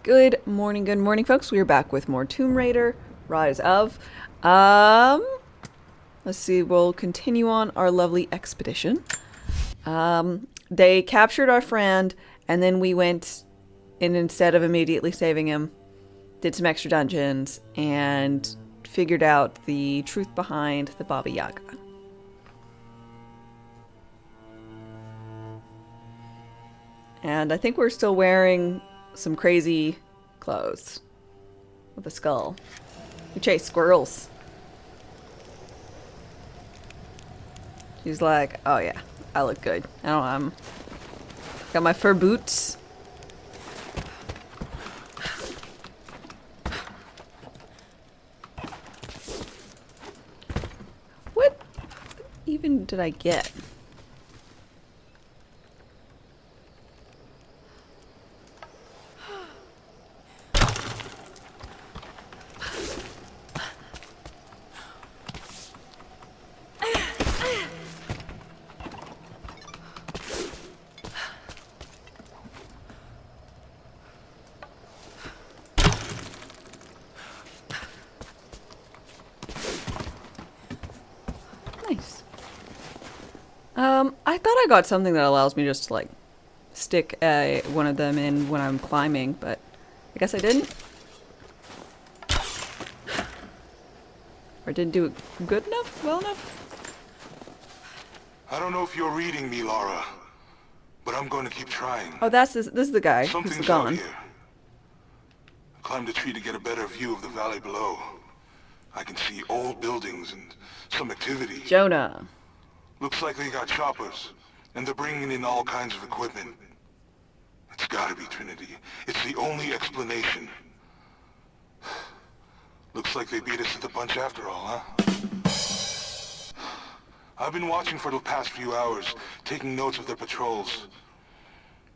Good morning, folks. We are back with more Tomb Raider, Rise of. Let's see. We'll continue on our lovely expedition. They captured our friend, and then we went, and instead of immediately saving him, did some extra dungeons and figured out the truth behind the Baba Yaga. And I think we're still wearing some crazy clothes with a skull. We chase squirrels. She's like, oh yeah, I look good. Got my fur boots. What even did I get? Nice. I thought I got something that allows me just to, like, stick one of them in when I'm climbing, but I guess I didn't. Or didn't do it good enough? Well enough? I don't know if you're reading me, Laura, but I'm going to keep trying. Oh, this is the guy who's Something's gone. out here. I climbed a tree to get a better view of the valley below. I can see old buildings and some activity. Jonah. Looks like they got choppers, and they're bringing in all kinds of equipment. It's gotta be Trinity. It's the only explanation. Looks like they beat us to the punch after all, huh? I've been watching for the past few hours, taking notes of their patrols.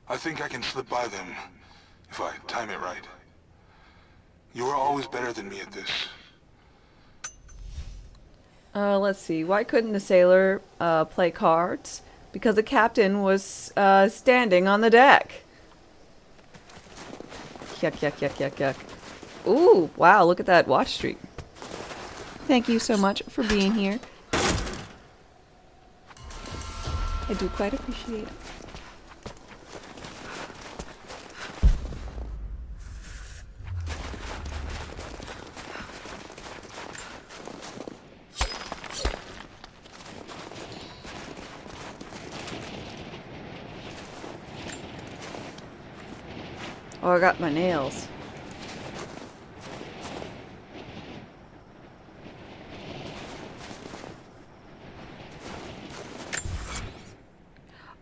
I think I can slip by them, if I time it right. You are always better than me at this. Let's see. Why couldn't the sailor play cards? Because the captain was standing on the deck. Yuck, yuck, yuck, yuck, yuck. Ooh, wow, look at that watch streak. Thank you so much for being here. I do quite appreciate it. Oh, I got my nails.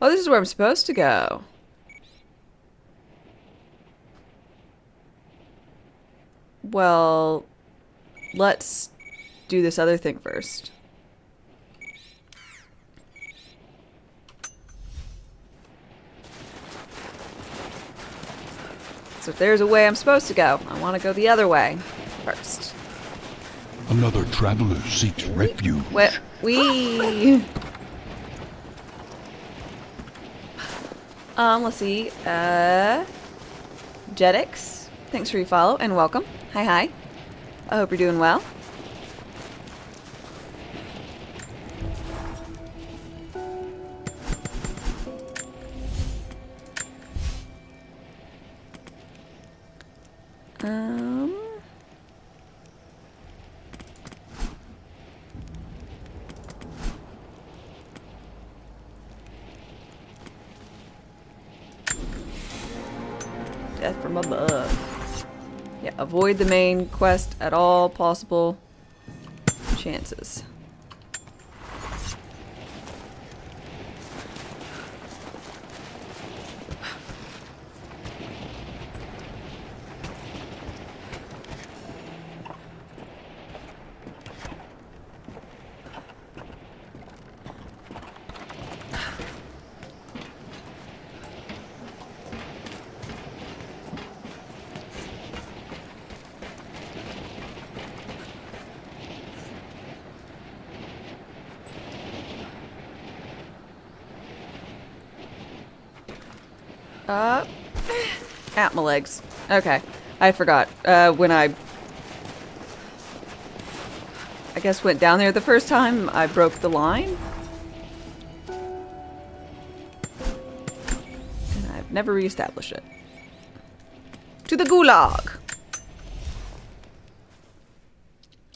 Oh, this is where I'm supposed to go. Well, let's do this other thing first. So if there's a way I'm supposed to go, I want to go the other way first. Another traveler seeks refuge. Let's see. Jetix, thanks for your follow and welcome. Hi. I hope you're doing well. Death from above. Yeah, avoid the main quest at all possible chances. Out my legs. Okay. I forgot. When I guess went down there the first time, I broke the line. And I've never reestablished it. To the gulag!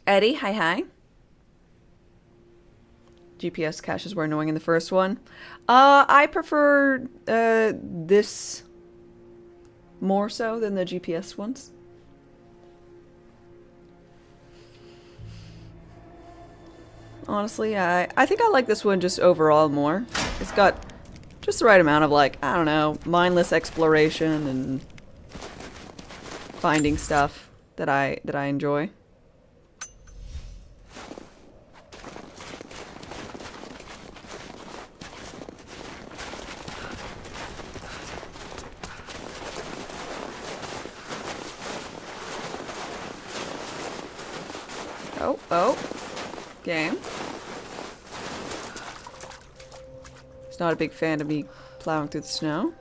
Eddie, hi hi. GPS caches were annoying in the first one. I prefer this more so than the GPS ones. Honestly, I think I like this one just overall more. It's got just the right amount of, like, I don't know, mindless exploration and finding stuff that I enjoy. Oh. Game. He's not a big fan of me plowing through the snow.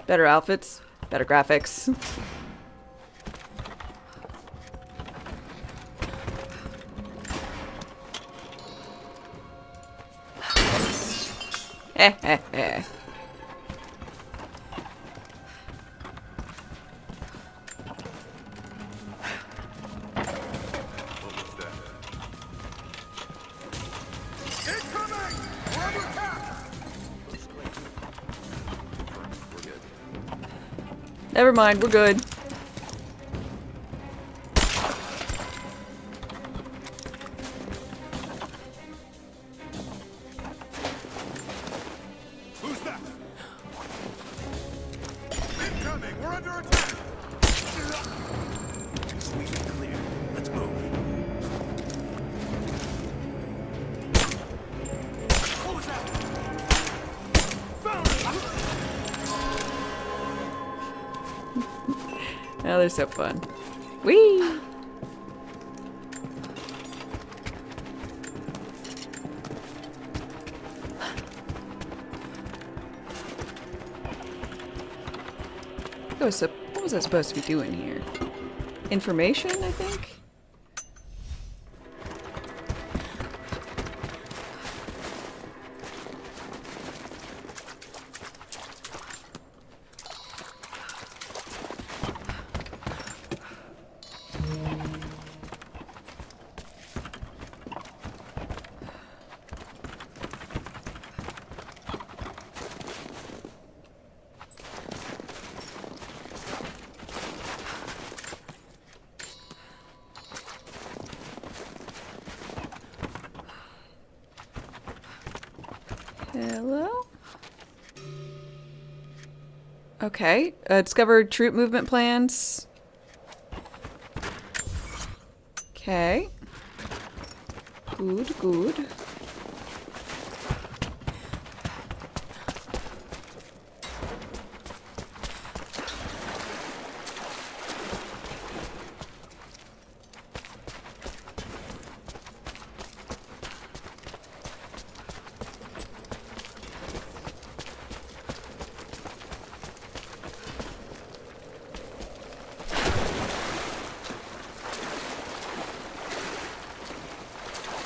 Better outfits, better graphics. Never mind, we're good. Who's that? Incoming! We're under attack! Sweet and clear. Let's move. What was that? Found it! Oh, they're so fun. Whee! What was I supposed to be doing here? Information, I think? Hello? Okay. Discovered troop movement plans. Okay. Good.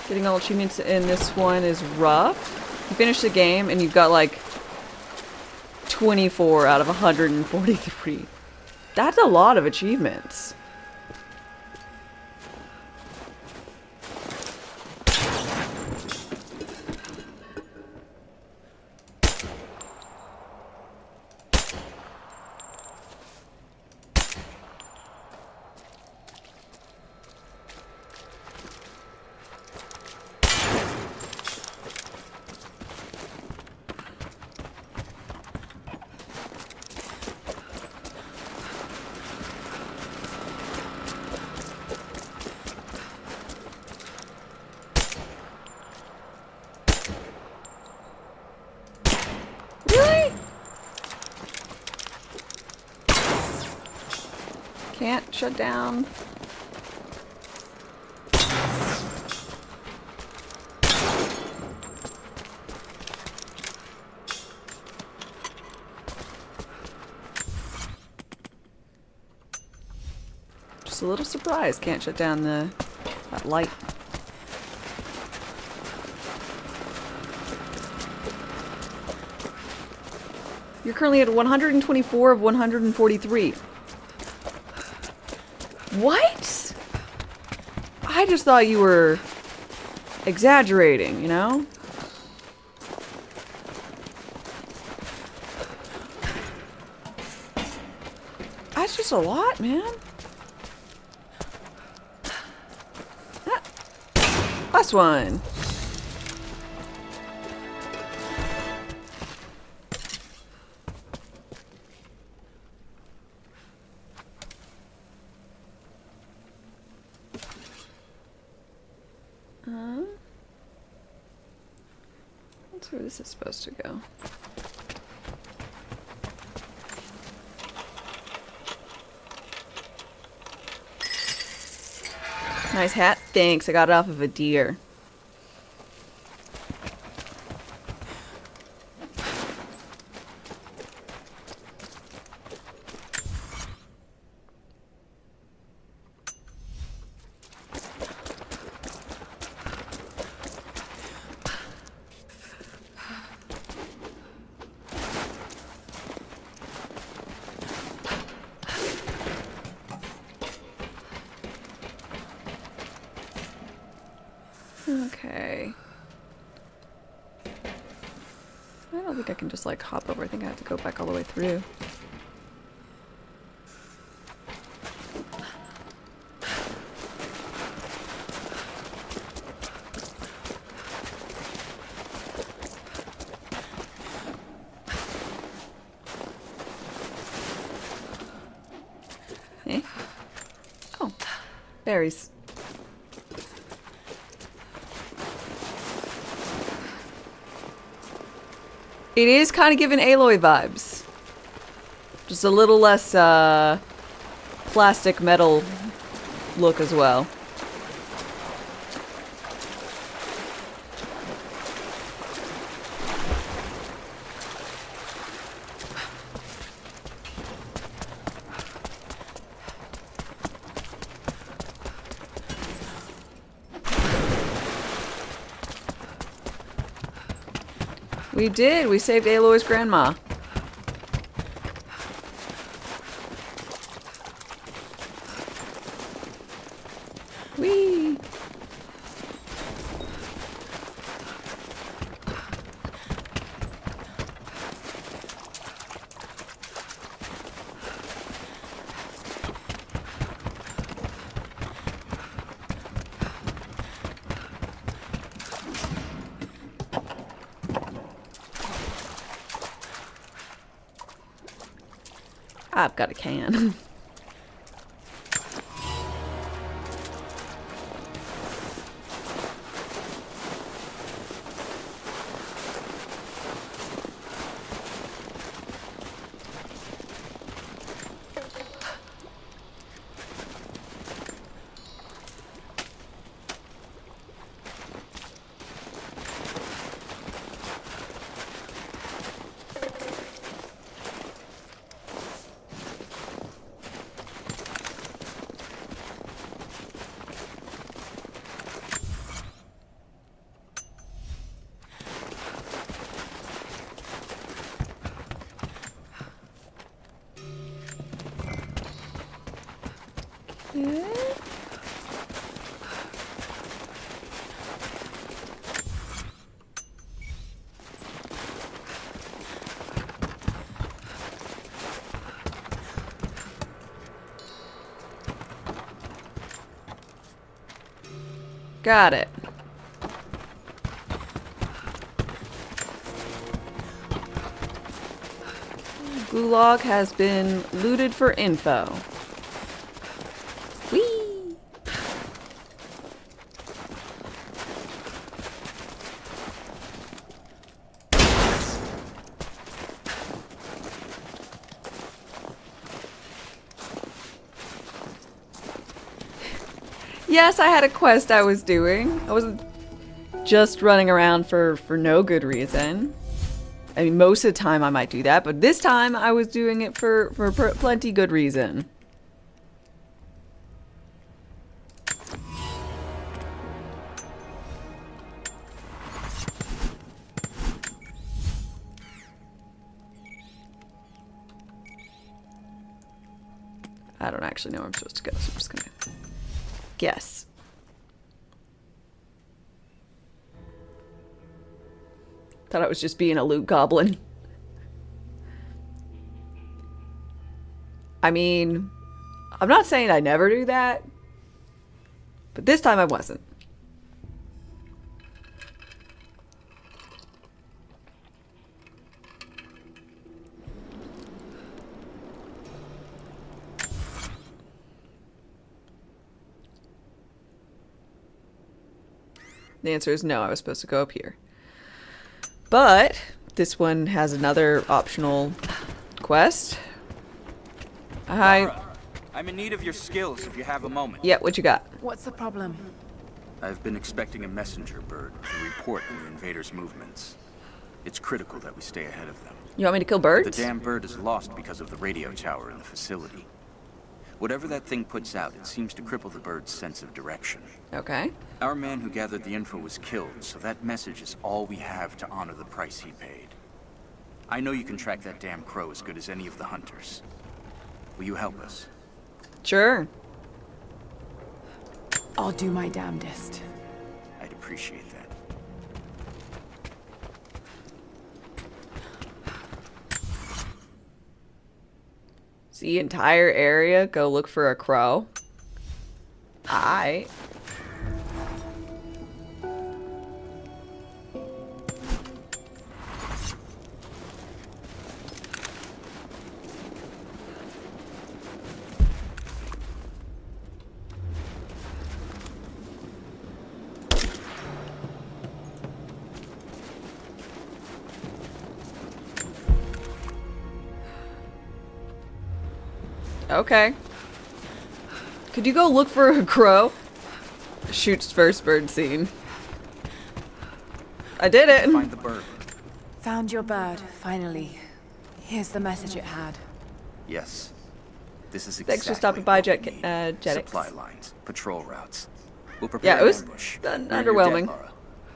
Getting all achievements in this one is rough. You finish the game and you've got like 24 out of 143. That's a lot of achievements. Really? Can't shut down. Just a little surprised. Can't shut down that light. You're currently at 124 of 143. What? I just thought you were exaggerating, you know? That's just a lot, man. Ah. Last one. That's where this is supposed to go. Nice hat. Thanks. I got it off of a deer. Okay. I don't think I can just like hop over. I think I have to go back all the way through. Eh? Oh, berries. It is kind of giving Aloy vibes. Just a little less plastic metal look as well. We did. We saved Aloy's grandma. Whee! I've got a can. Got it. Gulag has been looted for info. Whee! Yes, I had a quest I was doing. I wasn't just running around for no good reason. I mean, most of the time I might do that, but this time I was doing it for plenty good reason. I don't actually know where I'm supposed to go, so I'm just gonna guess. Thought I was just being a loot goblin. I mean, I'm not saying I never do that, but this time I wasn't. The answer is no, I was supposed to go up here. But this one has another optional quest. Lara, I'm in need of your skills if you have a moment. Yeah, what you got? What's the problem? I've been expecting a messenger bird with a report on the invaders' movements. It's critical that we stay ahead of them. You want me to kill birds? The damn bird is lost because of the radio tower in the facility. Whatever that thing puts out, it seems to cripple the bird's sense of direction. Okay. Our man who gathered the info was killed, so that message is all we have to honor the price he paid. I know you can track that damn crow as good as any of the hunters. Will you help us? Sure. I'll do my damnedest. I'd appreciate that. The entire area, go look for a crow. Alright. Okay. Could you go look for a crow? Shoots first bird scene. I did it! Find the bird. Found your bird, finally. Here's the message it had. Yes. This is exactly Thanks for stopping by, what we Jet need. Jetix. Supply lines, patrol routes. We'll prepare Yeah, it was an ambush. underwhelming. Lara.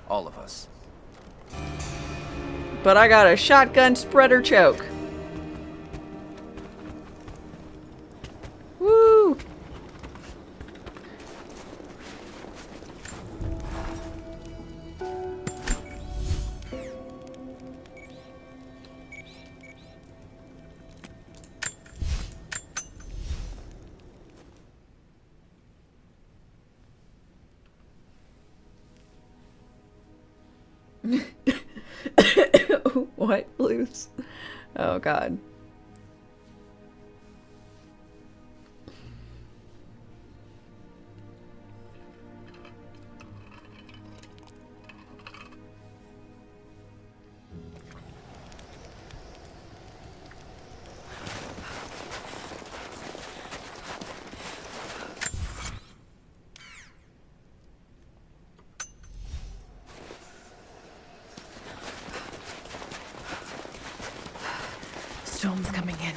All of us. But I got a shotgun spreader choke. Woo! What? Blues? Oh god. Storm's coming in.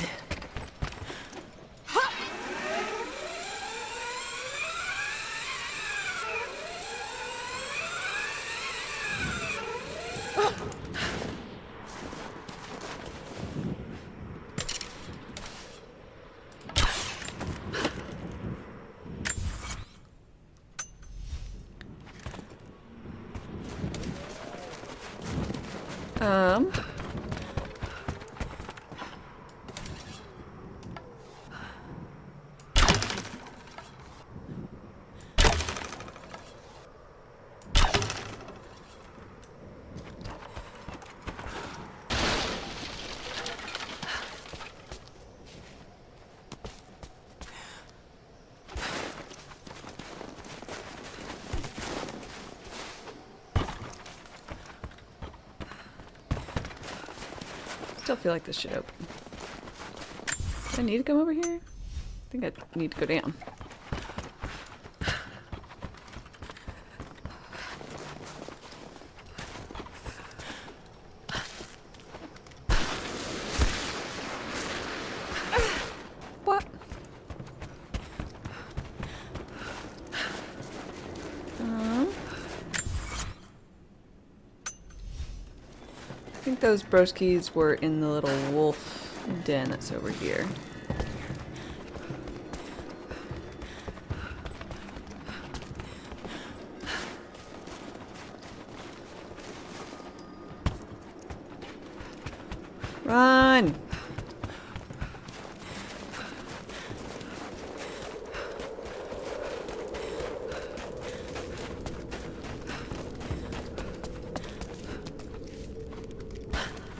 Um. Still feel like this should open. Do I need to come over here? I think I need to go down. What? I think those broskies were in the little wolf den that's over here. Run!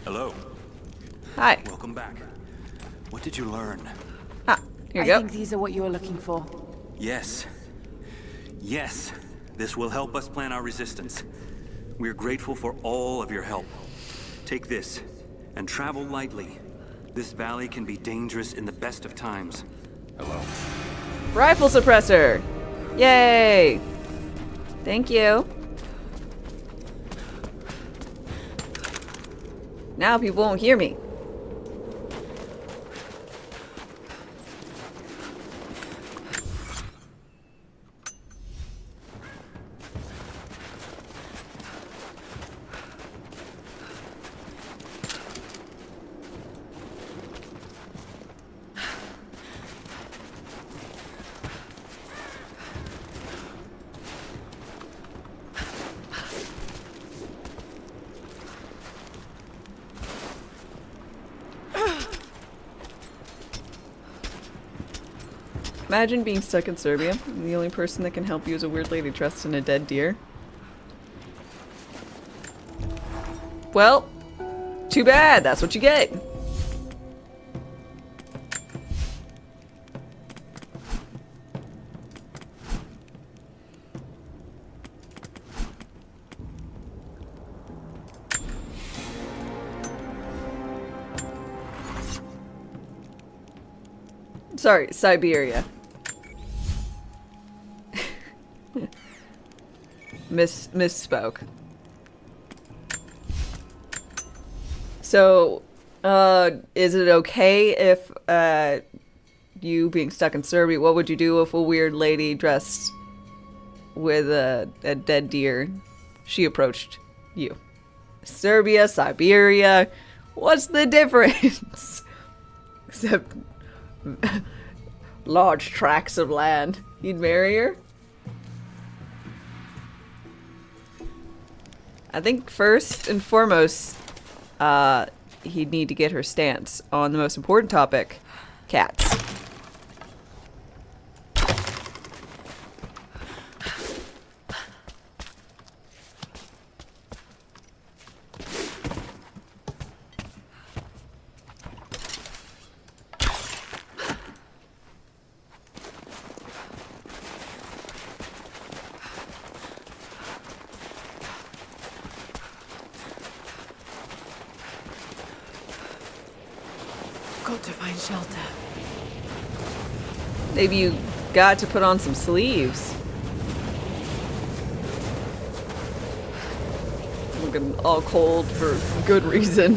Hello. Hi. Welcome back. What did you learn? Ah, here I you go. think these are what you were looking for. Yes. Yes. This will help us plan our resistance. We're grateful for all of your help. Take this, and travel lightly. This valley can be dangerous in the best of times. Hello. Rifle suppressor! Yay! Thank you. Now people won't hear me. Imagine being stuck in Serbia, and the only person that can help you is a weird lady dressed in a dead deer. Well, too bad. That's what you get. Sorry, Siberia. Misspoke. So, is it okay if, you being stuck in Serbia, what would you do if a weird lady dressed with a dead deer, she approached you? Serbia, Siberia, what's the difference? Except large tracts of land. You'd marry her? I think first and foremost, he'd need to get her stance on the most important topic, cats. Got to find shelter. Maybe you got to put on some sleeves. Looking all cold for good reason.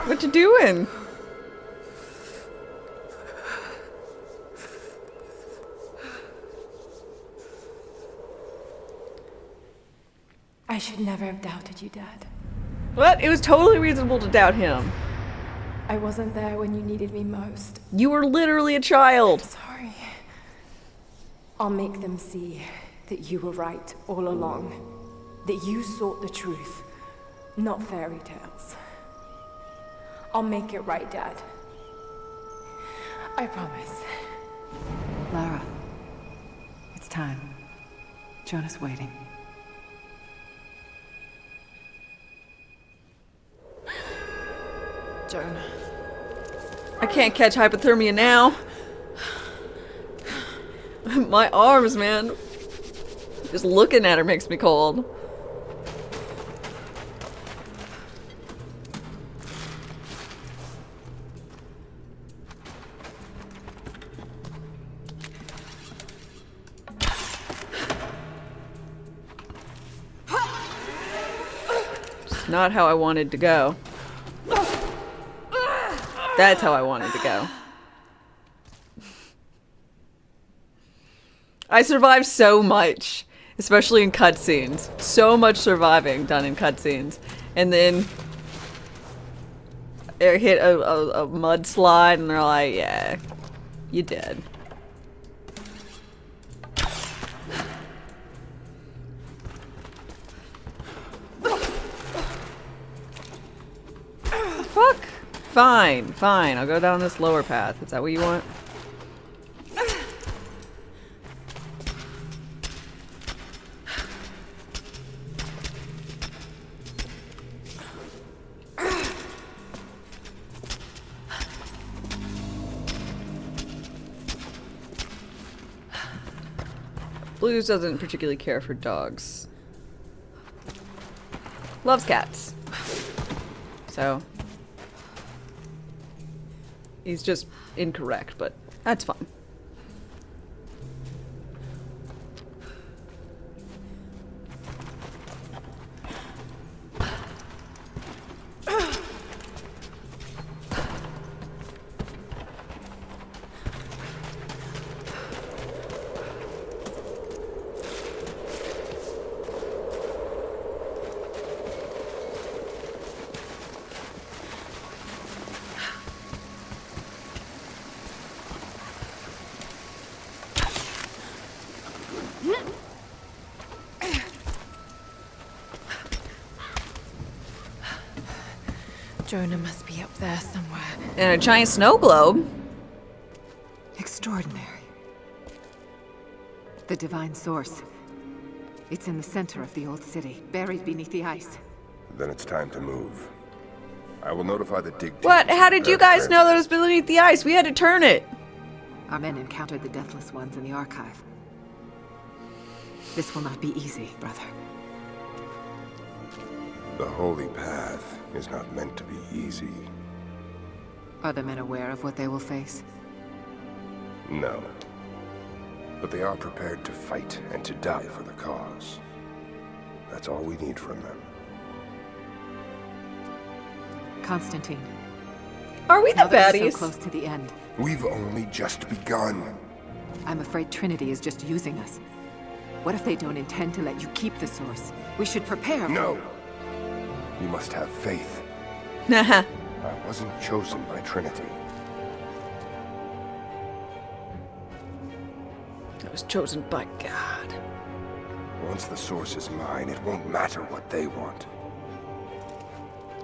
What you doing? I should never have doubted you, Dad. What? It was totally reasonable to doubt him. I wasn't there when you needed me most. You were literally a child. Sorry. I'll make them see that you were right all along. That you sought the truth, not fairy tales. I'll make it right, Dad. I promise. Lara, it's time. Jonah's waiting. Jonah. I can't catch hypothermia now. My arms, man. Just looking at her makes me cold. It's not how I wanted to go. That's how I wanted to go. I survived so much, especially in cutscenes. So much surviving done in cutscenes. And then it hit a mudslide and they're like, yeah, you did. Fine, fine. I'll go down this lower path. Is that what you want? Blues doesn't particularly care for dogs. Loves cats. So he's just incorrect, but that's fine. Jonah must be up there somewhere. And a giant snow globe. Extraordinary. The divine source. It's in the center of the old city, buried beneath the ice. Then it's time to move. I will notify the dig team. What? How did you guys know that it was beneath the ice? We had to turn it. Our men encountered the Deathless Ones in the archive. This will not be easy, brother. The holy path is not meant to be easy. Are the men aware of what they will face? No. But they are prepared to fight and to die for the cause. That's all we need from them. Constantine. Are we the Now that we're baddies? so close to the end, We've only just begun. I'm afraid Trinity is just using us. What if they don't intend to let you keep the source? We should prepare. No! You must have faith. Haha. I wasn't chosen by Trinity. I was chosen by God. Once the source is mine, it won't matter what they want.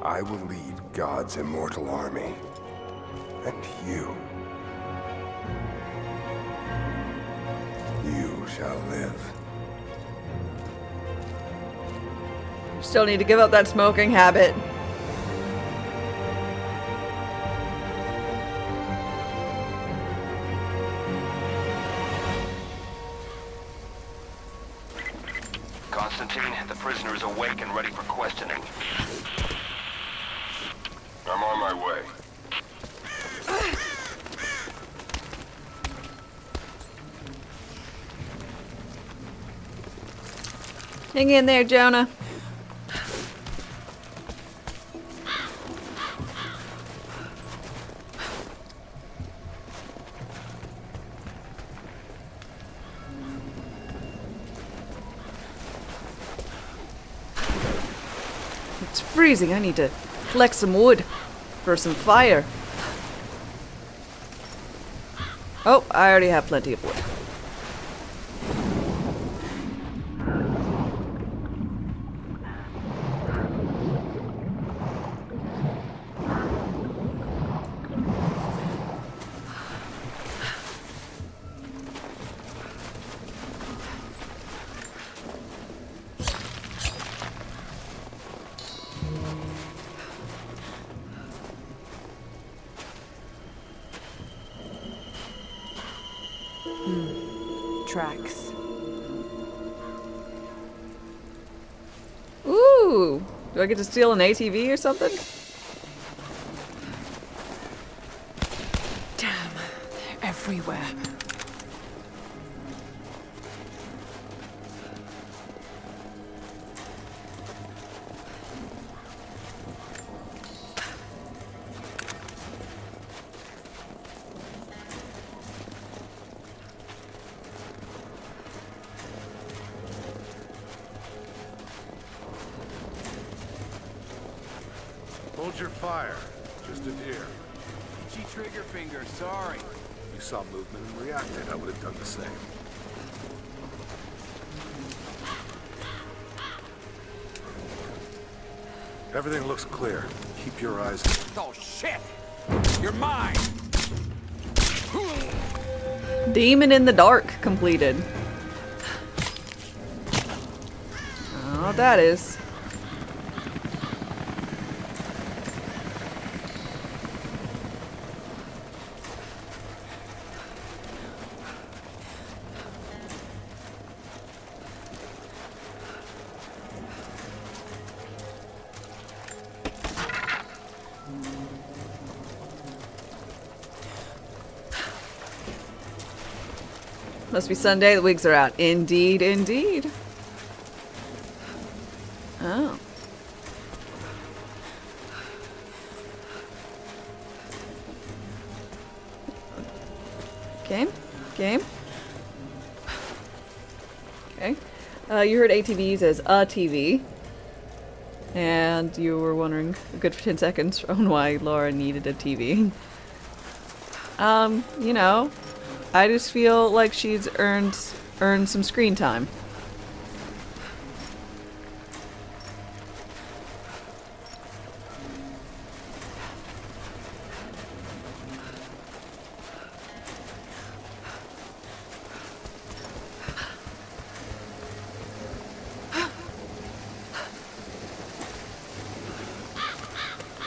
I will lead God's immortal army. And you shall live. Still need to give up that smoking habit. Constantine, the prisoner is awake and ready for questioning. I'm on my way. Hang in there, Jonah. It's freezing. I need to collect some wood for some fire. Oh, I already have plenty of wood. Tracks. Ooh! Do I get to steal an ATV or something? Damn, they're everywhere. Hold your fire. Just a deer. Itchy trigger finger, sorry. You saw movement and reacted. I would have done the same. Everything looks clear. Keep your eyes... Oh, shit! You're mine! Demon in the Dark completed. Oh, that is. Must be Sunday, the wigs are out. Indeed, indeed. Oh. Game? Game? Okay. You heard ATVs as a TV. And you were wondering a good 10 seconds on why Laura needed a TV. You know, I just feel like she's earned some screen time.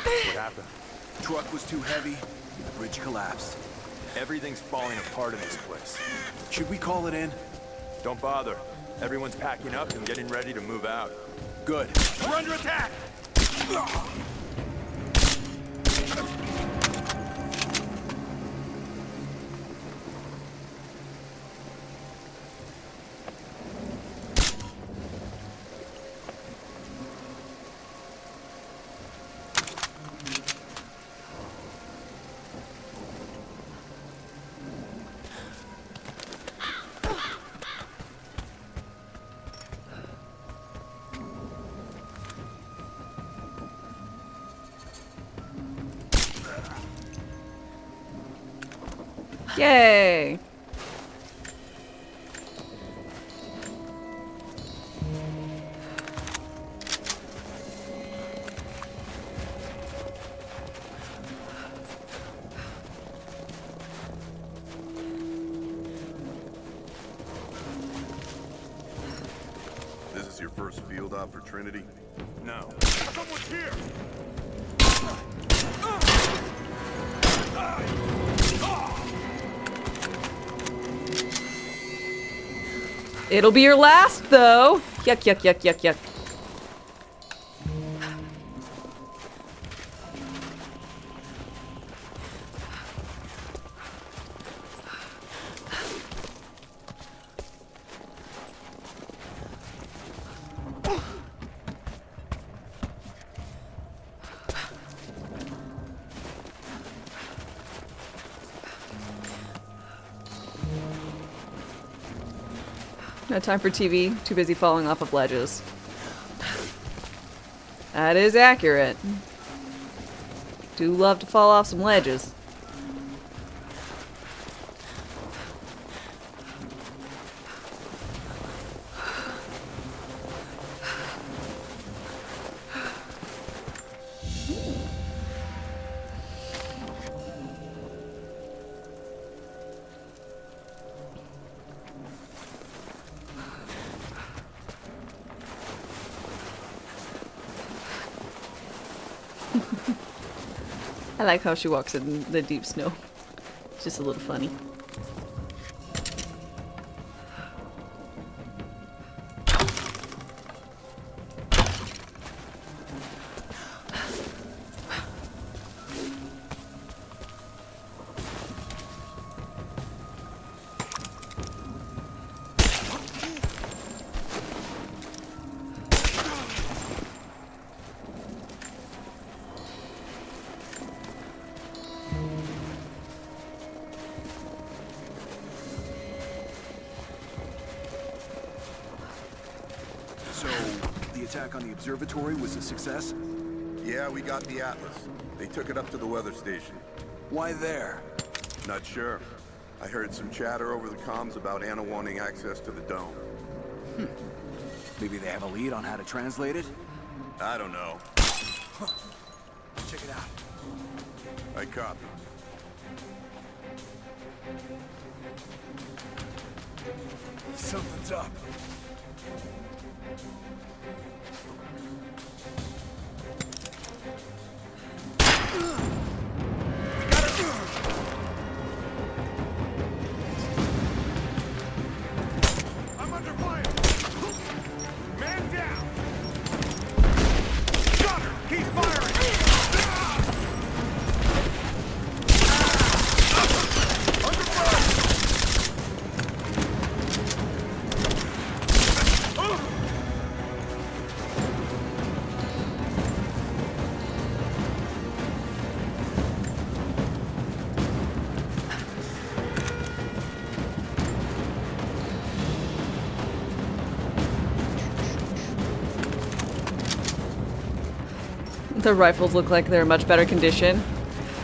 What happened? Truck was too heavy, the bridge collapsed. Everything's falling apart in this place. Should we call it in? Don't bother. Everyone's packing up and getting ready to move out. Good. We're under attack! Yay! This is your first field op for Trinity? No. Someone's here! It'll be your last, though. Yuck, yuck, yuck, yuck, yuck. No time for TV. Too busy falling off of ledges. That is accurate. Do love to fall off some ledges. I like how she walks in the deep snow. It's just a little funny. So, the attack on the observatory was a success? Yeah, we got the Atlas. They took it up to the weather station. Why there? Not sure. I heard some chatter over the comms about Anna wanting access to the dome. Maybe they have a lead on how to translate it? I don't know. Check it out. I copy. Something's up. I'm under fire. Man down. Got her. Keep firing. Under fire. The rifles look like they're in much better condition.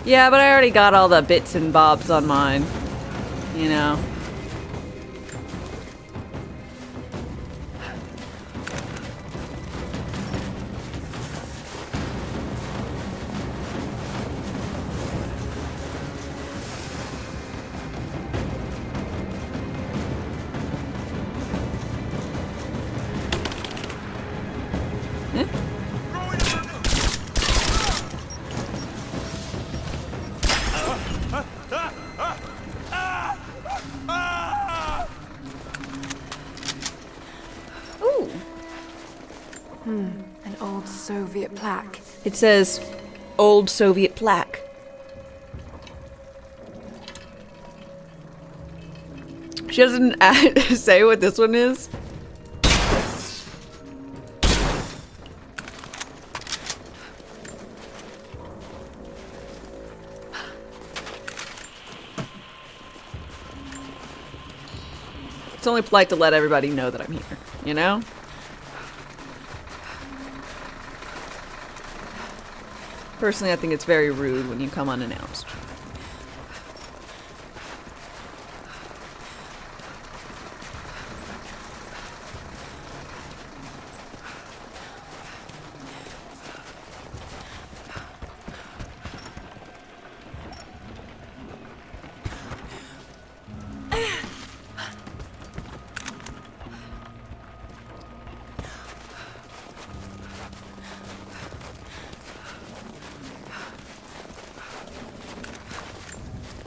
Yeah, but I already got all the bits and bobs on mine. You know. An old Soviet plaque. It says old Soviet plaque. She doesn't say what this one is. It's only polite to let everybody know that I'm here, you know? Personally, I think it's very rude when you come unannounced.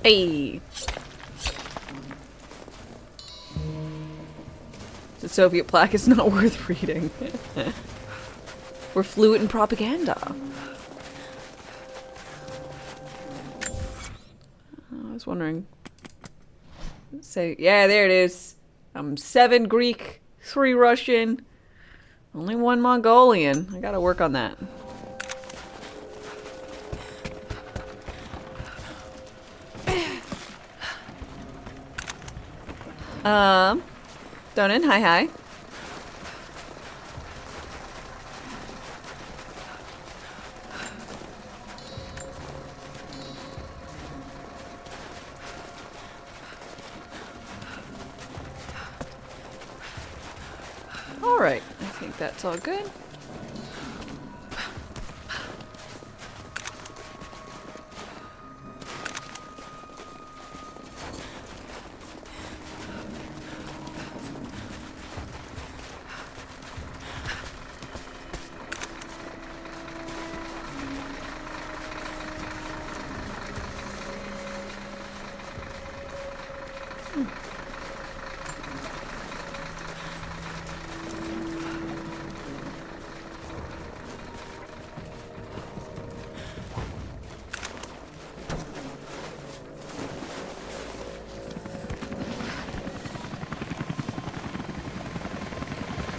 Hey! The Soviet plaque is not worth reading. We're fluent in propaganda. I was wondering. Say, yeah, there it is. I'm 7 Greek, 3 Russian, only 1 Mongolian. I gotta work on that. Donan, hi. Alright, I think that's all good.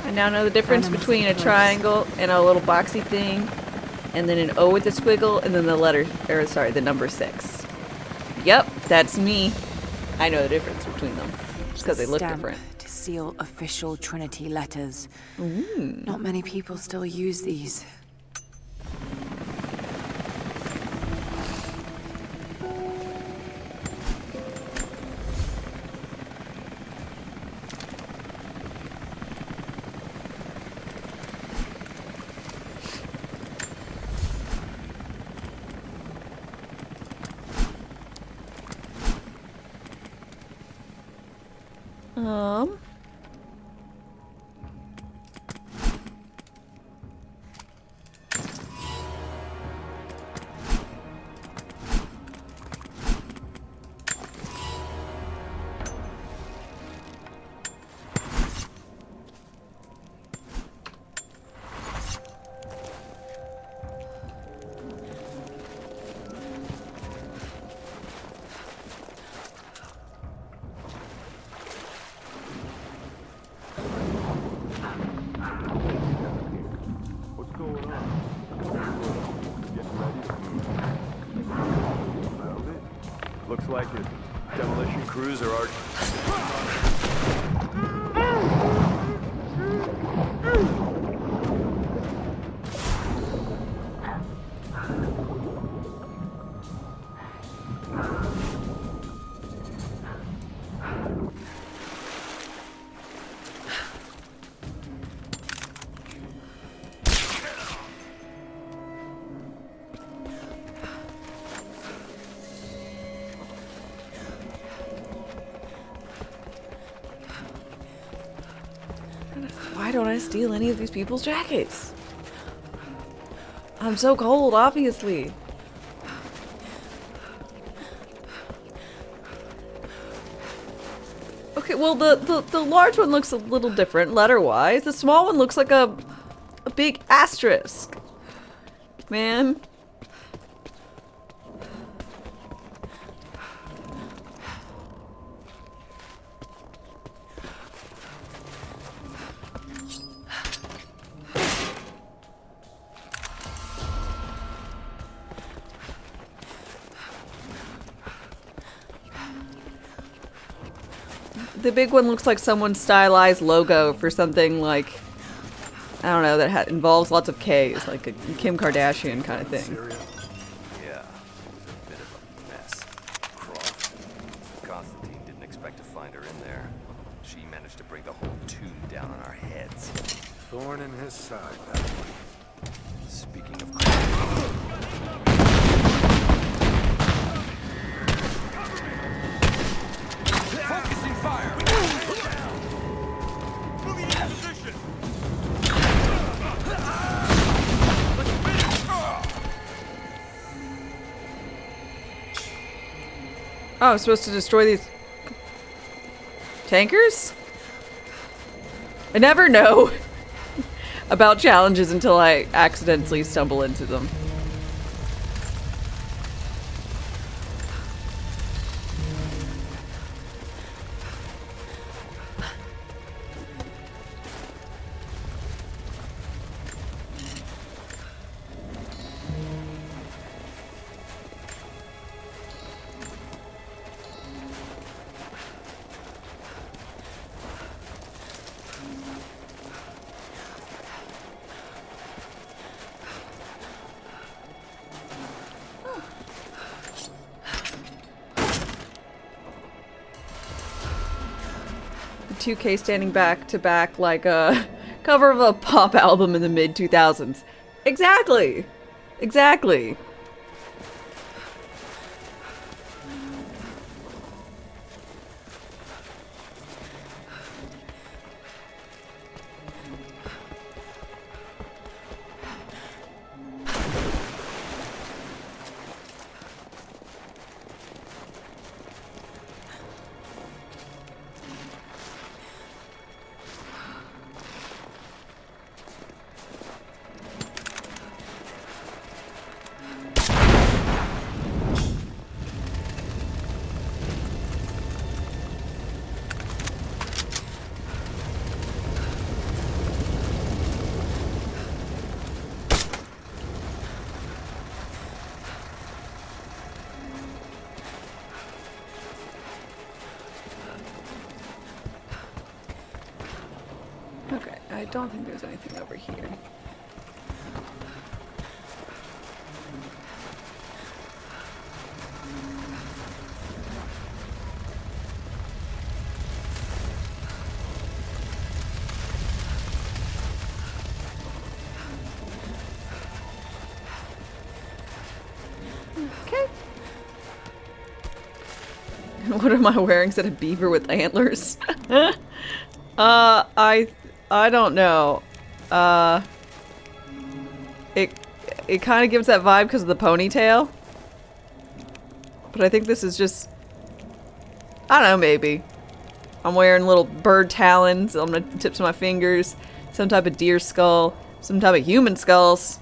I now know the difference between a triangle and a little boxy thing, and then an O with a squiggle, and then the letter, or sorry, the number 6. Yep, that's me. I know the difference between them, just because they look different. To seal official Trinity letters. Not many people still use these. like it. Demolition crews are already... Why don't I steal any of these people's jackets? I'm so cold, obviously. Okay, well the large one looks a little different letter-wise. The small one looks like a big asterisk. Man. The big one looks like someone's stylized logo for something like, I don't know, that involves lots of K's, like a Kim Kardashian kind of thing. Yeah, a bit of a mess. Croft. Constantine didn't expect to find her in there. She managed to bring the whole tomb down on our heads. Thorn in his side, that one. Speaking of Focusing fire! Moving in position! Oh, I'm supposed to destroy these tankers? I never know about challenges until I accidentally stumble into them. The 2K standing back to back like a cover of a pop album in the mid-2000s. Exactly! Exactly. Okay, I don't think there's anything over here. Okay. What am I wearing? Is that a beaver with antlers? I don't know. It kind of gives that vibe because of the ponytail. But I think this is just, I don't know, maybe. I'm wearing little bird talons on the tips of my fingers, some type of deer skull, some type of human skulls,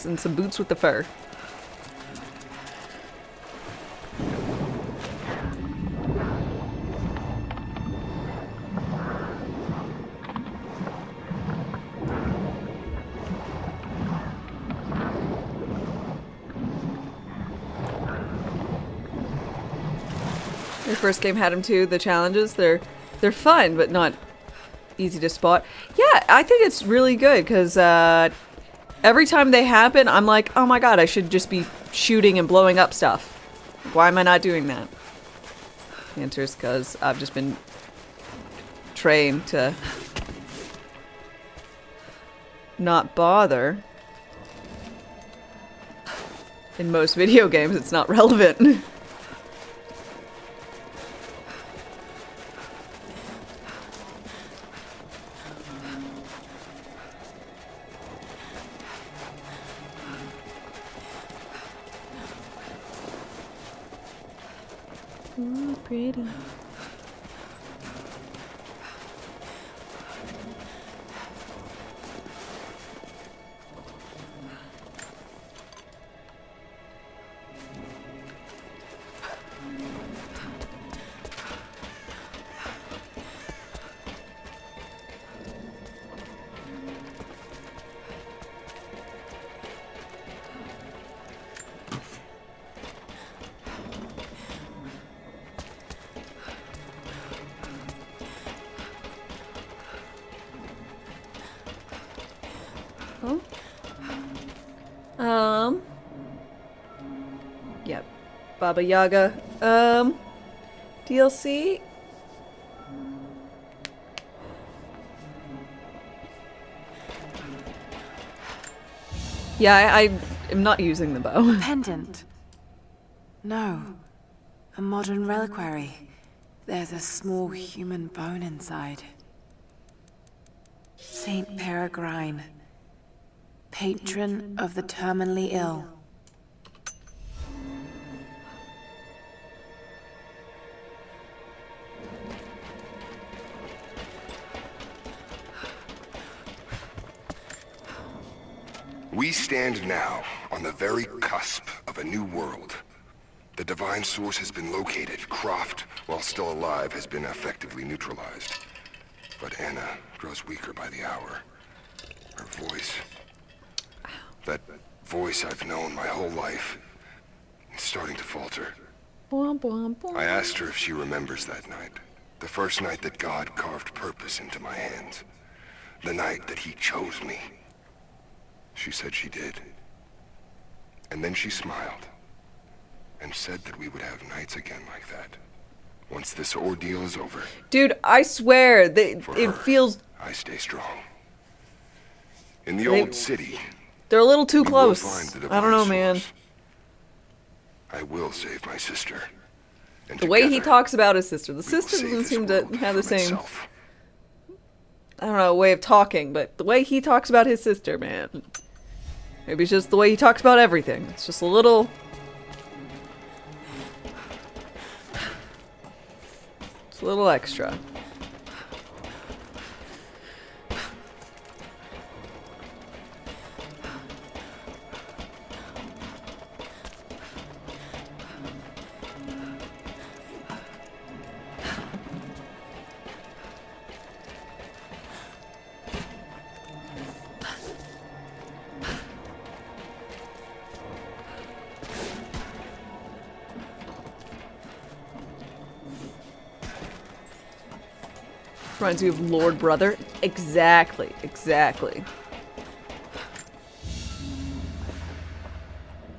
and some boots with the fur. Your first game had them too. The challenges, they're fun, but not easy to spot. Yeah, I think it's really good because every time they happen, I'm like, oh my god, I should just be shooting and blowing up stuff. Why am I not doing that? The answer is because I've just been trained to not bother. In most video games, it's not relevant. Ooh, pretty. Yep. Baba Yaga. DLC? Yeah, I am not using the bow. Pendant. No. A modern reliquary. There's a small human bone inside. Saint Peregrine. Patron of the terminally ill. We stand now on the very cusp of a new world. The divine source has been located. Croft, while still alive, has been effectively neutralized. But Anna grows weaker by the hour. Her voice... that voice I've known my whole life... is starting to falter. I asked her if she remembers that night. The first night that God carved purpose into my hands. The night that he chose me. She said she did. And then she smiled. And said that we would have nights again like that. Once this ordeal is over. Dude, I swear, it feels... I stay strong. In the old city... They're a little too close. I don't know, man. I will save my sister. And the way he talks about his sister. The sister doesn't seem to have the same... I don't know, way of talking, but the way he talks about his sister, man. Maybe it's just the way he talks about everything. It's just a little... it's a little extra. Reminds you of Lord Brother. Exactly, exactly.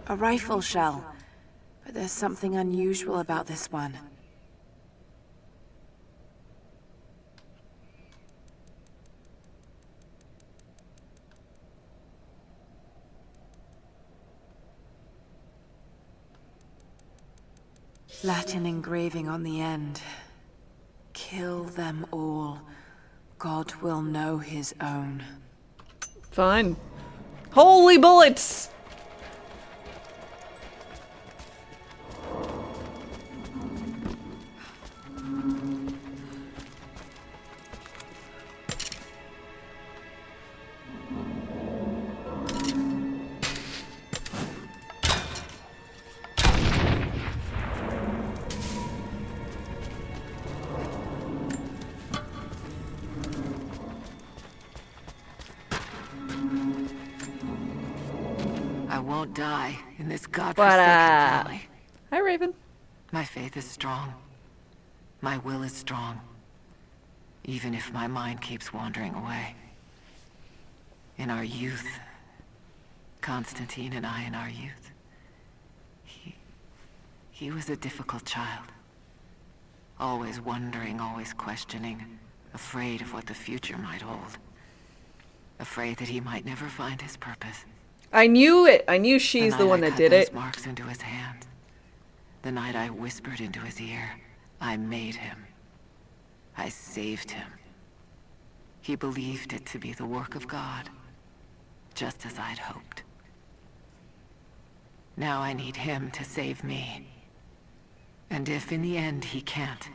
A rifle shell. But there's something unusual about this one. Latin engraving on the end. Kill them all. God will know his own. Fine. Holy bullets! I won't die in this godforsaken valley. Hi, Raven. My faith is strong. My will is strong, even if my mind keeps wandering away. In our youth, Constantine and I in our youth, he was a difficult child. Always wondering, always questioning, afraid of what the future might hold. Afraid that he might never find his purpose. I knew it! I knew she's the one that did it. The night I cut those marks into his hand. The night I whispered into his ear. I made him. I saved him. He believed it to be the work of God. Just as I'd hoped. Now I need him to save me. And if in the end he can't,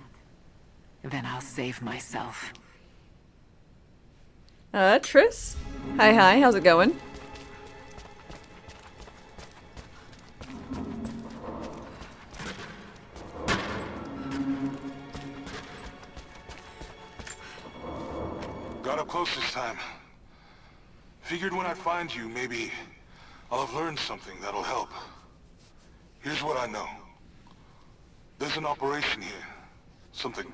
then I'll save myself. Triss? Hi, how's it going? Got up close this time. Figured when I find you, maybe I'll have learned something that'll help. Here's what I know. There's an operation here. Something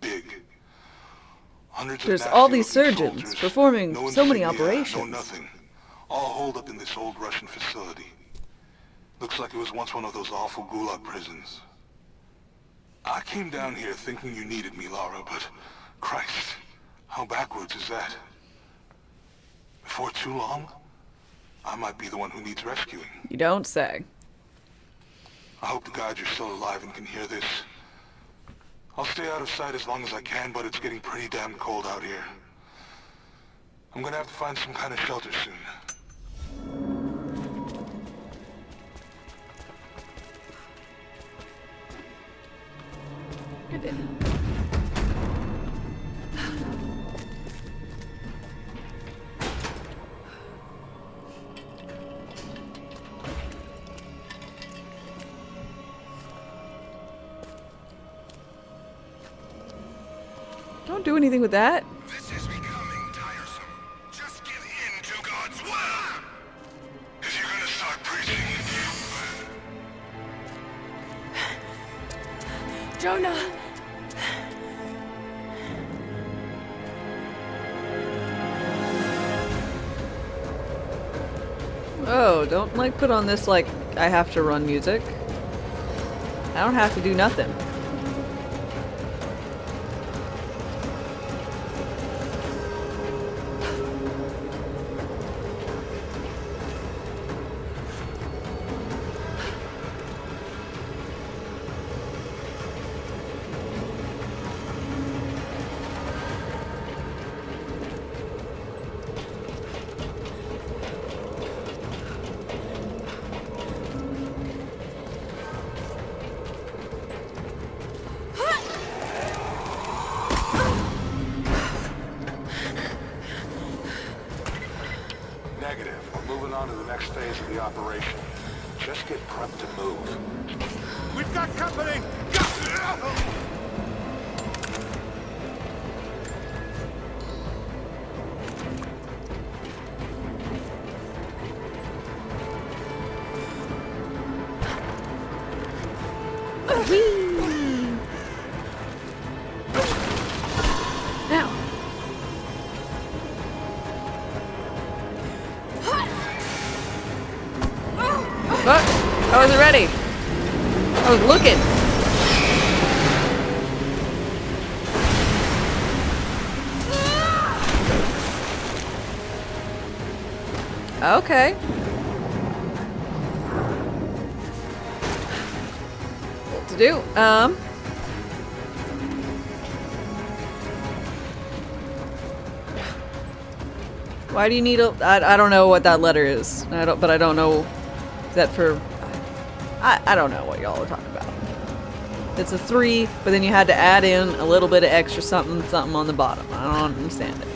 big. Hundreds There's of all these nasty-looking surgeons soldiers, performing no so many insignia, operations. No nothing. All holed up in this old Russian facility. Looks like it was once one of those awful gulag prisons. I came down here thinking you needed me, Lara, but Christ, how backwards is that? Before too long, I might be the one who needs rescuing. You don't say. I hope to God you're still alive and can hear this. I'll stay out of sight as long as I can, but it's getting pretty damn cold out here. I'm gonna have to find some kind of shelter soon. Good day. Don't do anything with that. This is becoming tiresome. Just give in to God's will. If you're gonna start preaching, Jonah! Oh, don't like put on this like I have to run music. I don't have to do nothing. negative. We're moving on to the next phase of the operation. Just get prepped to move. We've got company! I wasn't ready. I was looking. Okay. What to do? Why do you need a... I don't know what that letter is. But I don't know... Is that for... I don't know what y'all are talking about. It's a 3, but then you had to add in a little bit of extra something on the bottom. I don't understand it.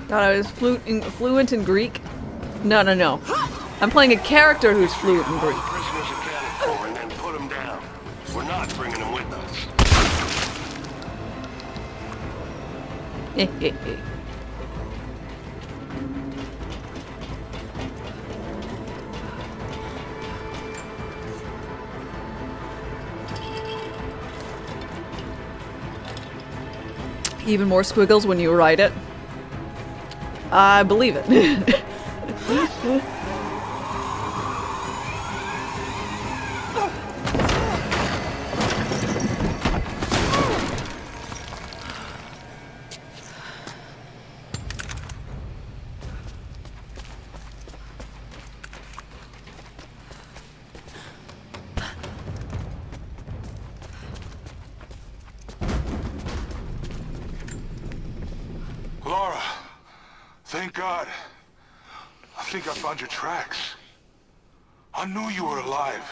Thought I was fluent in Greek. No. I'm playing a character who's fluent in Greek. Prisoners accounted for and then put them down. We're not bringing them with us. Even more squiggles when you write it. I believe it. Laura, thank God. I think I found your tracks. I knew you were alive.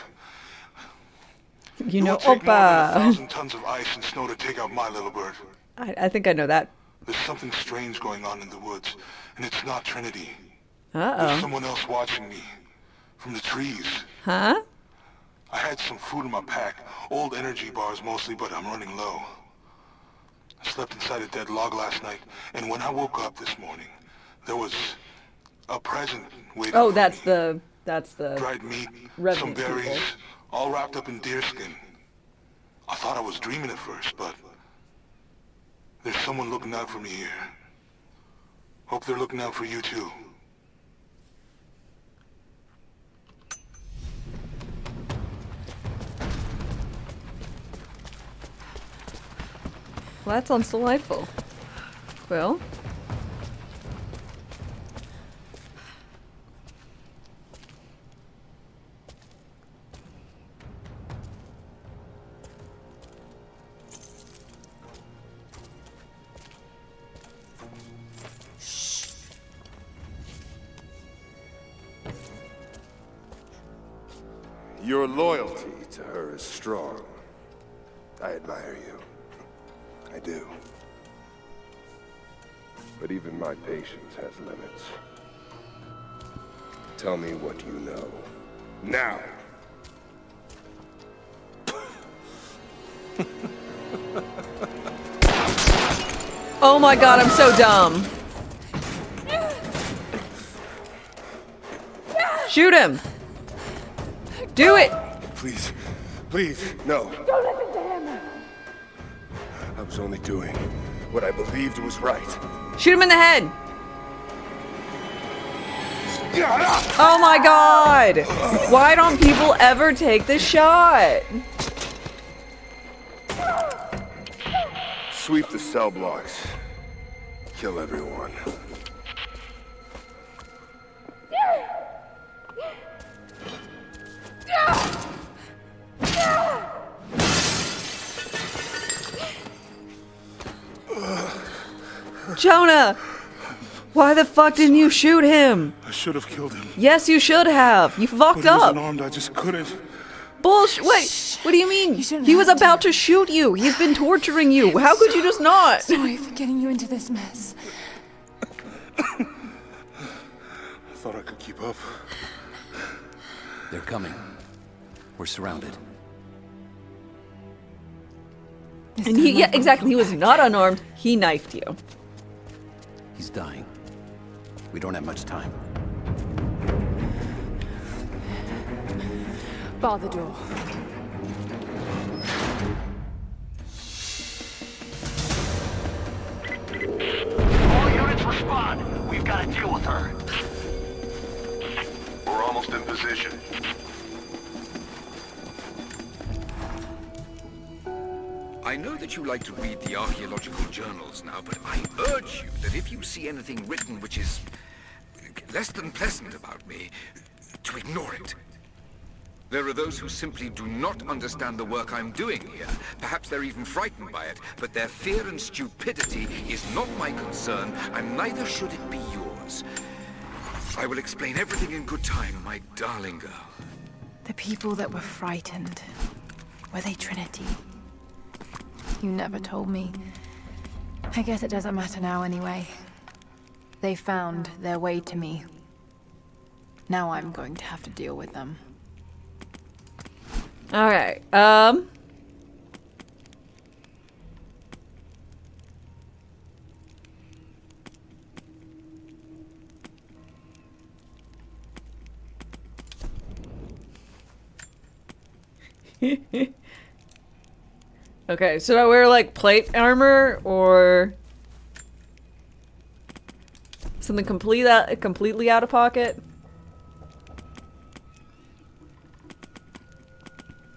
You know, it would take more than Oppa. 1,000 tons of ice and snow to take out my little bird. I think I know that. There's something strange going on in the woods, and it's not Trinity. Uh-oh. There's someone else watching me. From the trees. Huh? I had some food in my pack. Old energy bars mostly, but I'm running low. I slept inside a dead log last night, and when I woke up this morning, there was a present waiting Oh, for that's me. the Dried meat, some Revenant berries, people. all wrapped up in deerskin. I thought I was dreaming at first, but there's someone looking out for me here. Hope they're looking out for you too. Well, that sounds delightful. Well. Your loyalty to her is strong. I admire you. I do. But even my patience has limits. Tell me what you know. Now! Oh my god, I'm so dumb. Shoot him! Do it! Please, please, no. Don't listen to him! I was only doing what I believed was right. Shoot him in the head! Oh my god! Why don't people ever take the shot? Sweep the cell blocks. Kill everyone. Jonah! Why the fuck didn't you shoot him? I should have killed him. Yes, you should have. You fucked But he was up. unarmed, I just couldn't. Bullshit. Wait, what do you mean? He was about to shoot you. He's been torturing you. How could you just not? Sorry for getting you into this mess. I thought I could keep up. They're coming. We're surrounded. And he, yeah, exactly. He was not unarmed. He knifed you. He's dying. We don't have much time. Bar the door. All units respond. We've got to deal with her. We're almost in position. I know that you like to read the archaeological journals now, but I urge you that if you see anything written which is less than pleasant about me, to ignore it. There are those who simply do not understand the work I'm doing here. Perhaps they're even frightened by it, but their fear and stupidity is not my concern, and neither should it be yours. I will explain everything in good time, my darling girl. The people that were frightened, were they Trinity? You never told me. I guess it doesn't matter now anyway. They found their way to me. Now I'm going to have to deal with them. Alright, okay, should I wear like plate armor or something completely out of pocket?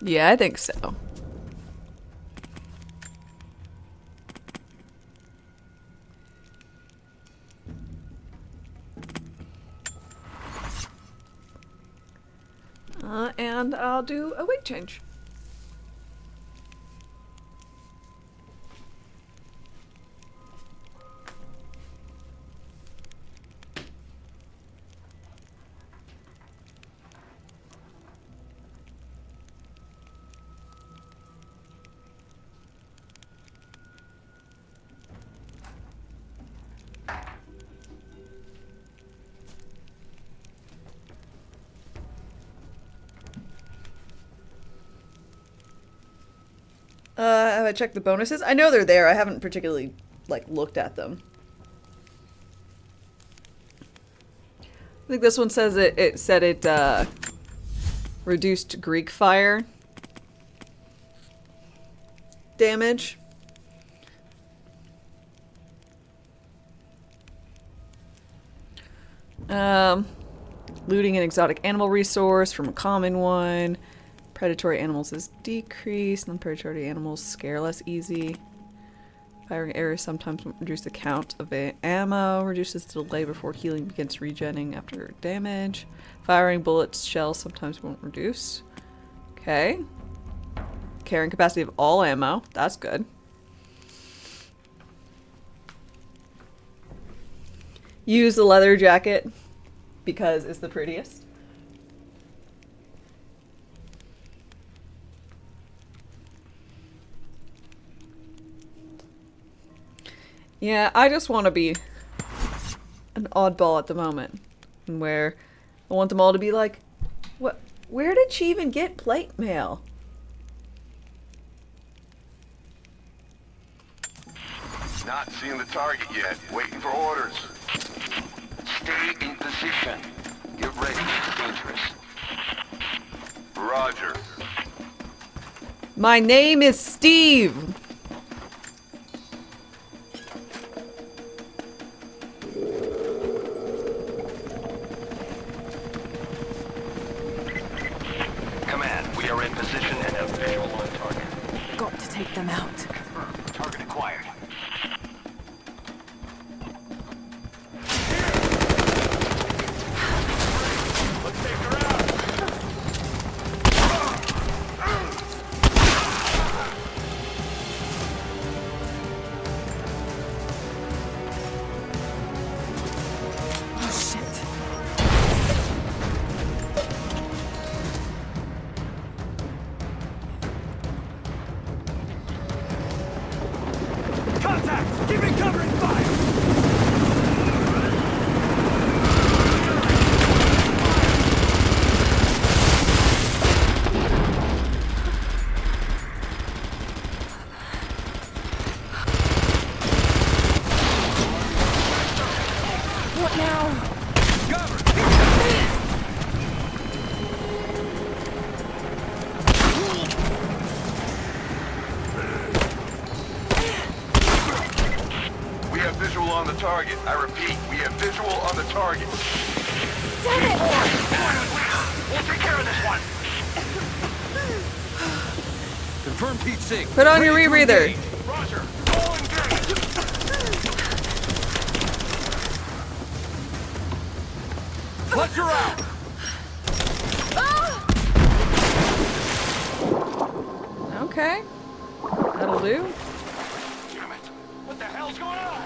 Yeah, I think so. And I'll do a wig change. Have I checked the bonuses? I know they're there. I haven't particularly, like, looked at them. I think this one says it said it, reduced Greek fire damage. Looting an exotic animal resource from a common one. Predatory animals is decreased. Non-predatory animals scare less easy. Firing arrows sometimes won't reduce the count of ammo. Reduces the delay before healing begins regenning after damage. Firing bullets, shells sometimes won't reduce. Okay. Carrying capacity of all ammo. That's good. Use the leather jacket because it's the prettiest. Yeah, I just want to be an oddball at the moment, where I want them all to be like, "What? Where did she even get plate mail?" Not seeing the target yet. Waiting for orders. Stay in position. Get ready. It's dangerous. Roger. My name is Steve. Command, we are in position and have visual on target. Got to take them out. Target acquired. Let's take her out. Oh shit. Contact! Keep it covering fire! What now? We have visual on the target. I repeat, we have visual on the target. Damn it! We'll take care of this one. Confirm Pete Sig. Put on your Ready to rebreather. engage. Roger. All engaged. Clutch her out. Okay. That'll do. Damn it. What the hell's going on?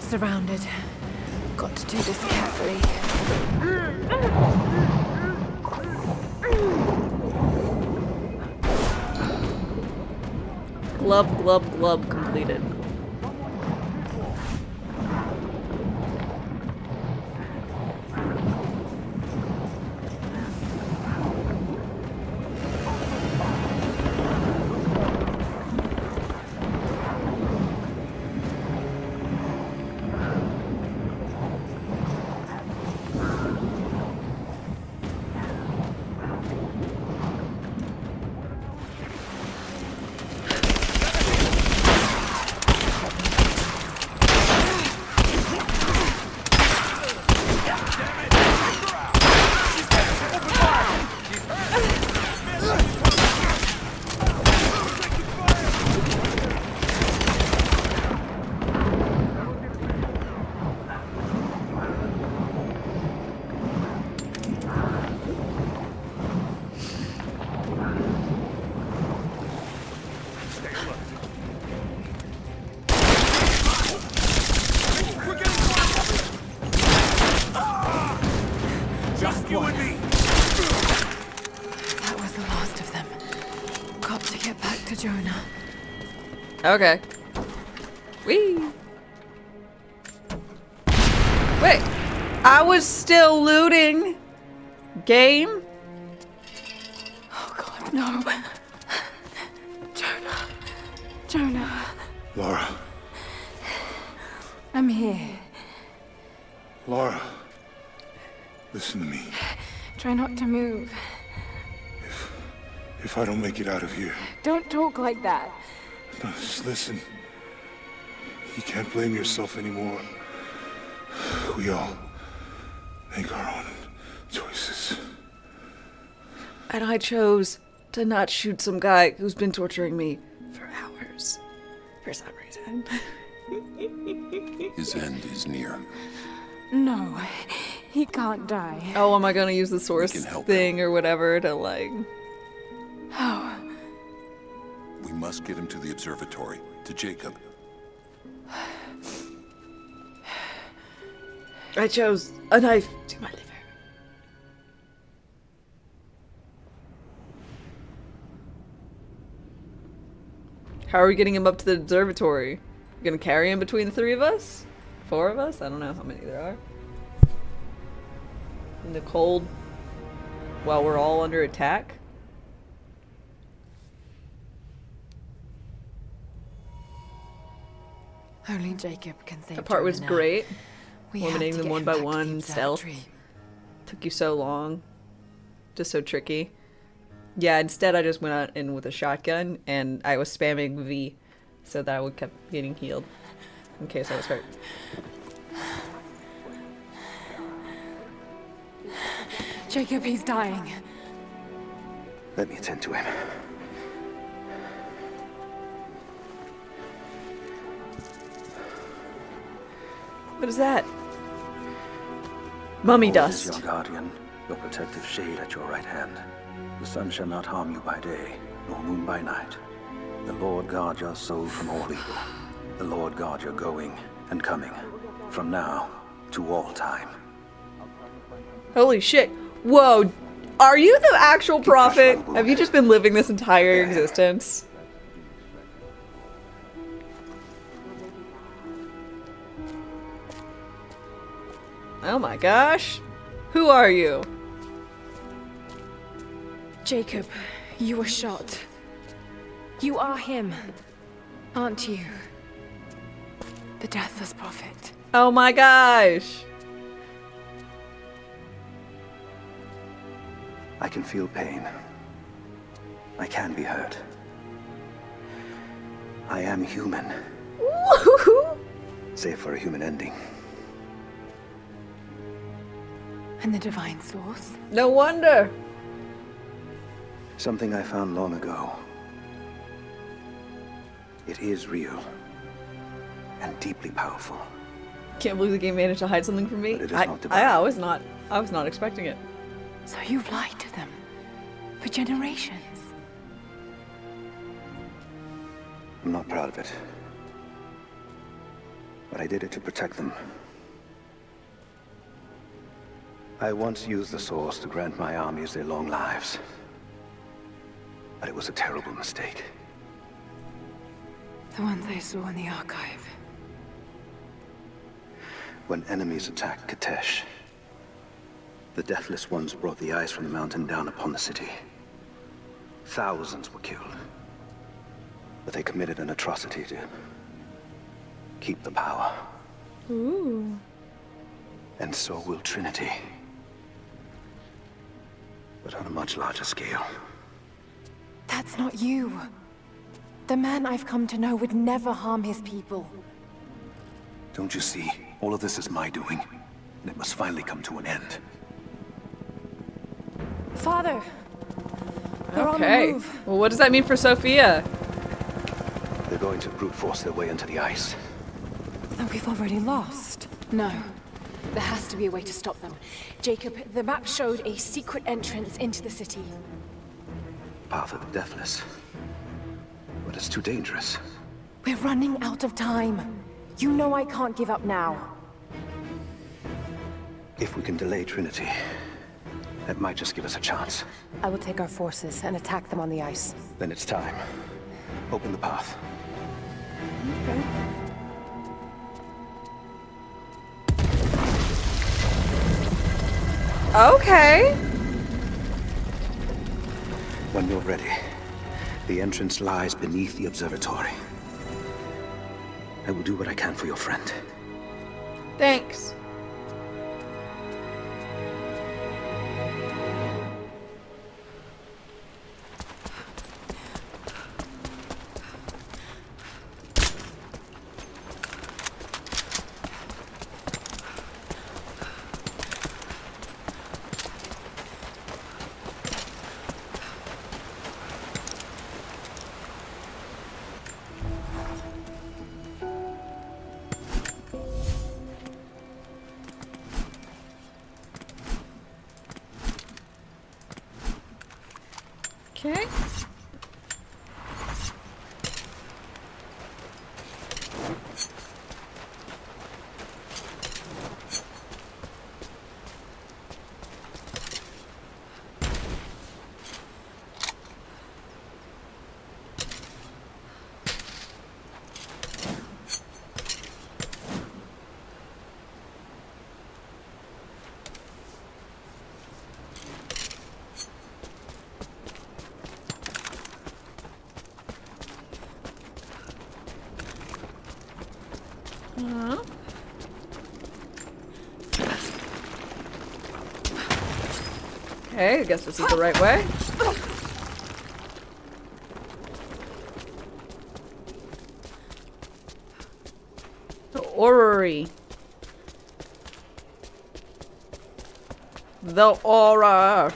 Surrounded. Got to do this carefully. Glub, glub, glub completed. Okay. Whee! Wait! I was still looting! Game? Oh god, no. Jonah. Jonah. Laura. I'm here. Laura. Listen to me. Try not to move. If I don't make it out of here. Don't talk like that. No, just listen. You can't blame yourself anymore. We all make our own choices. And I chose to not shoot some guy who's been torturing me for hours. For some reason. His end is near. No, he can't die. Oh, am I gonna use the source thing or whatever to like... How? We must get him to the observatory, to Jacob. I chose a knife to my liver. How are we getting him up to the observatory? You gonna carry him between the three of us? 4 of us? I don't know how many there are. In the cold, while we're all under attack? Only Jacob can save That part was Jonah. great. We have Eliminating to them get one him by back to the one, stealth. observatory. Took you so long. Just so tricky. Yeah, instead I just went out in with a shotgun and I was spamming V so that I would keep getting healed in case I was hurt. Jacob, he's dying. Let me attend to him. What is that? Mummy dust. Your guardian, your protective shade at your right hand. The sun shall not harm you by day, nor moon by night. The Lord guard your soul from all evil. The Lord guard your going and coming, from now to all time. Holy shit. Whoa. Are you the actual prophet? Have you just been living this entire existence? Oh my gosh. Who are you? Jacob, you were shot. You are him, aren't you? The Deathless Prophet. Oh my gosh. I can feel pain. I can be hurt. I am human. Save for a human ending. And the Divine Source? No wonder. Something I found long ago. It is real. And deeply powerful. Can't believe the game managed to hide something from me. But it is not divine. I was not expecting it. So you've lied to them for generations. I'm not proud of it. But I did it to protect them. I once used the Source to grant my armies their long lives. But it was a terrible mistake. The ones I saw in the archive. When enemies attacked Katesh, the Deathless Ones brought the ice from the mountain down upon the city. Thousands were killed. But they committed an atrocity to keep the power. Ooh. And so will Trinity. But on a much larger scale. That's not you. The man I've come to know would never harm his people. Don't you see? All of this is my doing. And it must finally come to an end. Father! They're on the Okay. move. Well, what does that mean for Sophia? They're going to brute force their way into the ice. Then we've already lost. No. There has to be a way to stop them. Jacob, the map showed a secret entrance into the city. Path of the Deathless. But it's too dangerous. We're running out of time. You know I can't give up now. If we can delay Trinity, that might just give us a chance. I will take our forces and attack them on the ice. Then it's time. Open the path. Okay. When you're ready, the entrance lies beneath the observatory. I will do what I can for your friend. Thanks. Okay. Okay, I guess this is the right way. The orrery. The aura.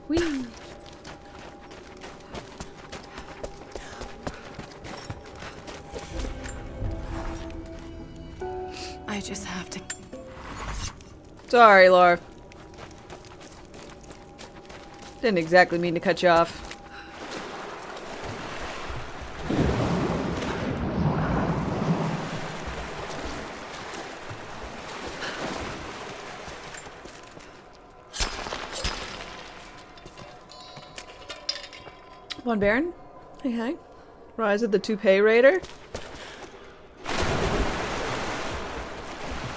Whee! I just have to... Sorry, Laura. Didn't exactly mean to cut you off. Come on, Baron. Hey, hi. Rise of the Toupee Raider.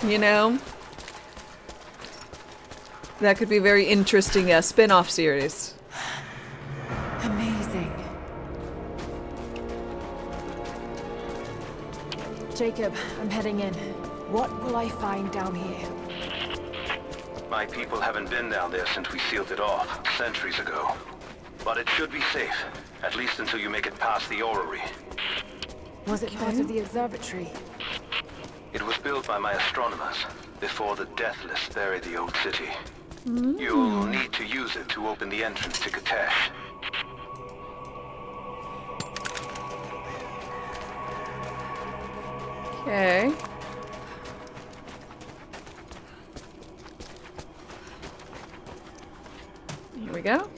You know, that could be a very interesting spin-off series. Amazing. Jacob, I'm heading in. What will I find down here? My people haven't been down there since we sealed it off, centuries ago. But it should be safe, at least until you make it past the orrery. Was it part of the observatory? It was built by my astronomers before the Deathless buried the old city. You'll need to use it to open the entrance to Katesh. Okay. Here we go.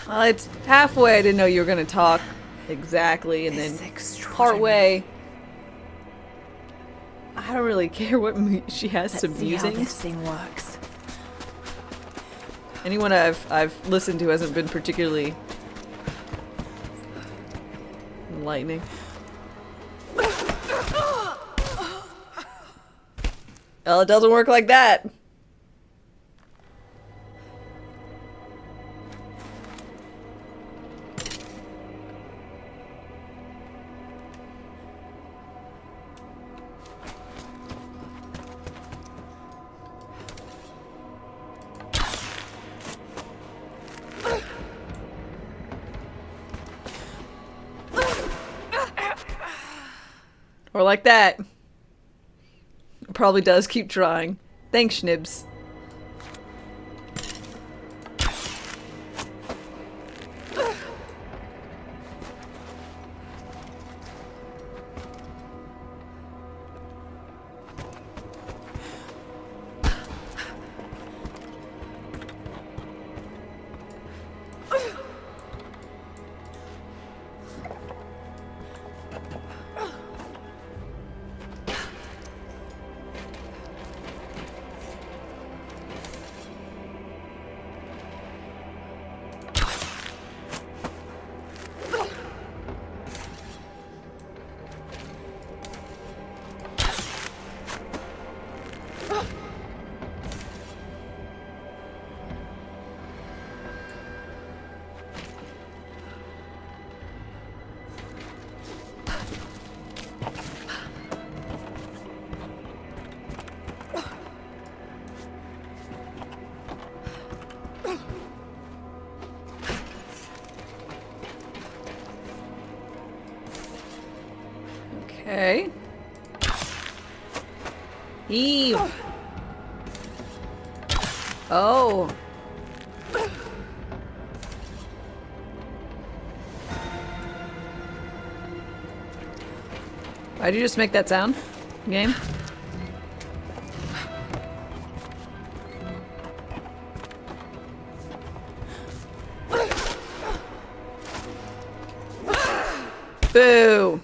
Well, it's halfway I didn't know you were going to talk exactly, and then partway I don't really care what she has some See how musings. this thing works. Anyone I've listened to hasn't been particularly enlightening. Well, it doesn't work like that. Or like that. It probably does keep trying. Thanks, Schnibs. Okay. Eve. Oh. Why'd you just make that sound? Game? Boo!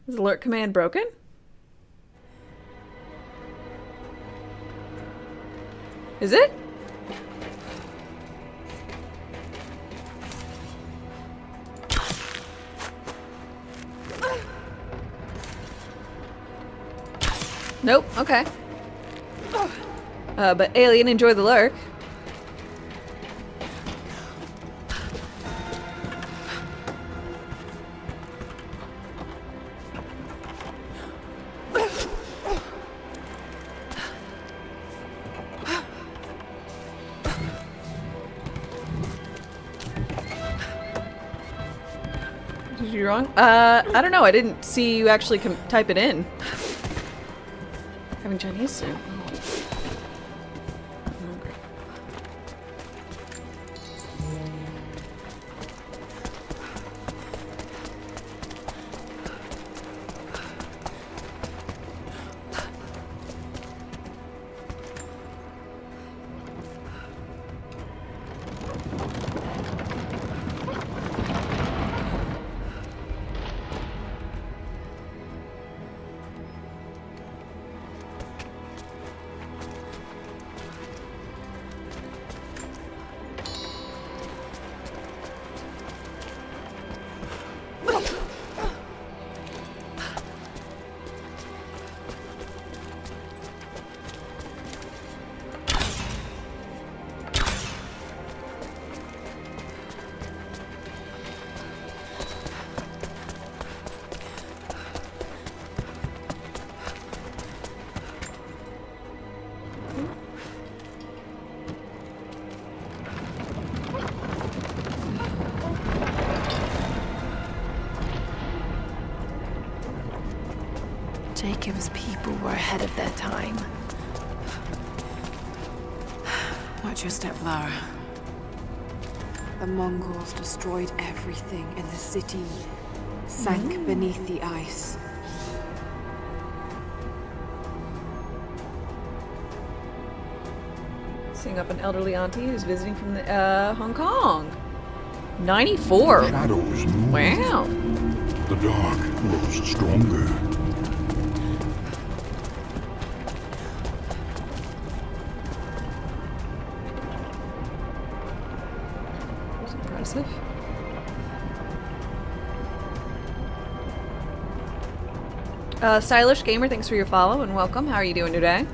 Is alert command broken? Is it? Nope, okay. But Alien, enjoy the lurk. Did you wrong? I don't know. I didn't see you actually type it in. Having Chinese soon. it was people were ahead of their time. Watch your step, Lara. The Mongols destroyed everything, and the city sank beneath the ice. Seeing up an elderly auntie who's visiting from the Hong Kong. 94. Shadows move. Wow. The dark grows stronger. That's impressive. Stylish Gamer, thanks for your follow and welcome. How are you doing today?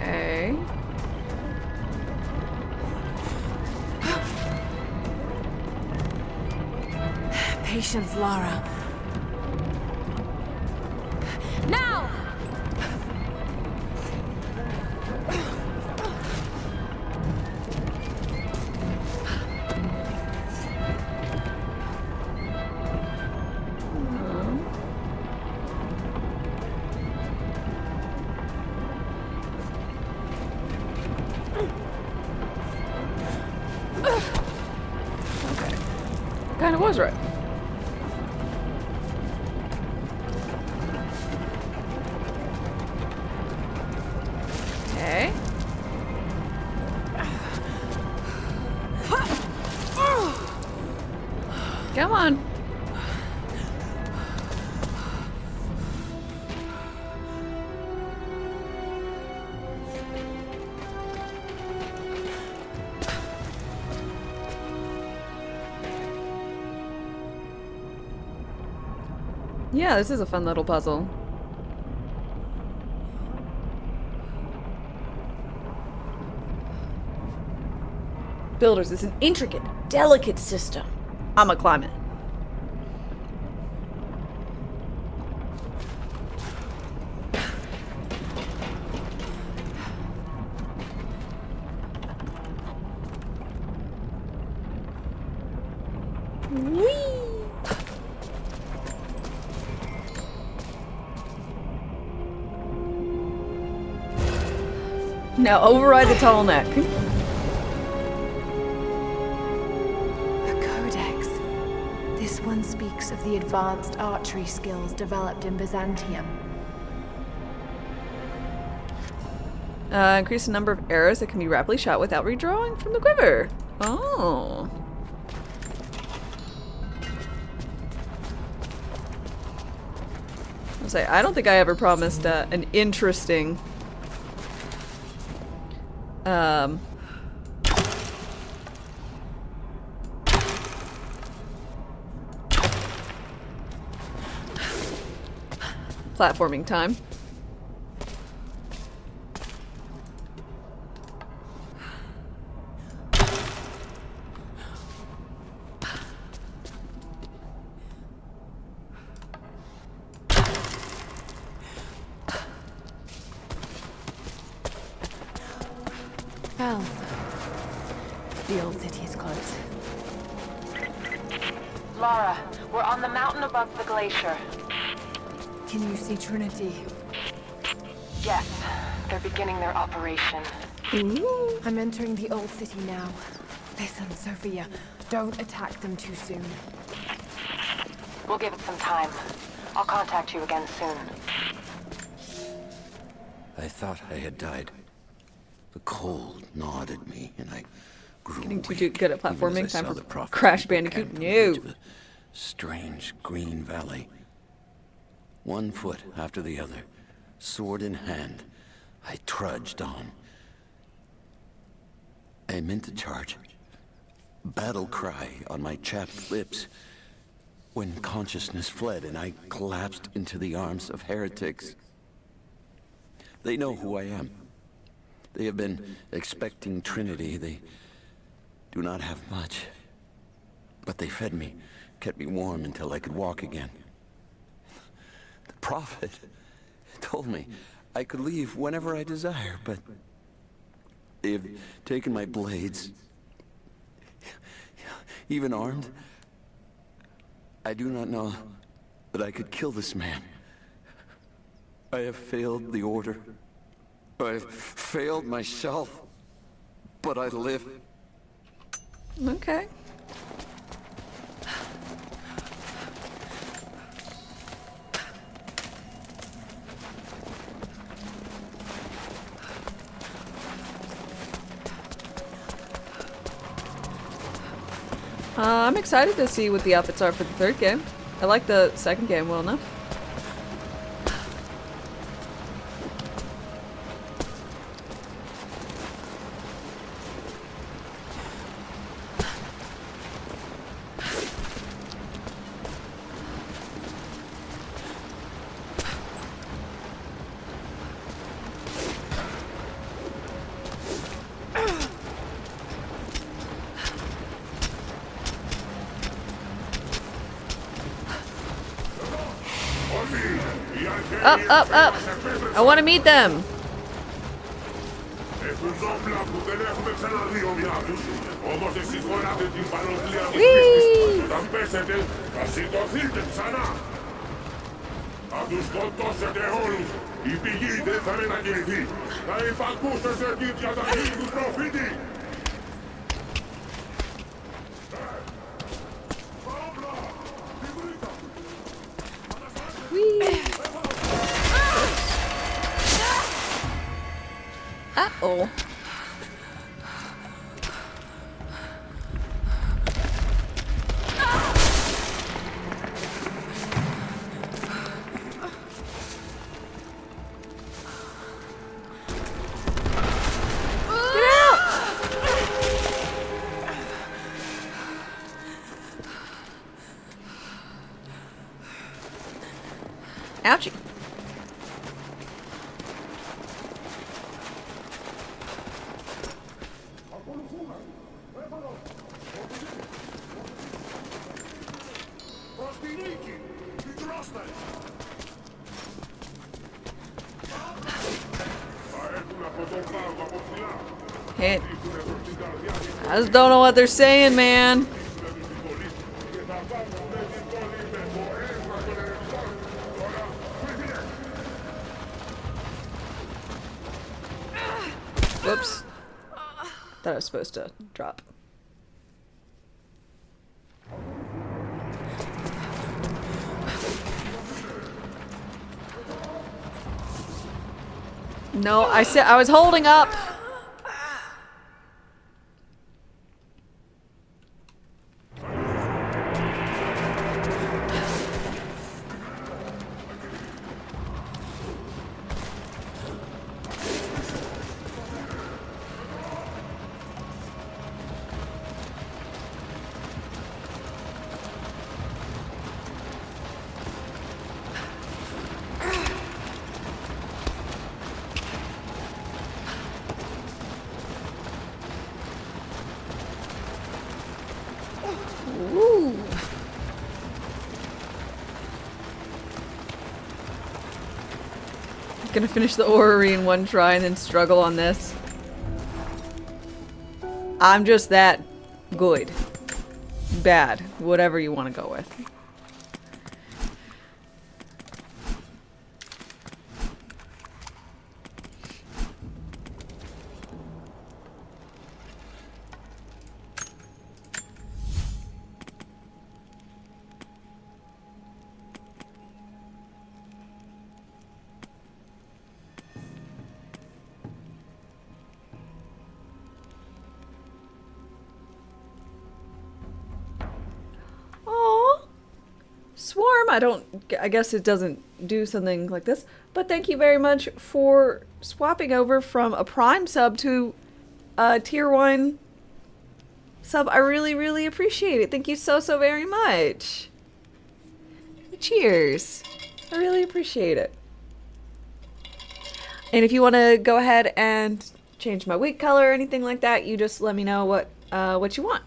Okay. Patience, Lara. Now! Kind of was right. Okay. Come on. Yeah, this is a fun little puzzle. Builders, it's an intricate, delicate system. I'ma climb it. Now override the tall neck. A codex. This one speaks of the advanced archery skills developed in Byzantium. Increase the number of arrows that can be rapidly shot without redrawing from the quiver. Oh. I'll say, I don't think I ever promised an interesting platforming time. Well, the old city is close. Lara, we're on the mountain above the glacier. Can you see Trinity? Yes, they're beginning their operation. Ooh. I'm entering the old city now. Listen, Sophia, don't attack them too soon. We'll give it some time. I'll contact you again soon. I thought I had died. The cold gnawed at me, and I grew Getting too weak, good at even as platforming. I Time saw for the prophet's Crash people Bandicoot. camped on the edge No. of a strange green valley. One foot after the other, sword in hand, I trudged on. I meant to charge. Battle cry on my chapped lips. When consciousness fled and I collapsed into the arms of heretics. They know who I am. They have been expecting Trinity. They do not have much. But they fed me, kept me warm until I could walk again. The prophet told me I could leave whenever I desire, but they have taken my blades, even armed. I do not know that I could kill this man. I have failed the Order. I have failed myself. But I live. Okay. I'm excited to see what the outfits are for the third game. I like the second game well enough. Up, up, up! I want to meet them! Whee! Uh-oh. Ouchie. Hey, I just don't know what they're saying, man. Whoops. Thought I was supposed to drop. No, I said I was holding up. Woo. Gonna finish the orrery in one try and then struggle on this. I'm just that good. Bad. Whatever you want to go with. I guess it doesn't do something like this. But thank you very much for swapping over from a Prime sub to a Tier 1 sub. I really, really appreciate it. Thank you so, so very much. Cheers. I really appreciate it. And if you want to go ahead and change my wig color or anything like that, you just let me know what you want.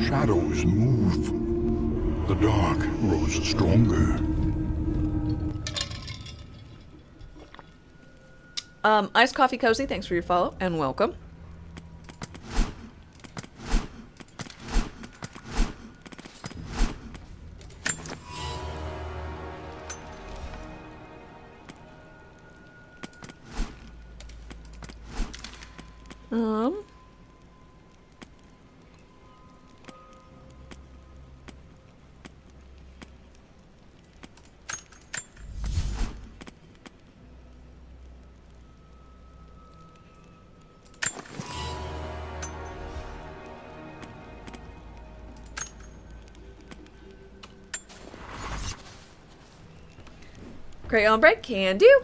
Shadows move. The dark grows stronger. Iced Coffee Cozy, thanks for your follow and welcome. Crayon bread can do.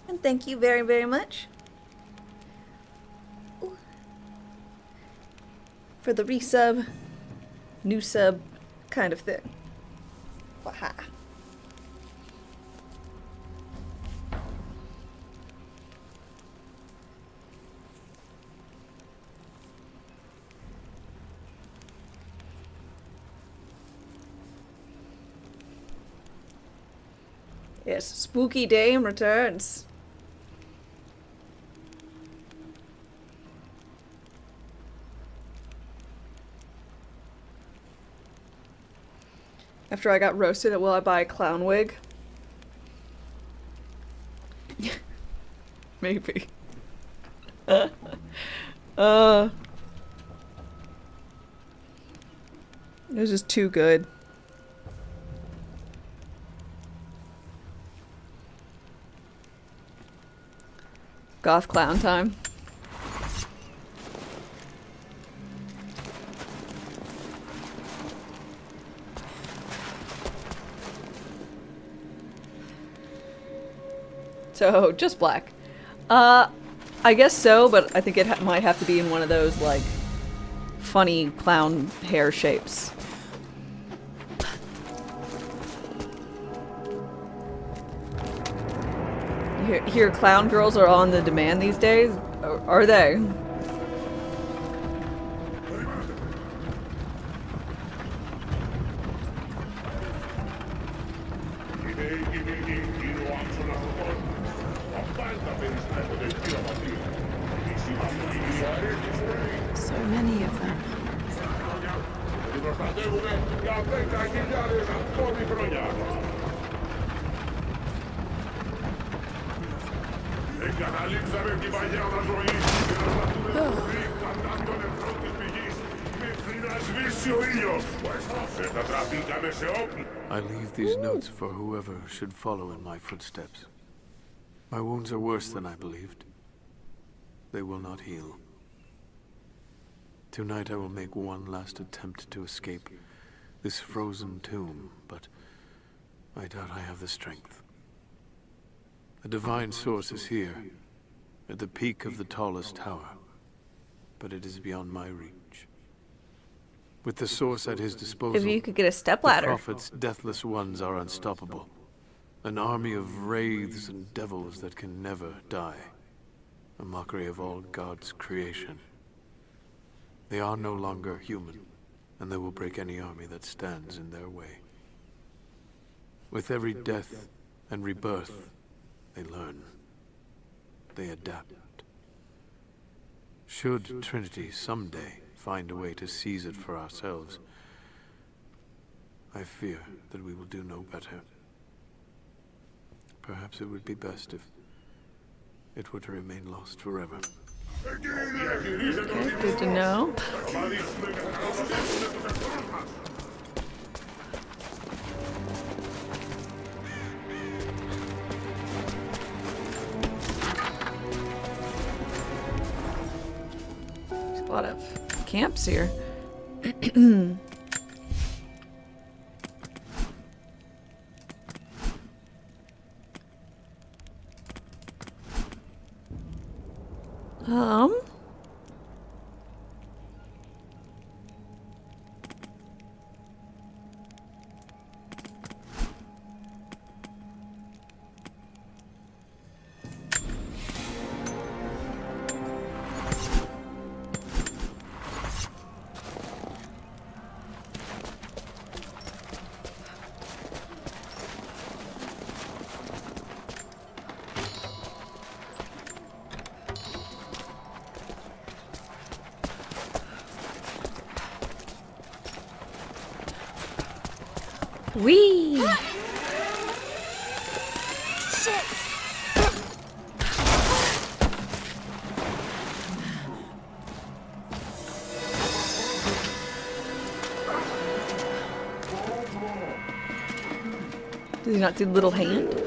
And thank you very, very much for the resub, new sub kind of thing. Waha. Yes, Spooky Dame returns. After I got roasted, will I buy a clown wig? Maybe. This is too good. Goth clown time. So, just black. I guess so, but I think it might have to be in one of those, like, funny clown hair shapes. You hear clown girls are on the demand these days? Or are they? So many of them. I leave these notes for whoever should follow in my footsteps. My wounds are worse than I believed. They will not heal. Tonight I will make one last attempt to escape this frozen tomb, but I doubt I have the strength. The divine source is here, at the peak of the tallest tower, but it is beyond my reach. With the source at his disposal, If you could get a stepladder. the prophet's deathless ones are unstoppable. An army of wraiths and devils that can never die. A mockery of all God's creation. They are no longer human, and they will break any army that stands in their way. With every death and rebirth, they learn. They adapt. Should Trinity someday find a way to seize it for ourselves, I fear that we will do no better. Perhaps it would be best if it were to remain lost forever. Okay, good to know. There's a lot of camps here. Um. Whee! Shit! Does he not see the little hand?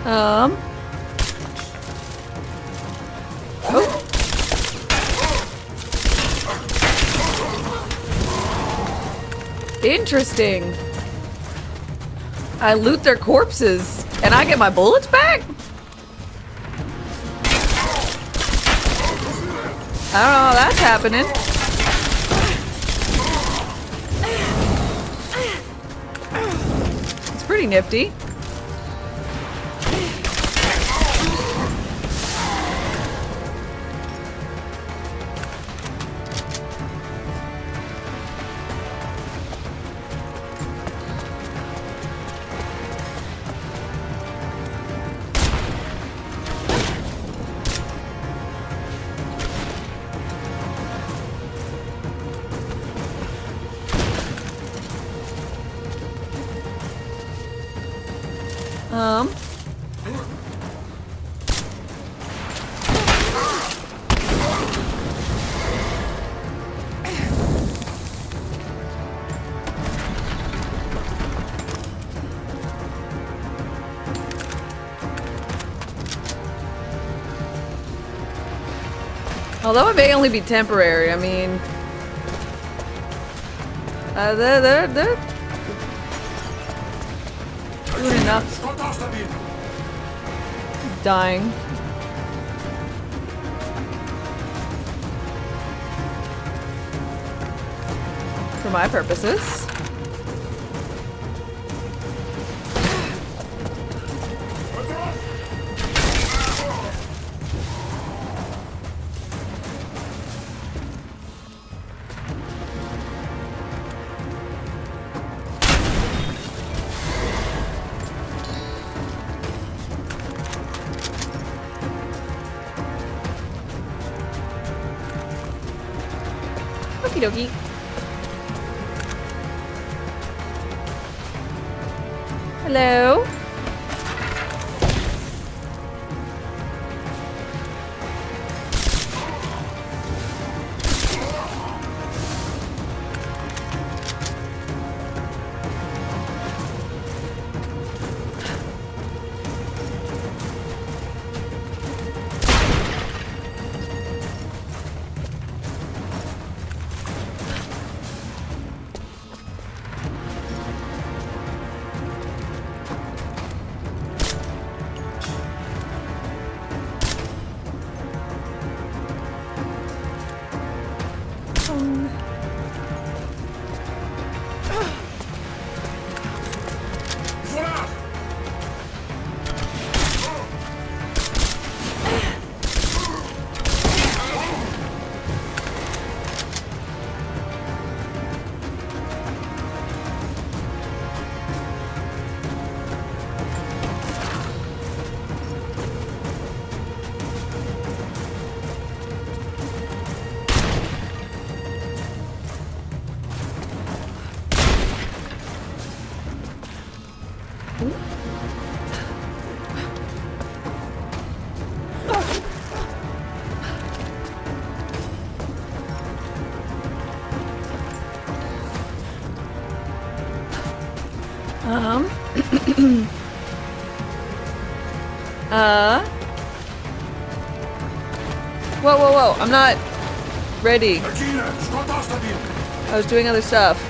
Oh. Interesting. I loot their corpses and I get my bullets back? I don't know how that's happening. It's pretty nifty. Although it may only be temporary, I mean, they're doing enough. Dying. For my purposes. Okie dokie. Hello? Whoa, I'm not ready. I was doing other stuff.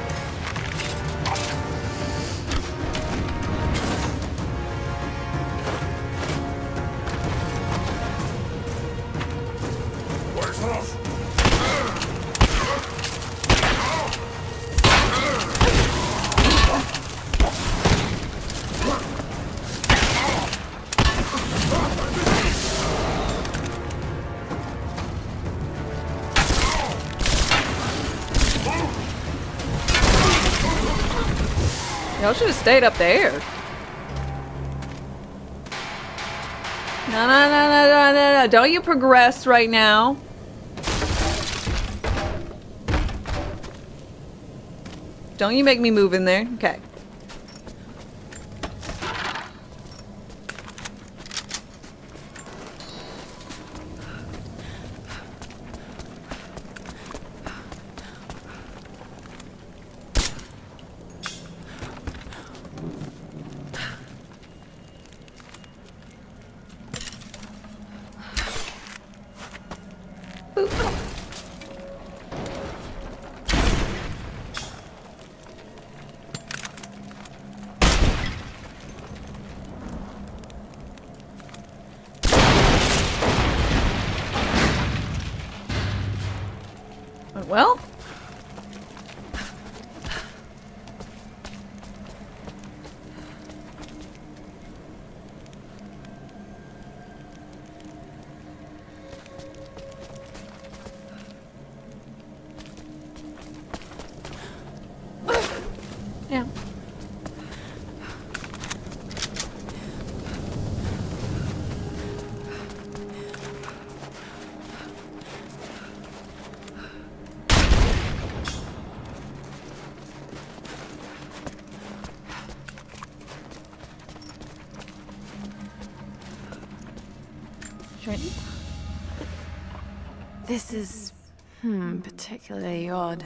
Y'all should have stayed up there. No. Don't you progress right now. Don't you make me move in there. Okay. Well. Yeah. This is, particularly odd.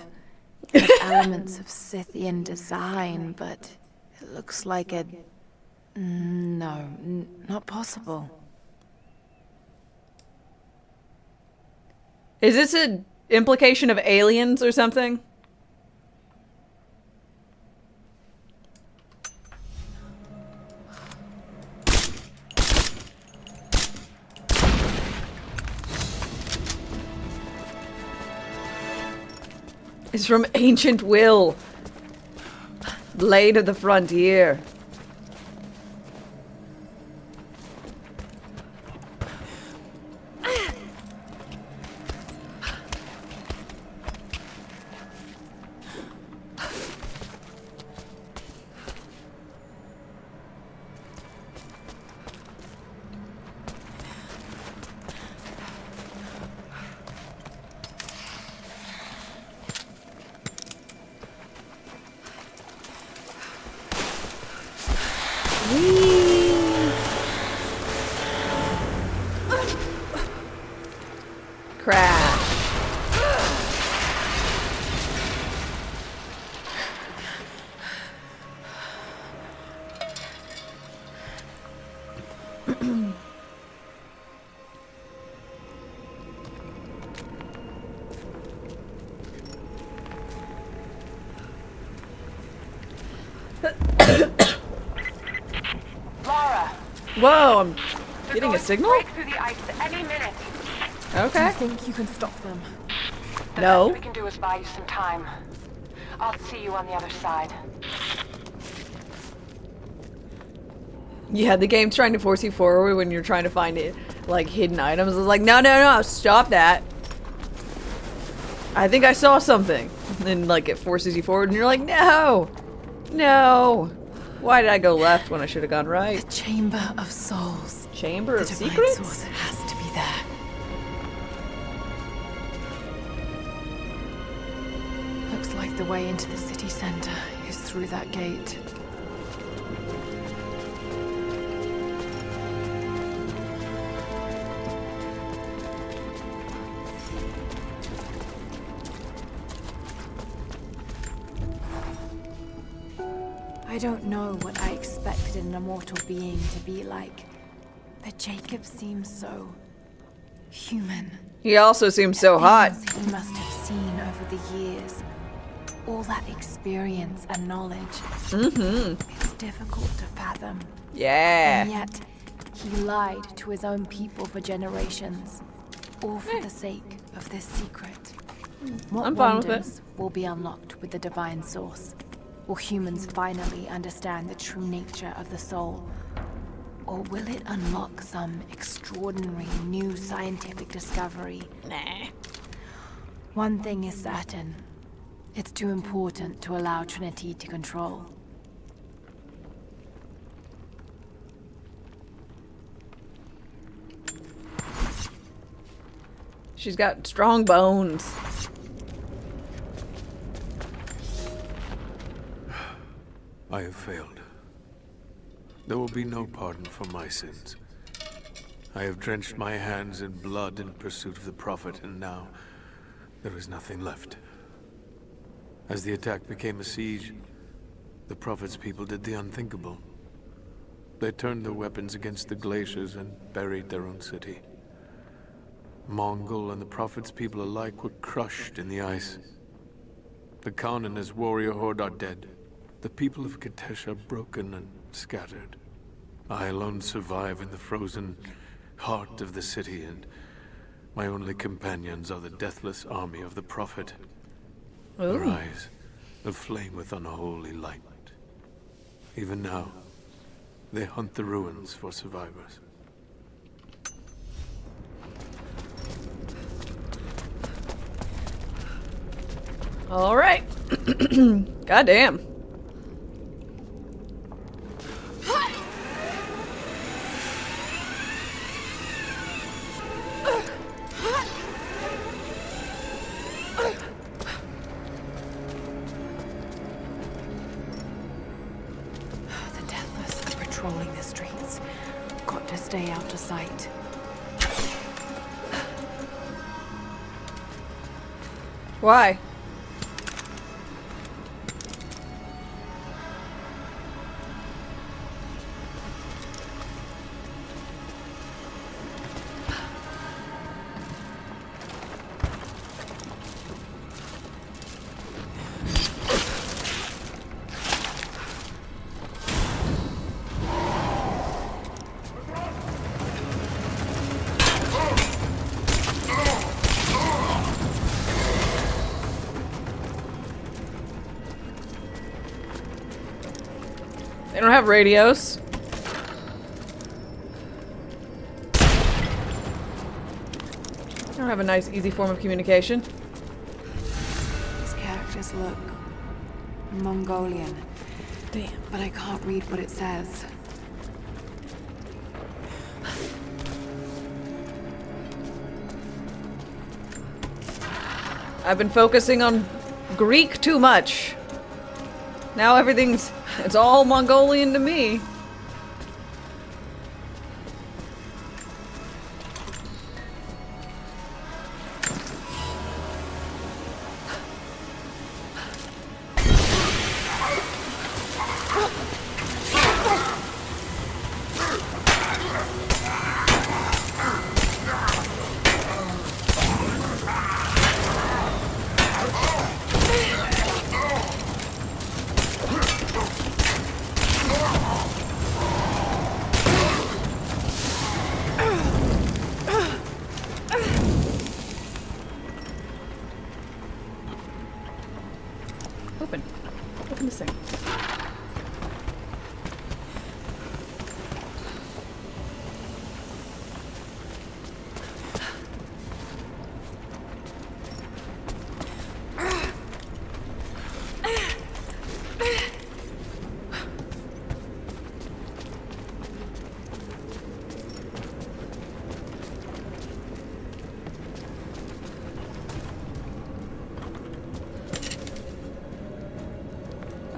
There's elements of Scythian design, but it looks like a... No, not possible. Is this an implication of aliens or something? It's from Ancient Will. Blade of the Frontier. Crash. Lara! Whoa, I'm getting a signal? Break through the ice any minute. Okay. Do you think you can stop them? The No. best we can do is buy you some time. I'll see you on the other side. Yeah, the game's trying to force you forward when you're trying to find it, like, hidden items. It's like, no, no, no, stop that. I think I saw something. And then, like, it forces you forward and you're like, no! No! Why did I go left when I should have gone right? The Chamber of Souls. Chamber of The divine Secrets? source has to be there. Looks like the way into the city center is through that gate. I don't know what I expected an immortal being to be like, but Jacob seems so human. He also seems so hot. Things he must have seen over the years. All that experience and knowledge. Mm-hmm. It's difficult to fathom. Yeah. And yet, he lied to his own people for generations. All for the sake of this secret. What I'm fine with it. wonders will be unlocked with the divine source? Will humans finally understand the true nature of the soul? Or will it unlock some extraordinary new scientific discovery? Nah. One thing is certain. It's too important to allow Trinity to control. She's got strong bones. I have failed. There will be no pardon for my sins. I have drenched my hands in blood in pursuit of the Prophet, and now there is nothing left. As the attack became a siege, the Prophet's people did the unthinkable. They turned their weapons against the glaciers and buried their own city. Mongol and the Prophet's people alike were crushed in the ice. The Khan and his warrior horde are dead. The people of Katesh are broken and scattered. I alone survive in the frozen heart of the city, and my only companions are the deathless army of the Prophet. Their Ooh. eyes aflame with unholy light. Even now, they hunt the ruins for survivors. All right. Goddamn. The Deathless are patrolling the streets. Got to stay out of sight. Why? They don't have radios. They don't have a nice, easy form of communication. These characters look Mongolian. Damn. But I can't read what it says. I've been focusing on Greek too much. Now it's all Mongolian to me.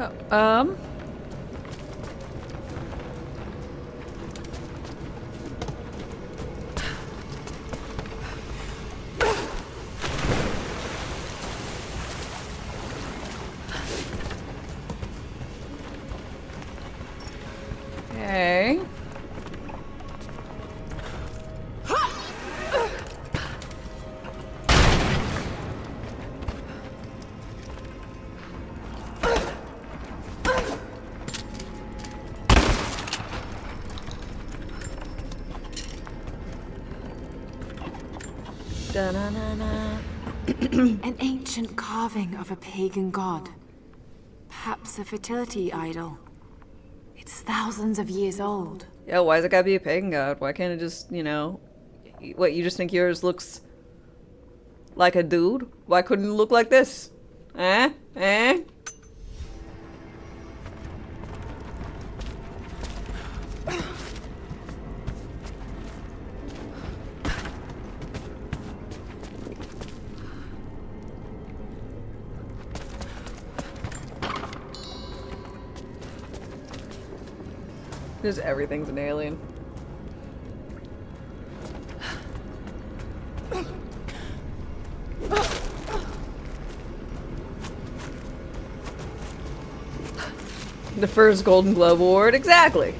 Oh, okay. Da-na-na-na. An ancient carving of a pagan god. Perhaps a fertility idol. It's thousands of years old. Yeah, why's it gotta be a pagan god? Why can't it just, you know... What, you just think yours looks like a dude? Why couldn't it look like this? Eh? Eh? Just everything's an alien. The first Golden Globe Award, exactly.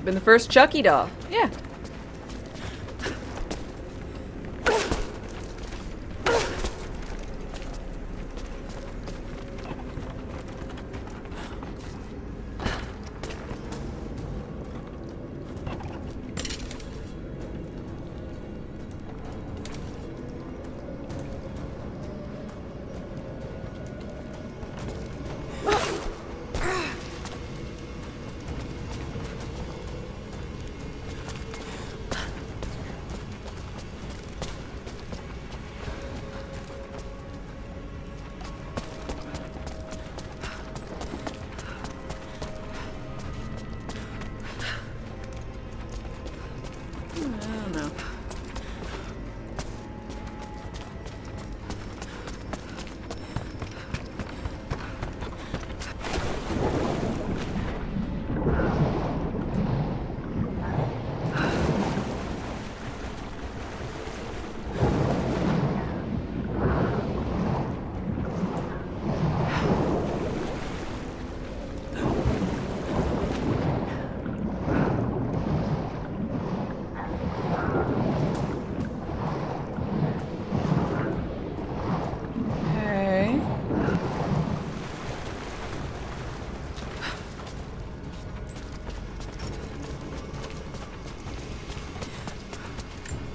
Been the first Chucky doll. Yeah.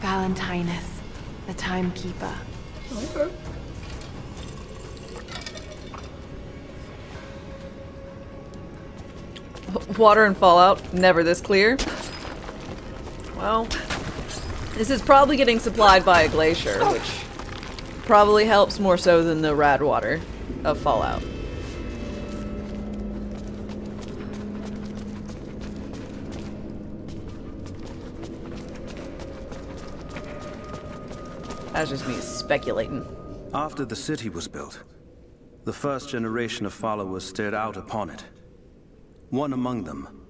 Valentinus, the timekeeper. Okay. Water and Fallout, never this clear. Well, this is probably getting supplied by a glacier, which probably helps more so than the rad water of Fallout. That's just me speculating. After the city was built, the first generation of followers stared out upon it. One among them,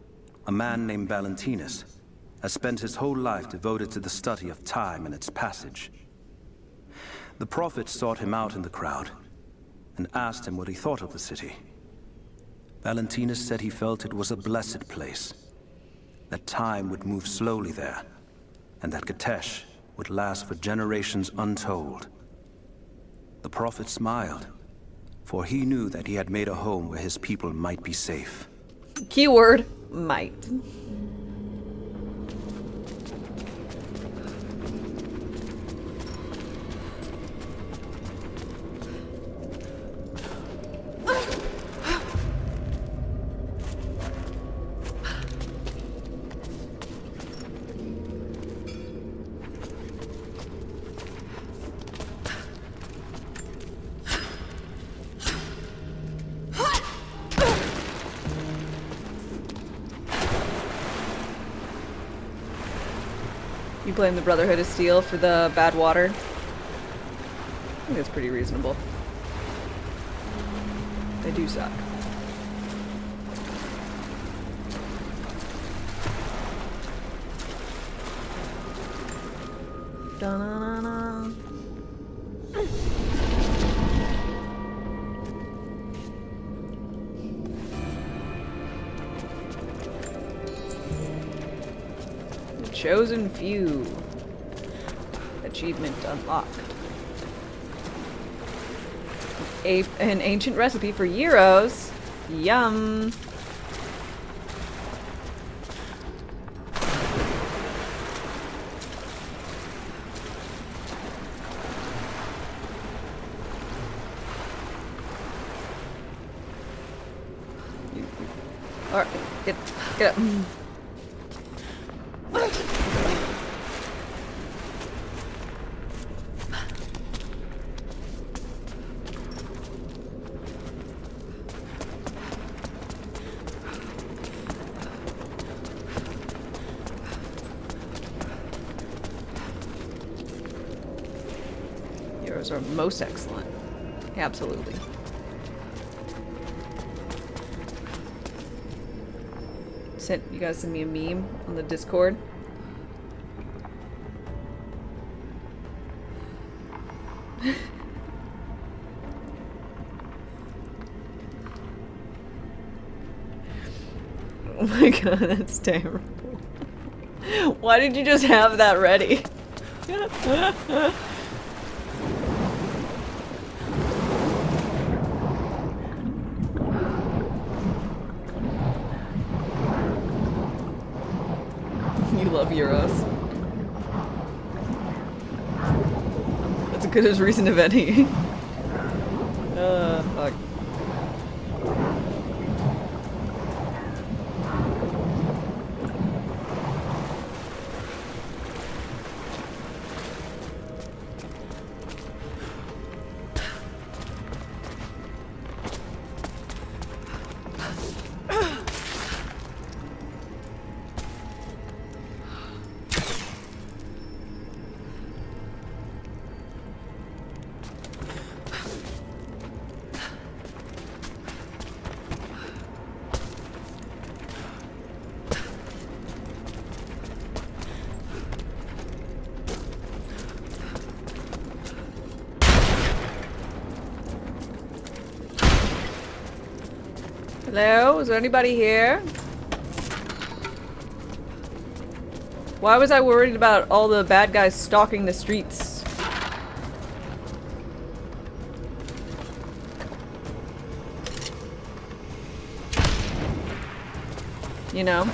a man named Valentinus, has spent his whole life devoted to the study of time and its passage. The prophet sought him out in the crowd and asked him what he thought of the city. Valentinus said he felt it was a blessed place, that time would move slowly there, and that Katesh would last for generations untold. The prophet smiled, for he knew that he had made a home where his people might be safe. Keyword, might. You blame the Brotherhood of Steel for the bad water? I think that's pretty reasonable. They do suck. Da-na-na-na. The Chosen Few. Achievement unlocked. An ancient recipe for gyros. Yum. Alright, get up. Heroes are most excellent. Absolutely. You guys send me a meme on the Discord. Oh my god, that's terrible. Why did you just have that ready? You love Euros. That's as good as reason of any. Fuck. Hello? Is there anybody here? Why was I worried about all the bad guys stalking the streets? You know?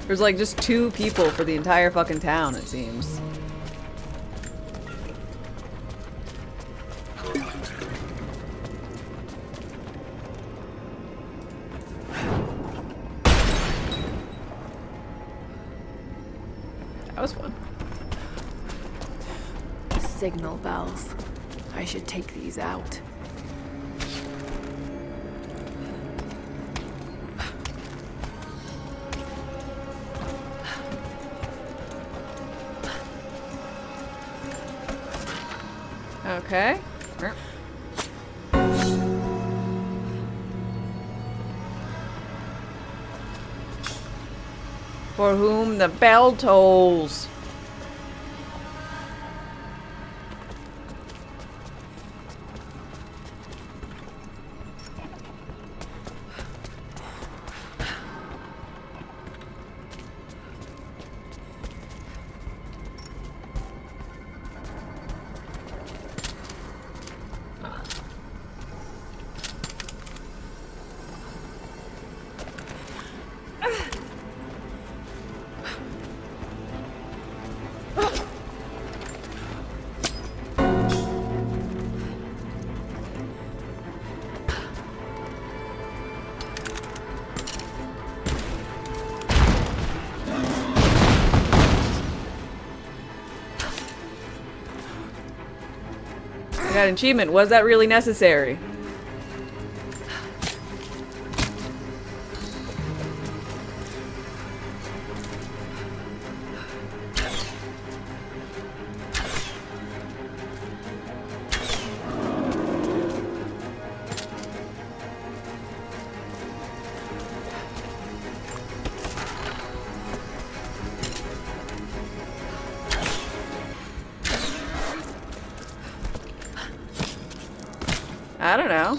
There's like just 2 people for the entire fucking town, it seems. That was fun. Signal bells. I should take these out. Okay. For whom the bell tolls. I got an achievement. Was that really necessary? don't know.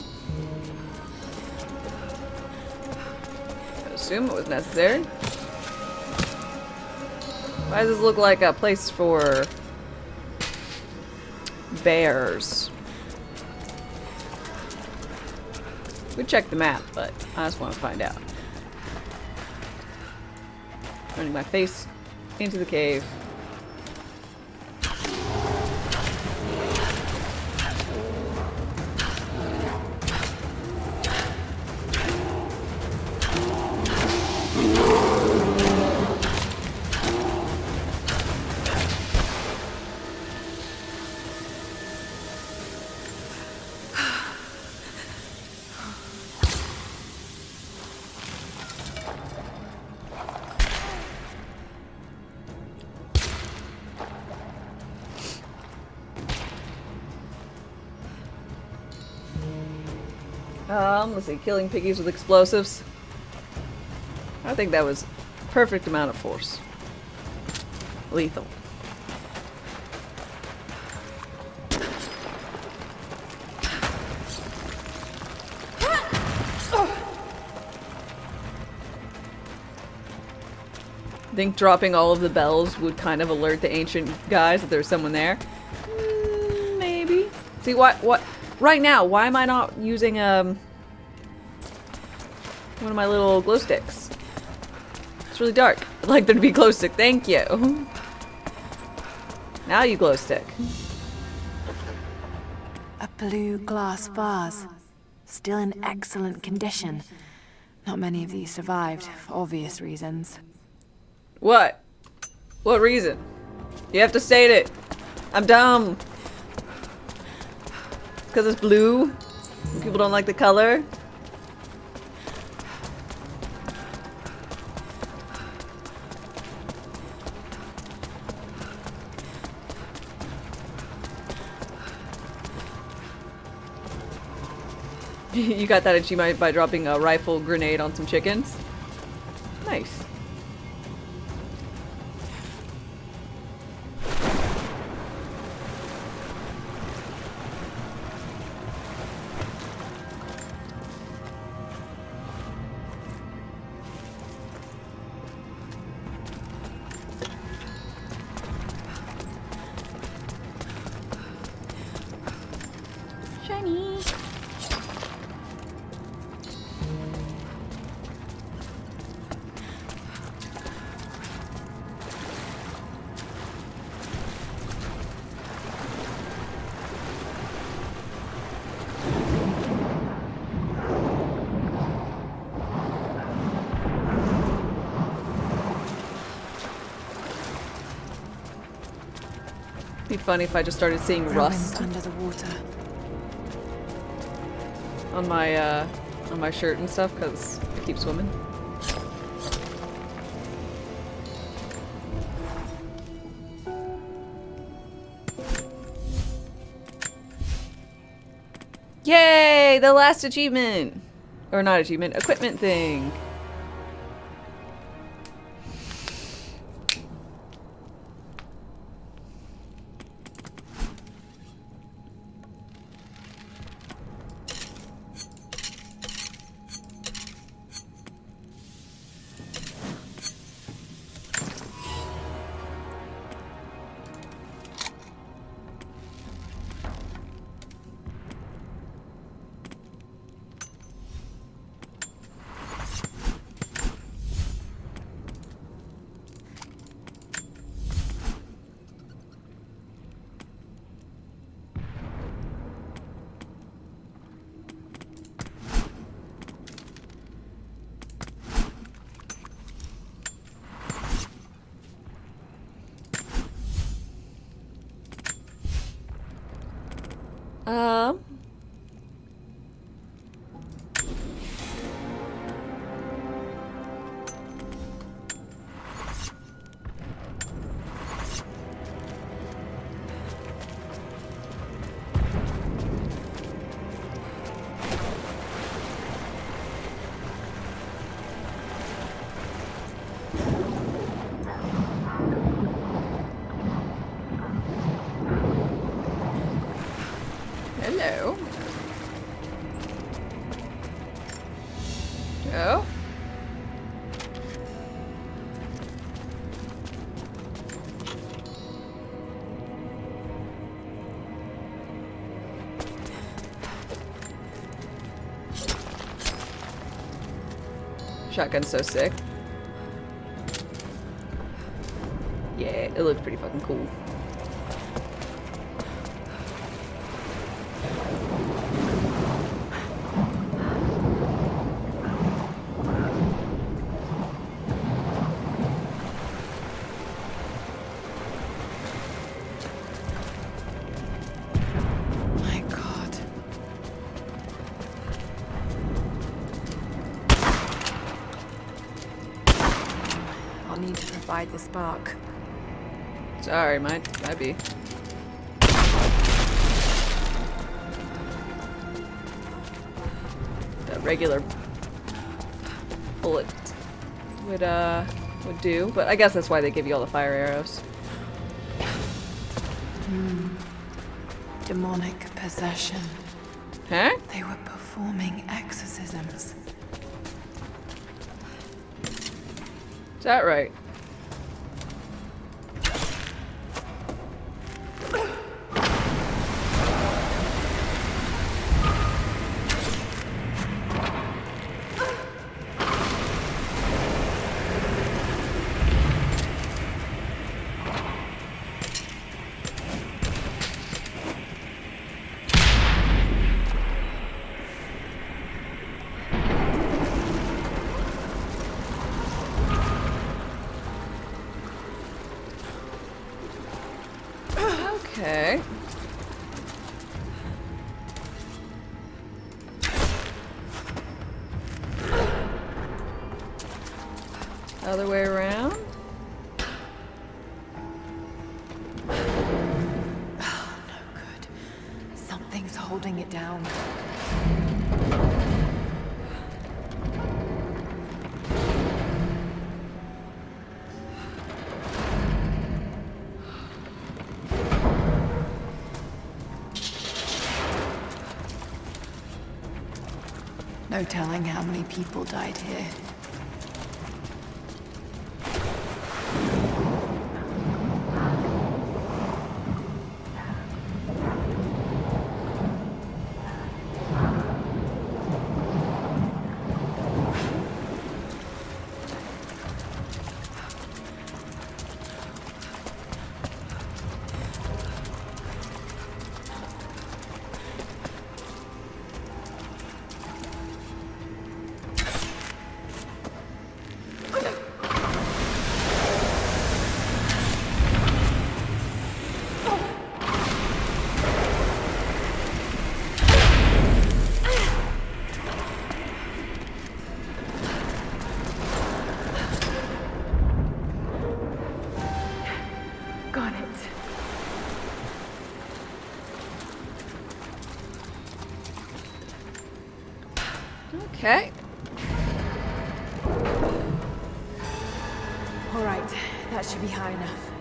I assume it was necessary. Why does this look like a place for bears? We checked the map, but I just want to find out. Running my face into the cave. Let's see, killing piggies with explosives. I think that was perfect amount of force. Lethal. I think dropping all of the bells would kind of alert the ancient guys that there's someone there. Maybe. See, what? Right now, why am I not using, one of my little glow sticks? It's really dark. I'd like there to be glow stick. Thank you. Now you glow stick. A blue glass vase. Still in excellent condition. Not many of these survived, for obvious reasons. What? What reason? You have to state it. I'm dumb. Because it's blue? People don't like the color? You got that achievement by dropping a rifle grenade on some chickens? Nice. Shiny. Be funny if I just started seeing rust under the water on my shirt and stuff because I keep swimming. Yay! The last achievement! Or not achievement, equipment thing. Oh. Shotgun's so sick. Yeah, it looks pretty fucking cool. My God. I'll need to provide the spark. Sorry, might be. A regular bullet would do, but I guess that's why they give you all the fire arrows. Demonic possession. Huh? They were performing exorcisms. Is that right? Okay. Other way around. Oh, no good. Something's holding it down. No telling how many people died here. Got it. Okay. All right, that should be high enough.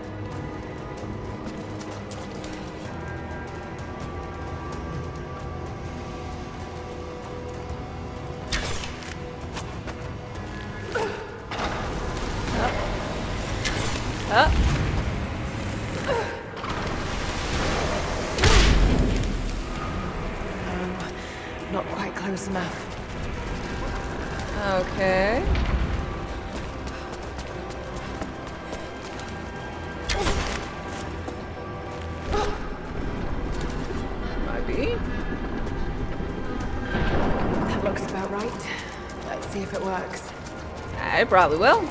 Up. Not quite close enough. Okay. Might be. That looks about right. Let's see if it works. I probably will.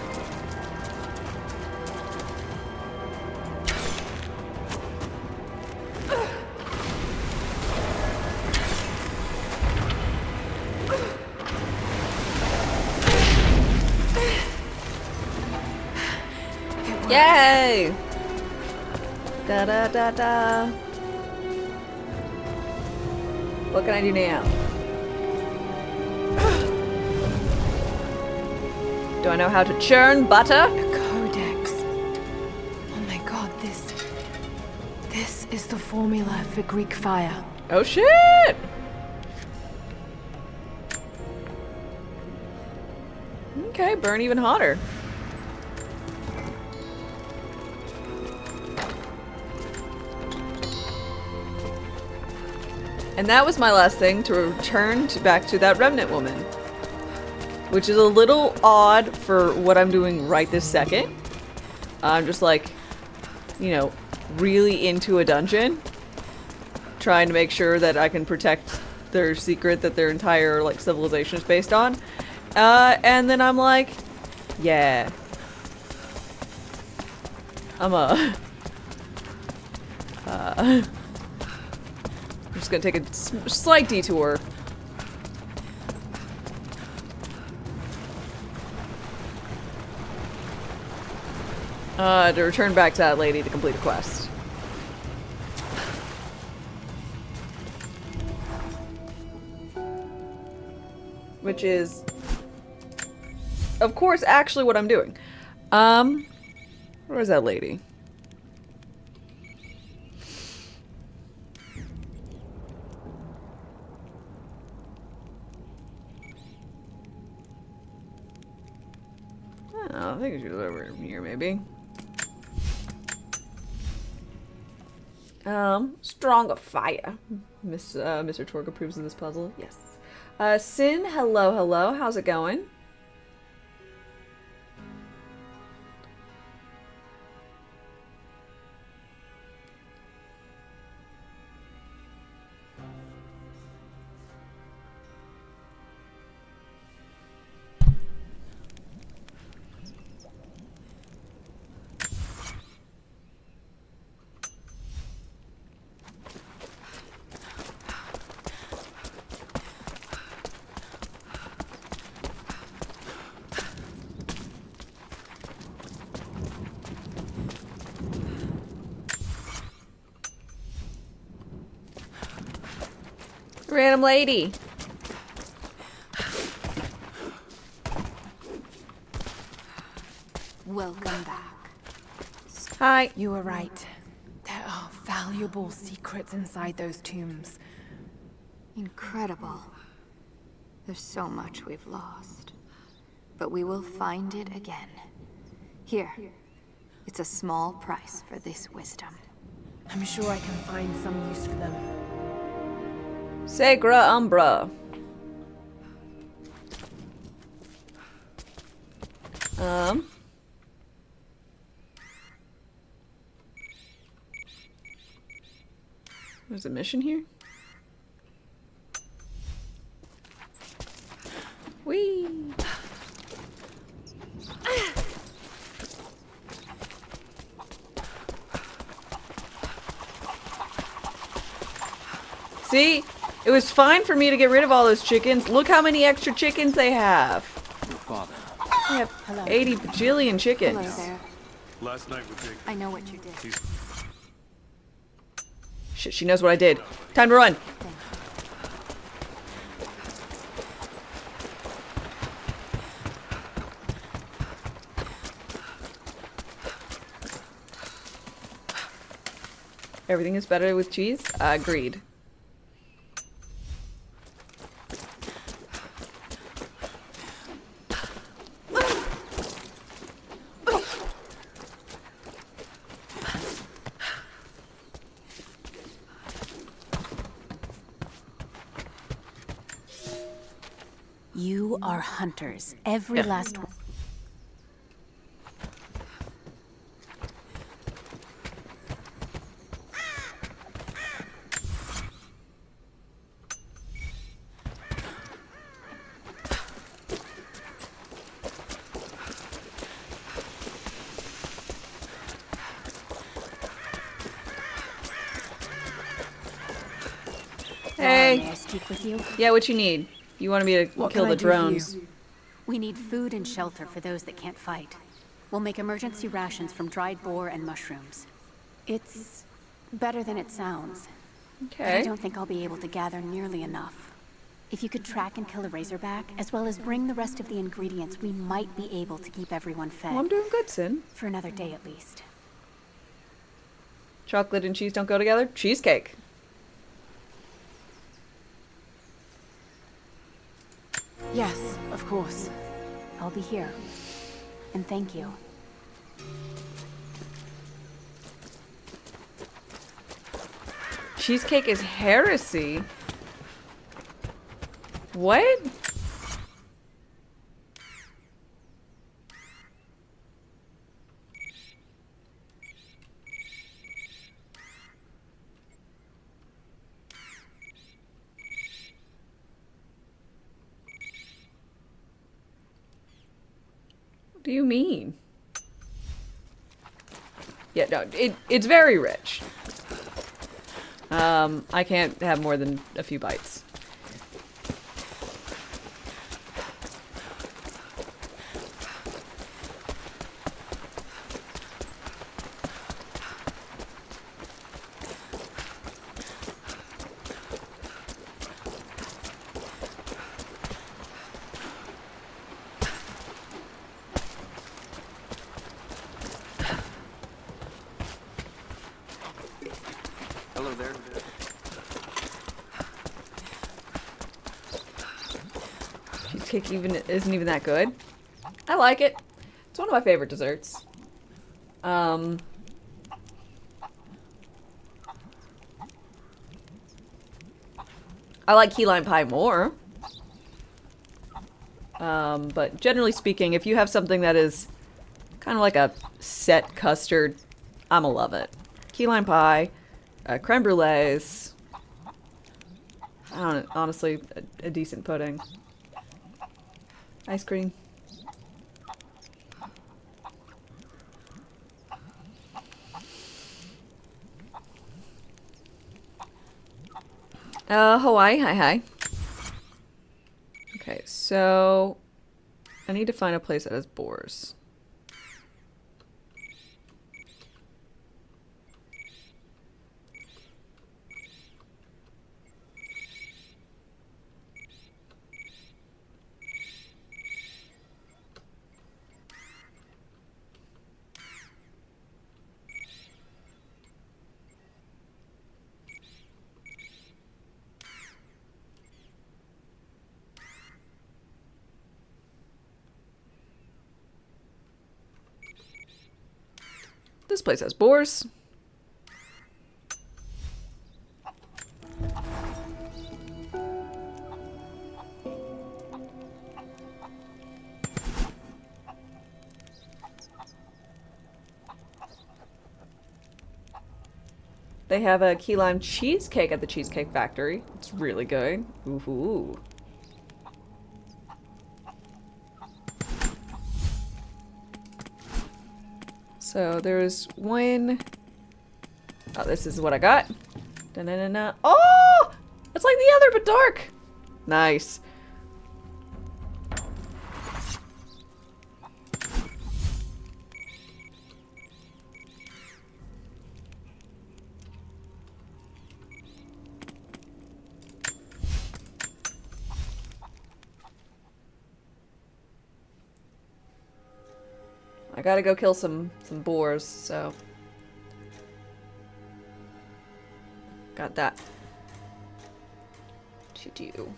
Yay! Da da da da. What can I do now? Do I know how to churn butter? A codex. Oh my God, this is the formula for Greek fire. Oh shit! Okay, burn even hotter. And that was my last thing, to return back to that remnant woman. Which is a little odd for what I'm doing right this second. I'm just like, you know, really into a dungeon. Trying to make sure that I can protect their secret that their entire, like, civilization is based on. And then I'm like, yeah. I'm just gonna take a slight detour. To return back to that lady to complete a quest. Which is, of course, actually what I'm doing. Where's that lady? Oh, I think she's over here, maybe. Stronger fire. Mr. Torg approves of this puzzle. Yes. Sin, hello. How's it going? Random lady. Welcome back. Hi. You were right. There are valuable secrets inside those tombs. Incredible. There's so much we've lost. But we will find it again. Here. It's a small price for this wisdom. I'm sure I can find some use for them. Sacra Umbra. There's a mission here? Whee! See? It was fine for me to get rid of all those chickens. Look how many extra chickens they have. Your father. They have 80 bajillion chickens. Hello there. Last night with Jake. I know what you did. Shit, she knows what I did. Time to run. Everything is better with cheese? Agreed. You are hunters. Every last one. Hey. May I speak with you? Yeah, what you need? You wanted me to kill the drones. We need food and shelter for those that can't fight. We'll make emergency rations from dried boar and mushrooms. It's better than it sounds. Okay. But I don't think I'll be able to gather nearly enough. If you could track and kill a razorback, as well as bring the rest of the ingredients, we might be able to keep everyone fed. Well, I'm doing good, Sin. For another day at least. Chocolate and cheese don't go together? Cheesecake. Yes, of course. I'll be here. And thank you. Cheesecake is heresy. What? What do you mean? Yeah, no, it's very rich. I can't have more than a few bites. Hello there. Cheesecake isn't even that good. I like it. It's one of my favorite desserts. I like key lime pie more. But generally speaking, if you have something that is kind of like a set custard, I'ma love it. Key lime pie, creme brulees. I don't know, honestly, a decent pudding. Ice cream. Hawaii, hi. Okay, so I need to find a place that has boars. This place has boars. They have a key lime cheesecake at the Cheesecake Factory. It's really good. Ooh. So there's one. Oh, this is what I got. Da-na-na-na. Oh! It's like the other, but dark. Nice. I gotta go kill some boars, so got that to do.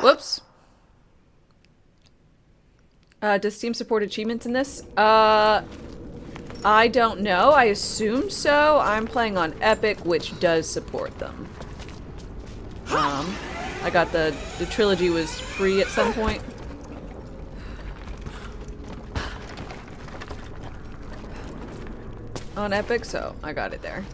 Whoops. Does Steam support achievements in this? I don't know. I assume so. I'm playing on Epic, which does support them. I got the trilogy was free at some point. On Epic, so I got it there.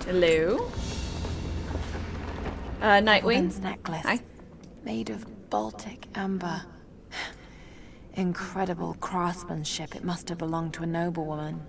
Hello. Nightwing. Woman's necklace. Hi. Made of Baltic amber. Incredible craftsmanship. It must have belonged to a noblewoman.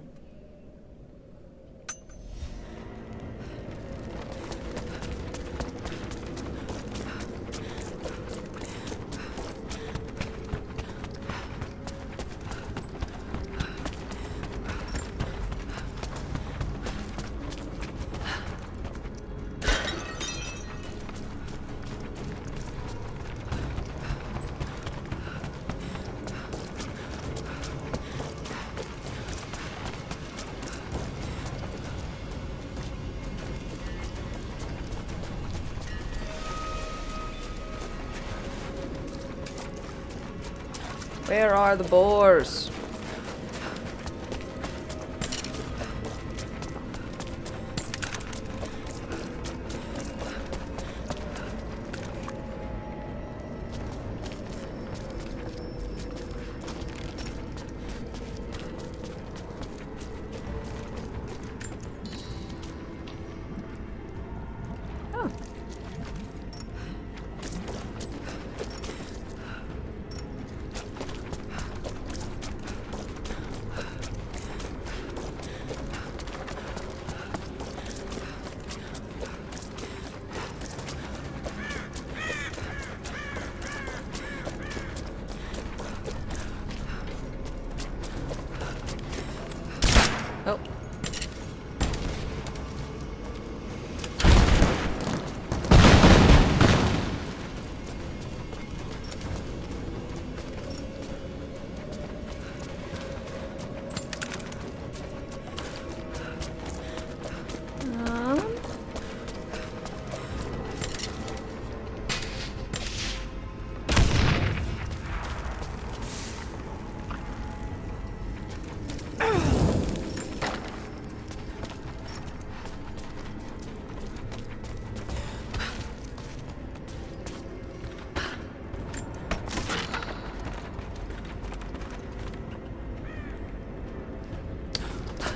Where are the boars? Oh.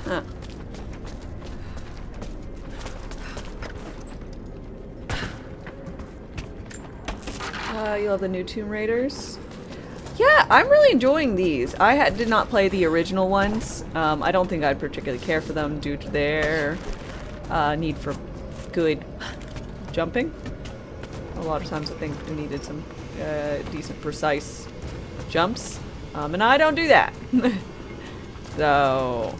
Huh. You love the new Tomb Raiders? Yeah, I'm really enjoying these. I did not play the original ones. I don't think I'd particularly care for them due to their need for good jumping. A lot of times I think we needed some decent, precise jumps. And I don't do that. So...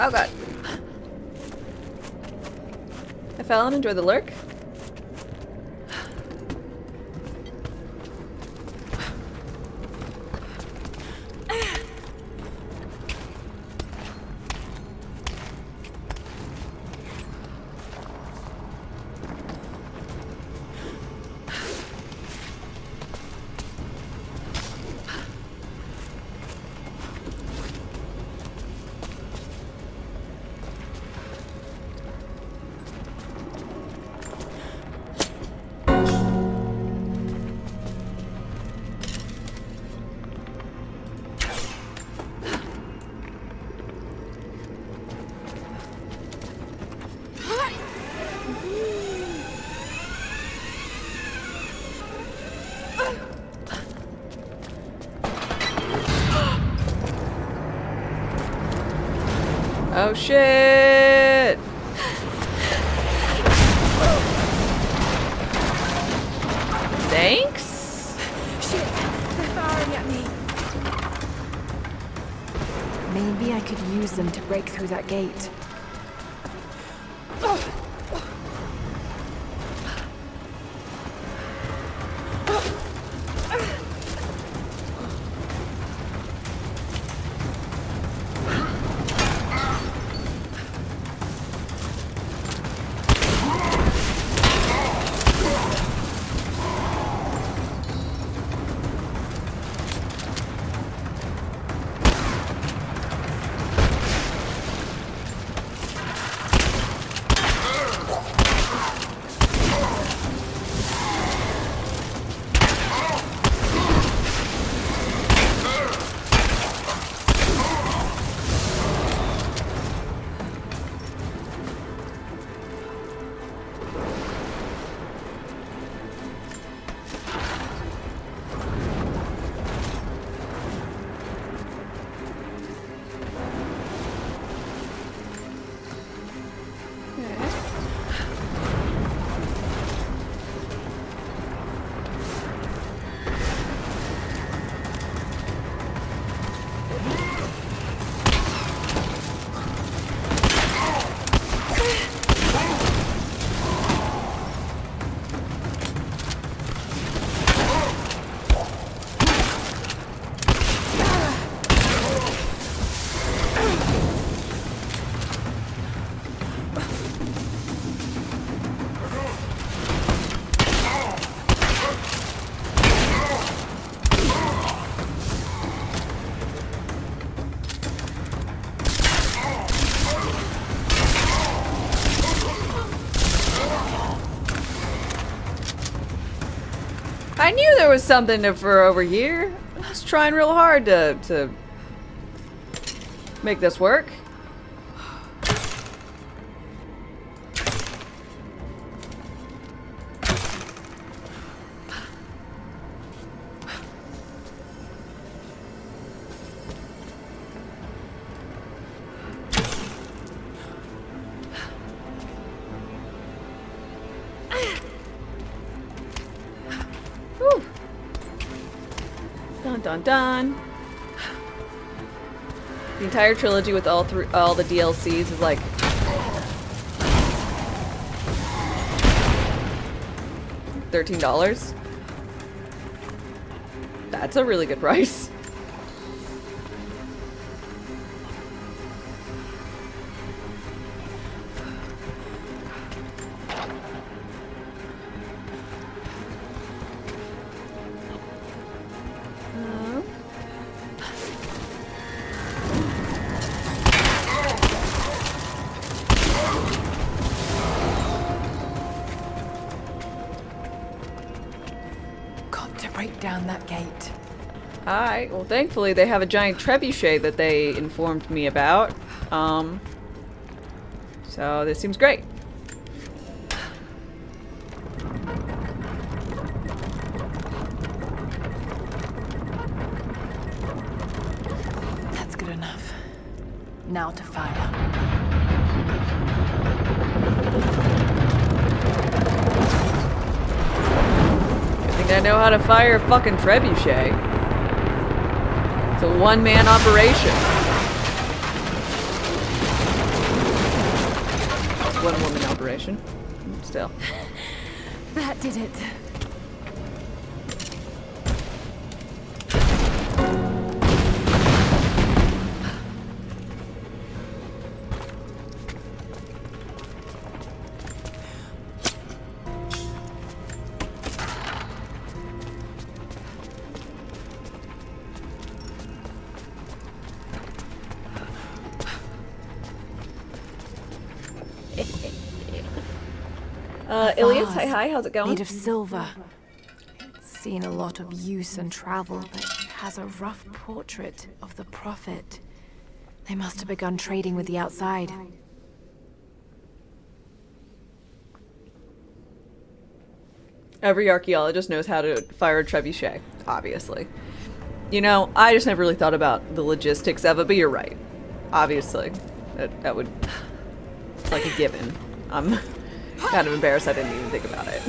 oh god. I fell and enjoyed the lurk. Oh shit! Thanks? Shit, they're firing at me. Maybe I could use them to break through that gate. I knew there was something for over here. I was trying real hard to make this work. Dun dun dun. The entire trilogy with all the DLCs is like $13. That's a really good price. Down that gate. Alright, well thankfully they have a giant trebuchet that they informed me about. So this seems great. That's good enough. Now to fire. I know how to fire a fucking trebuchet. It's a one-man operation. It's a one-woman operation. Still. That did it. Ilias, hi, how's it going? Made of silver. It's seen a lot of use and travel, but it has a rough portrait of the Prophet. They must have begun trading with the outside. Every archaeologist knows how to fire a trebuchet, obviously. You know, I just never really thought about the logistics of it, but you're right. Obviously. That would... It's like a given. I'm kind of embarrassed I didn't even think about it.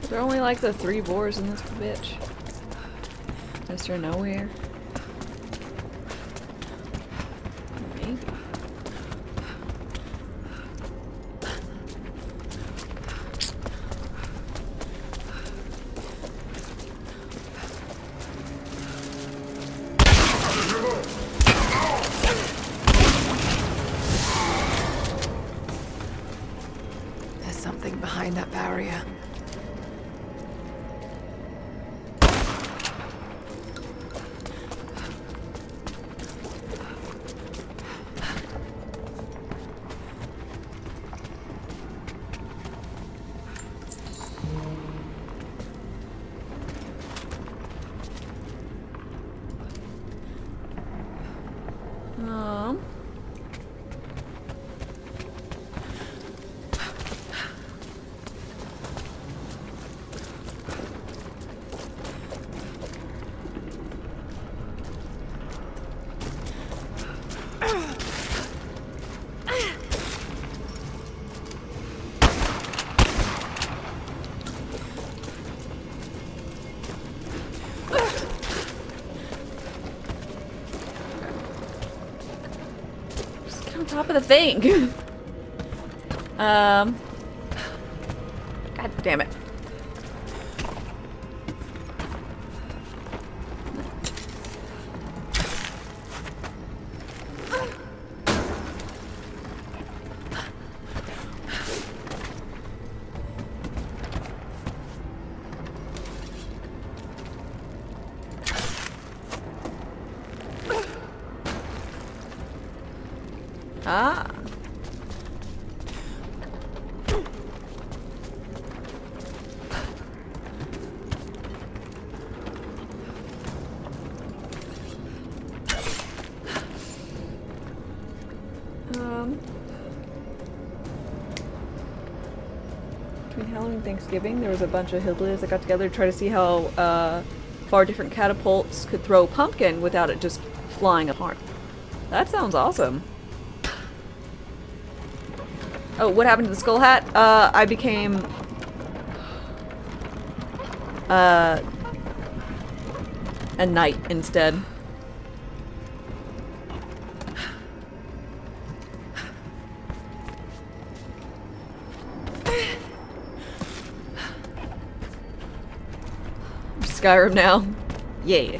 There are only like the 3 boars in this bitch. Is there nowhere? Maybe. There's something behind that barrier. top of the thing. God damn it. Ah. Between Halloween and Thanksgiving, there was a bunch of hillbillies that got together to try to see how far different catapults could throw a pumpkin without it just flying apart. That sounds awesome. Oh, what happened to the skull hat? I became a knight instead. Skyrim now. Yeah.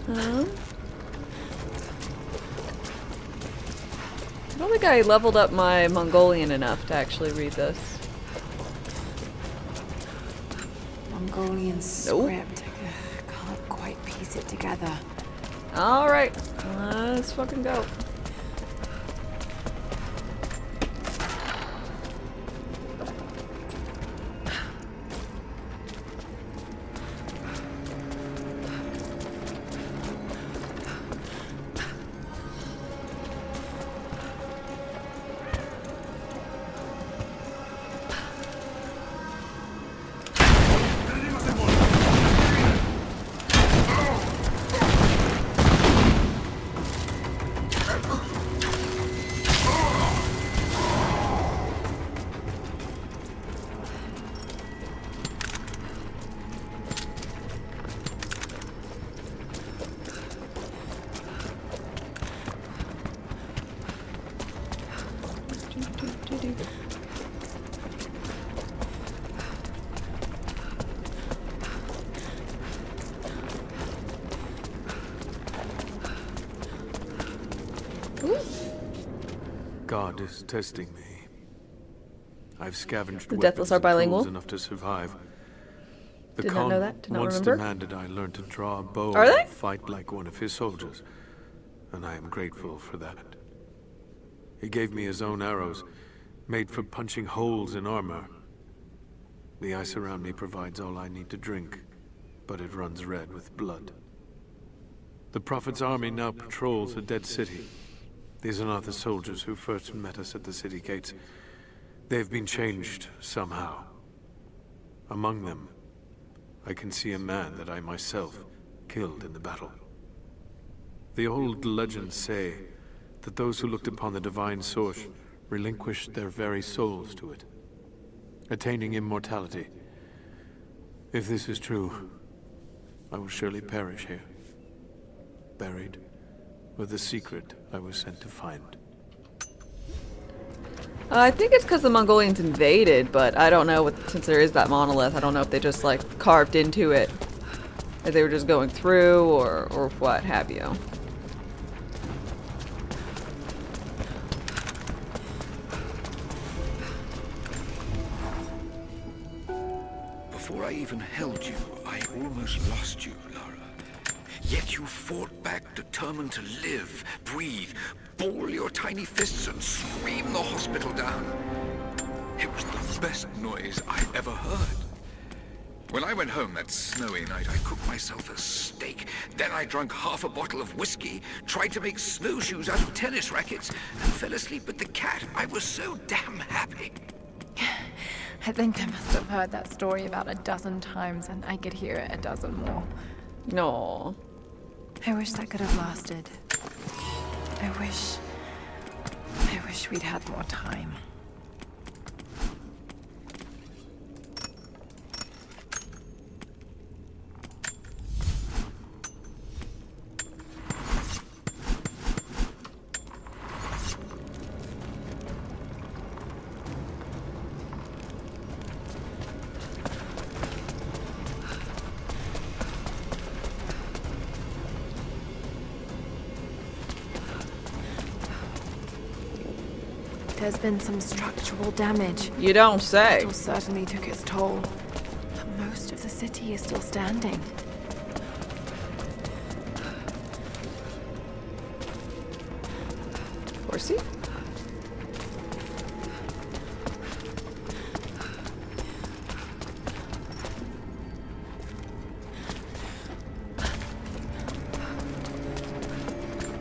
I don't think I leveled up my Mongolian enough to actually read this. Mongolian script. I can't quite piece it together. Alright, let's fucking go. God is testing me. I've scavenged The Deathless are bilingual? enough to survive. The Did not Khan know that. Did not once remember. demanded I learn to draw a bow Are they? and fight like one of his soldiers, and I am grateful for that. He gave me his own arrows, made for punching holes in armor. The ice around me provides all I need to drink, but it runs red with blood. The Prophet's army now patrols the dead city. These are not the soldiers who first met us at the city gates. They've been changed somehow. Among them, I can see a man that I myself killed in the battle. The old legends say that those who looked upon the divine source relinquished their very souls to it, attaining immortality. If this is true, I will surely perish here, buried with the secret I was sent to find. I think it's because the Mongolians invaded, but I don't know since there is that monolith, I don't know if they just like carved into it. If they were just going through or what have you. Before I even held you, I almost lost you, Lara. Yet you fought back, determined to live, breathe, ball your tiny fists and scream the hospital down. It was the best noise I ever heard. When I went home that snowy night, I cooked myself a steak. Then I drank half a bottle of whiskey, tried to make snowshoes out of tennis rackets, and fell asleep with the cat. I was so damn happy. I think I must have heard that story about a dozen times, and I could hear it a dozen more. No. I wish that could have lasted. I wish we'd had more time. There's been some structural damage. You don't say. Battle certainly took its toll. But most of the city is still standing. Horsey?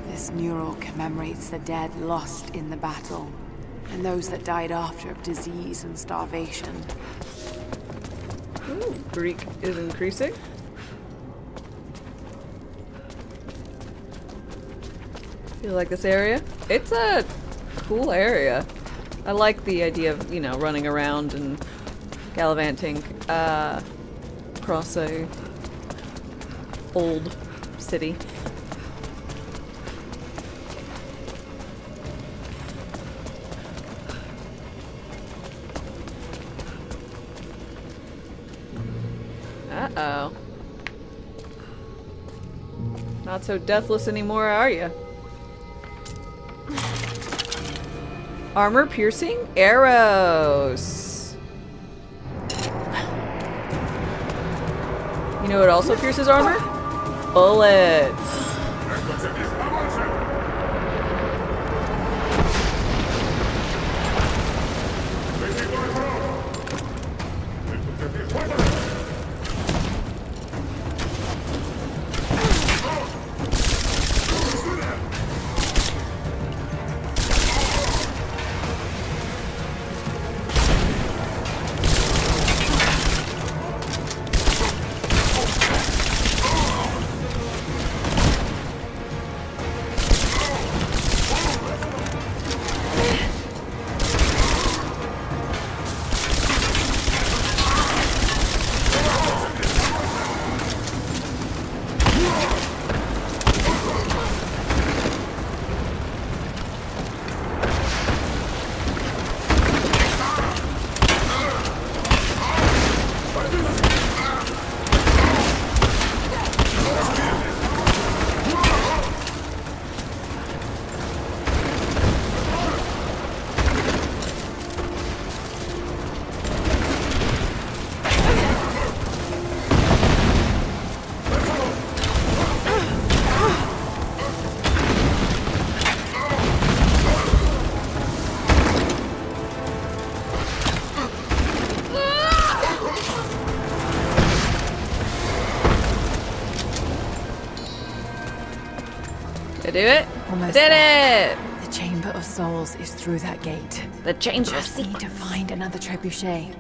This mural commemorates the dead lost in the battle, and those that died after of disease and starvation. Ooh, Greek is increasing. You like this area? It's a cool area. I like the idea of, you know, running around and gallivanting across a old city. Uh-oh. Not so deathless anymore, are you? Armor piercing arrows. You know what also pierces armor? Bullets. Do it? Almost Did there. it! The Chamber of Souls is through that gate. The Chamber of Just need to find another trebuchet.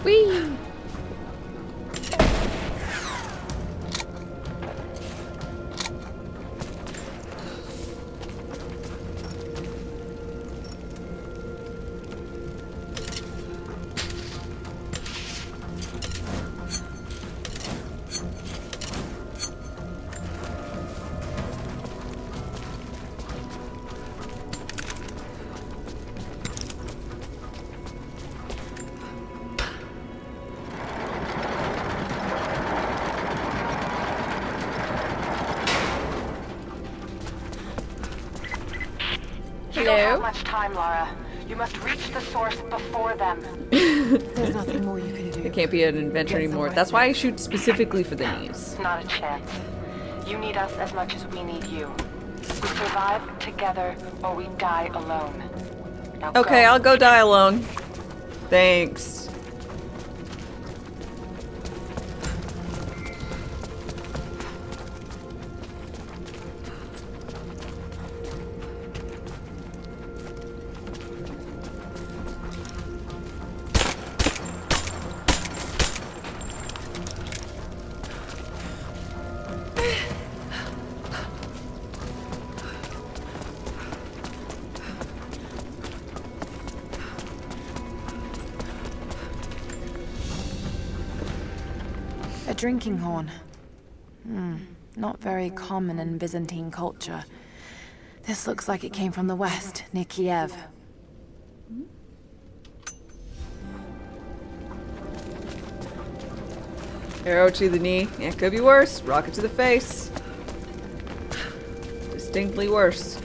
Whee! You don't have much time, Lara. You must reach the source before them. There's nothing more you can do. It can't be an adventure anymore. That's why I shoot specifically for the knees. Not a chance. You need us as much as we need you. We survive together or we die alone. Now Okay, go. I'll go die alone. Thanks. A drinking horn. Not very common in Byzantine culture. This looks like it came from the west, near Kiev. Arrow to the knee. It could be worse. Rocket to the face. Distinctly worse.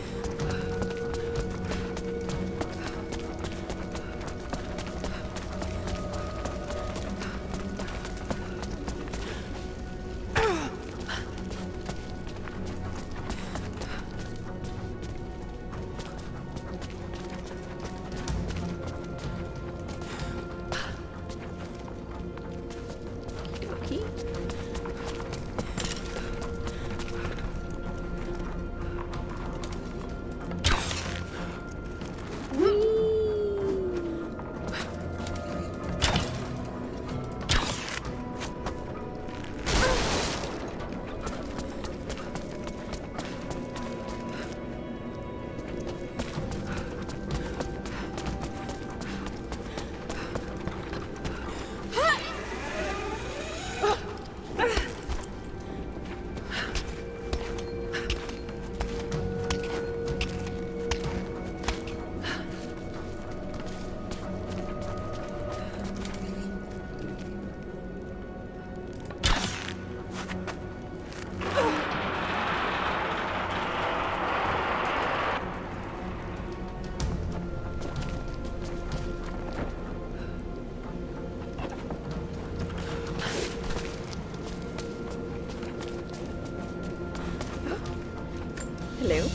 Hello.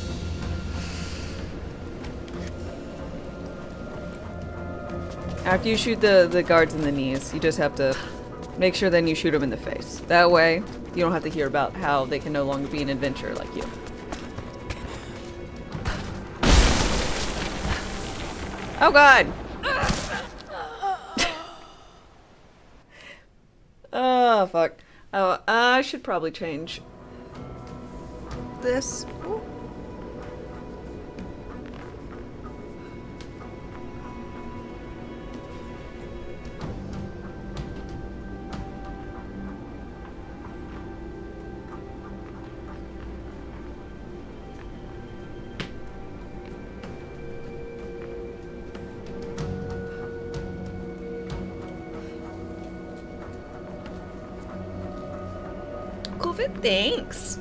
After you shoot the guards in the knees, you just have to make sure then you shoot them in the face. That way, you don't have to hear about how they can no longer be an adventurer like you. Oh god! Oh, fuck. Oh, I should probably change this. Ooh. COVID, thanks.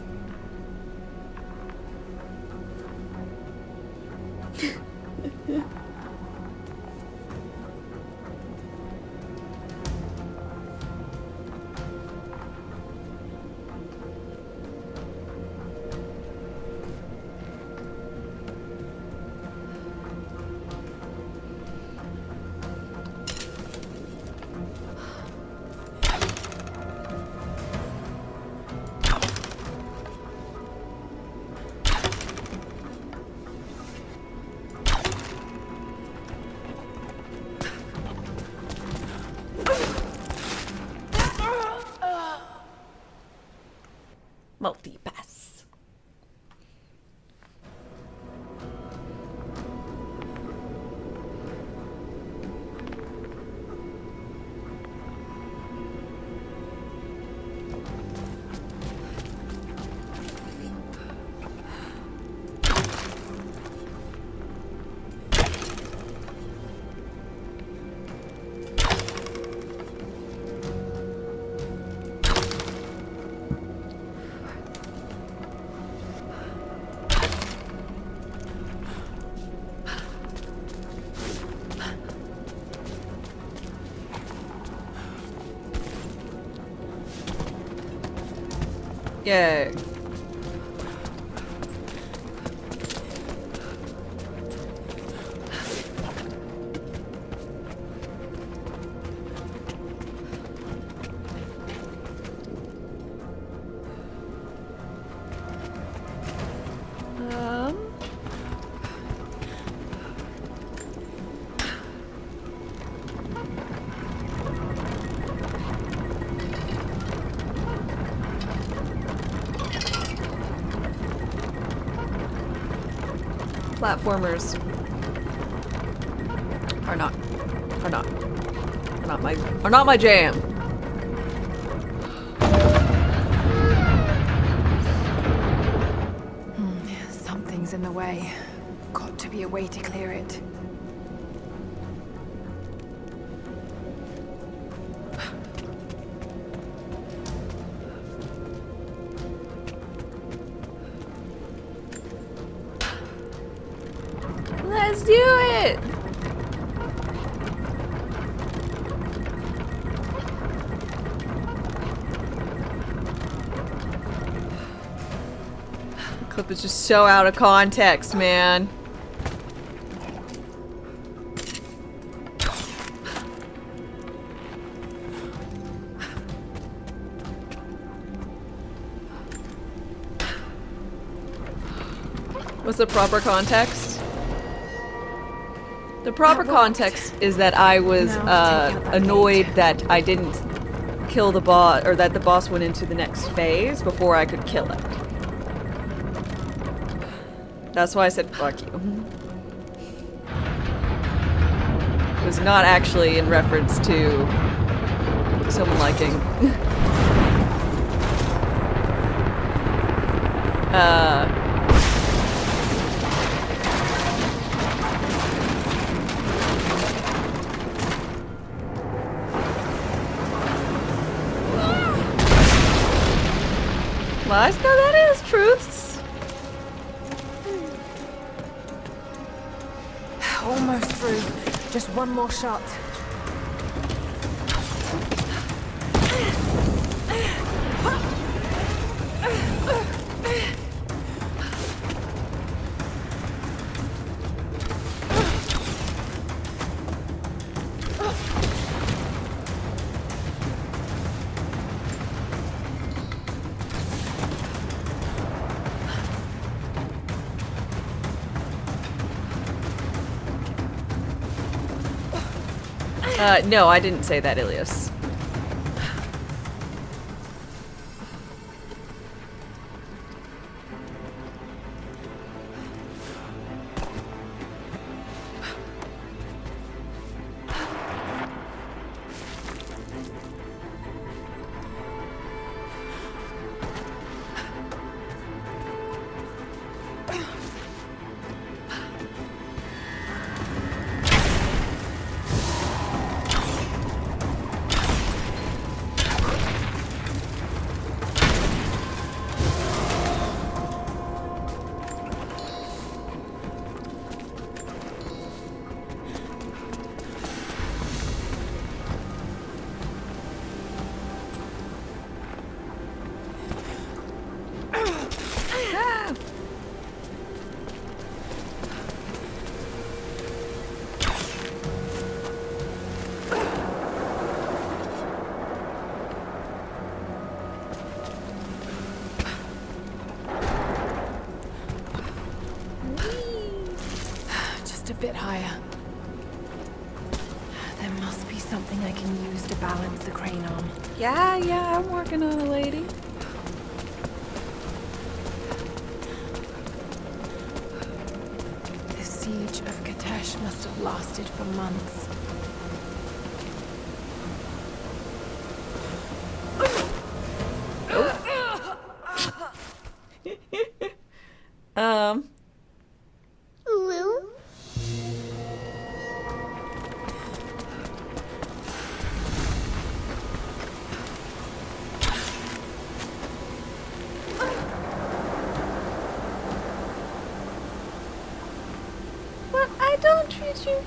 Yay. Platformers are not my jam. Something's in the way. Got to be a way to clear it. Let's do it! The clip is just so out of context, man. What's the proper context? The proper context is that I was annoyed that I didn't kill the boss, or that the boss went into the next phase before I could kill it. That's why I said fuck you. It was not actually in reference to someone liking. Lies? No, that is truths. Almost through. Just one more shot. No, I didn't say that, Ilias. Just a bit higher. There must be something I can use to balance the crane on. Yeah, I'm working on it, lady. The siege of Katesh must have lasted for months. But I don't treat you.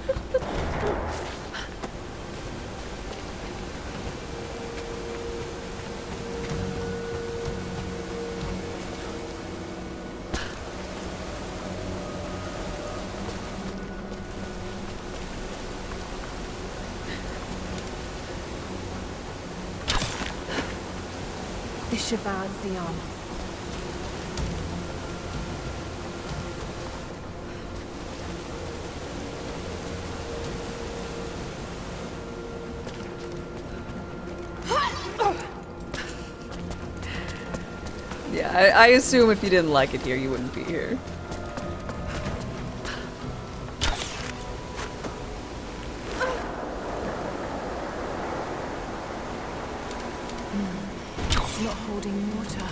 This should balance the arm. Yeah, I assume if you didn't like it here, you wouldn't be here. It's not holding water.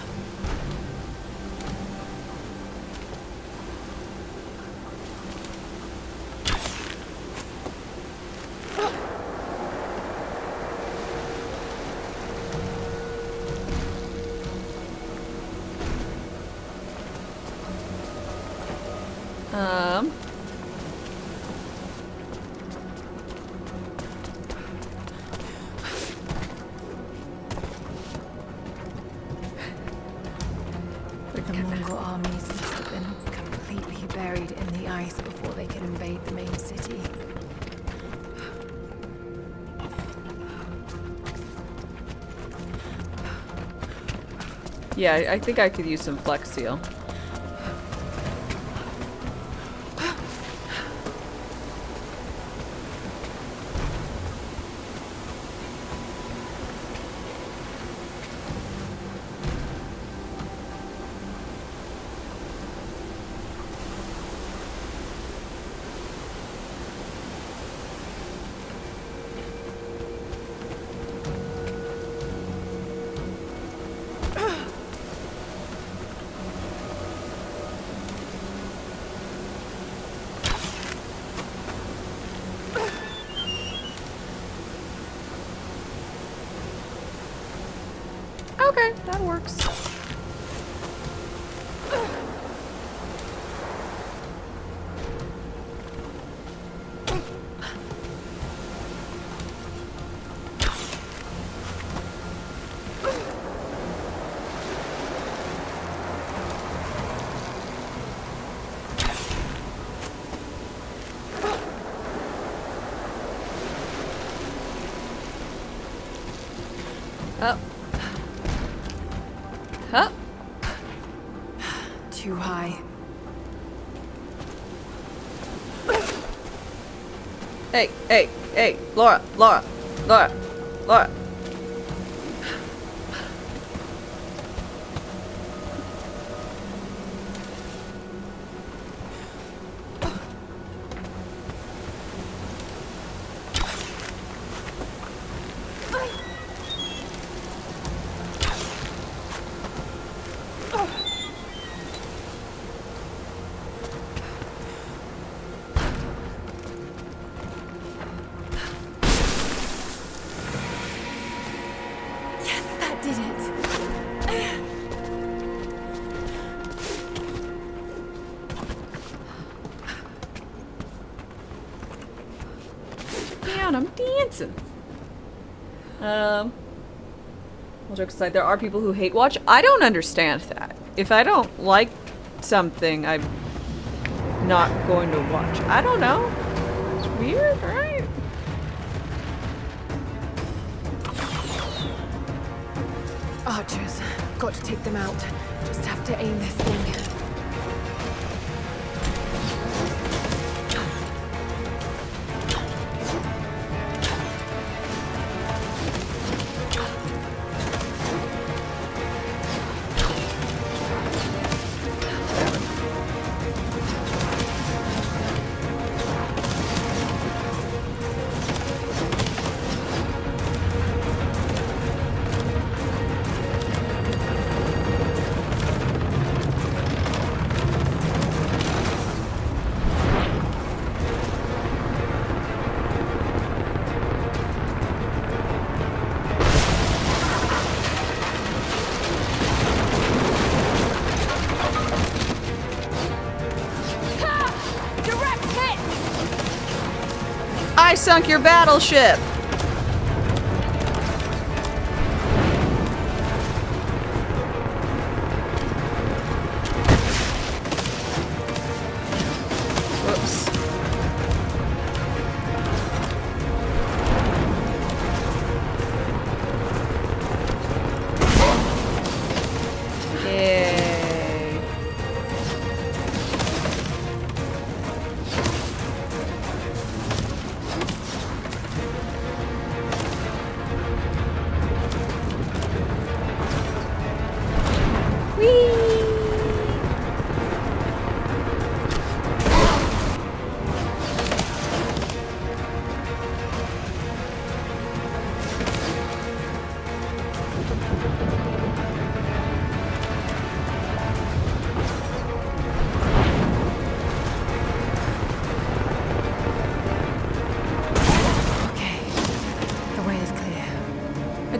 The Mongol armies must have been completely buried in the ice before they could invade the main city. Yeah, I think I could use some Flex Seal. Okay, that works. Oh. Huh? Too high. Hey, hey, hey, Laura, Laura, Laura, Laura. Did it. Man, I'm dancing. All jokes aside, there are people who hate watch. I don't understand that. If I don't like something, I'm not going to watch. I don't know. It's weird, right? Archers. Got to take them out. Just have to aim this thing. I sunk your battleship! Whoops.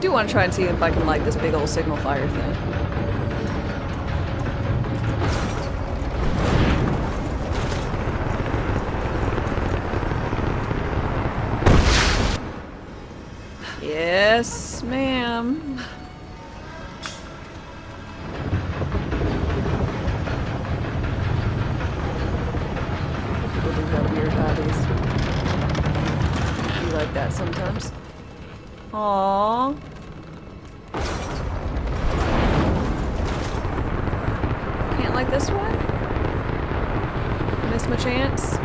do want to try and see if I can light this big old signal fire thing. Yes, ma'am. People do have weird hobbies. Be like that sometimes. Aww. Can't like this one? Miss my chance?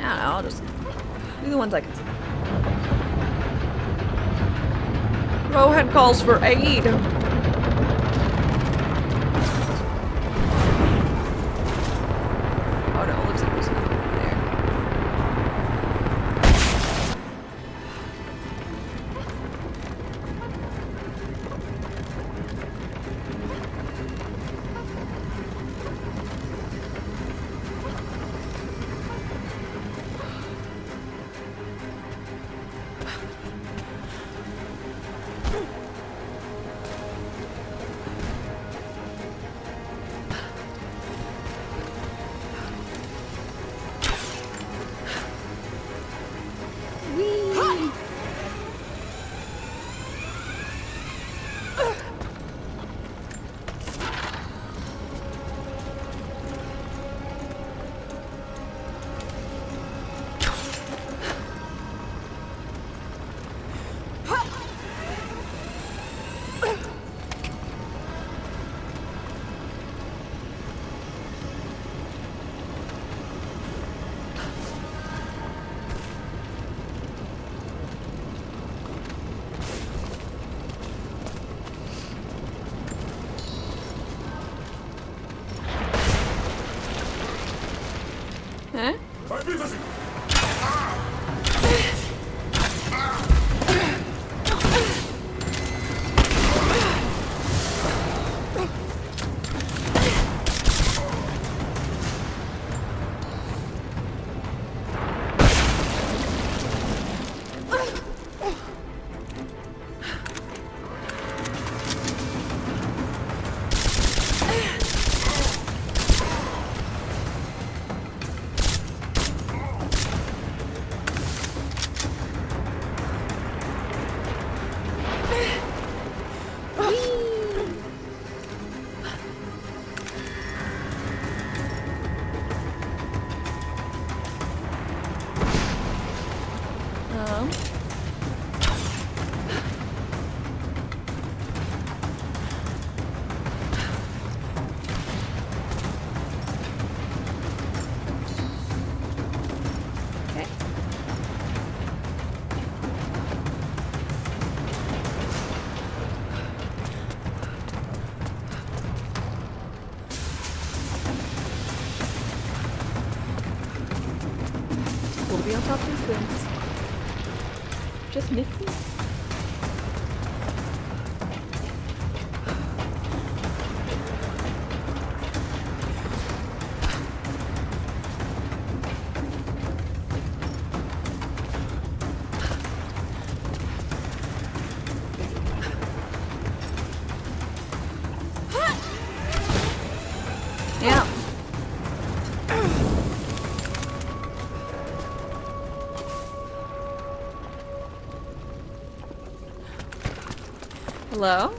I'll just do the ones I can see. Rohan calls for aid. Oh no, it looks like there's nothing there. Huh? To be on top of these things. Just nifty. Yeah. Hello?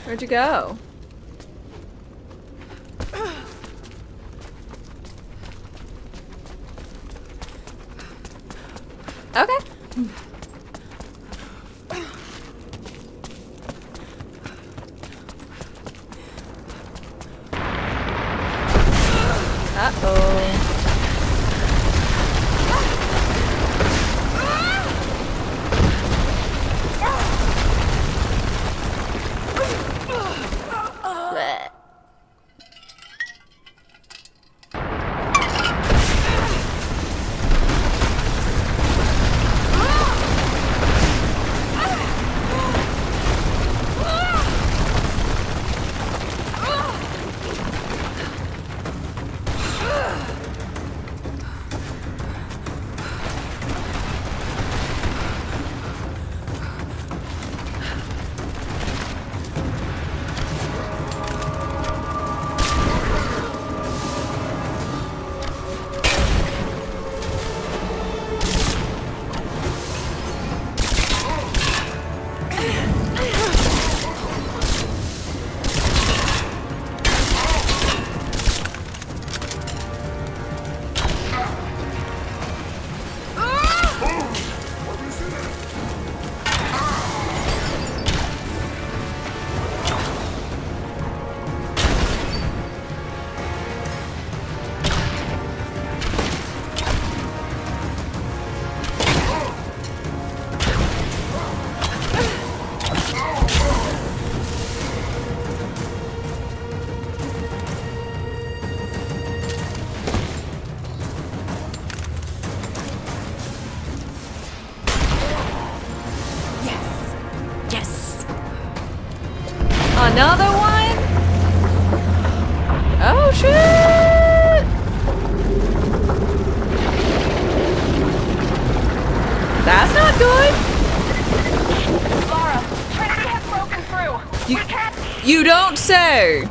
Where'd you go? Okay. Uh-oh. Another one? Oh shit! That's not good. Lara, Trinity has broken through. We can't. You don't say.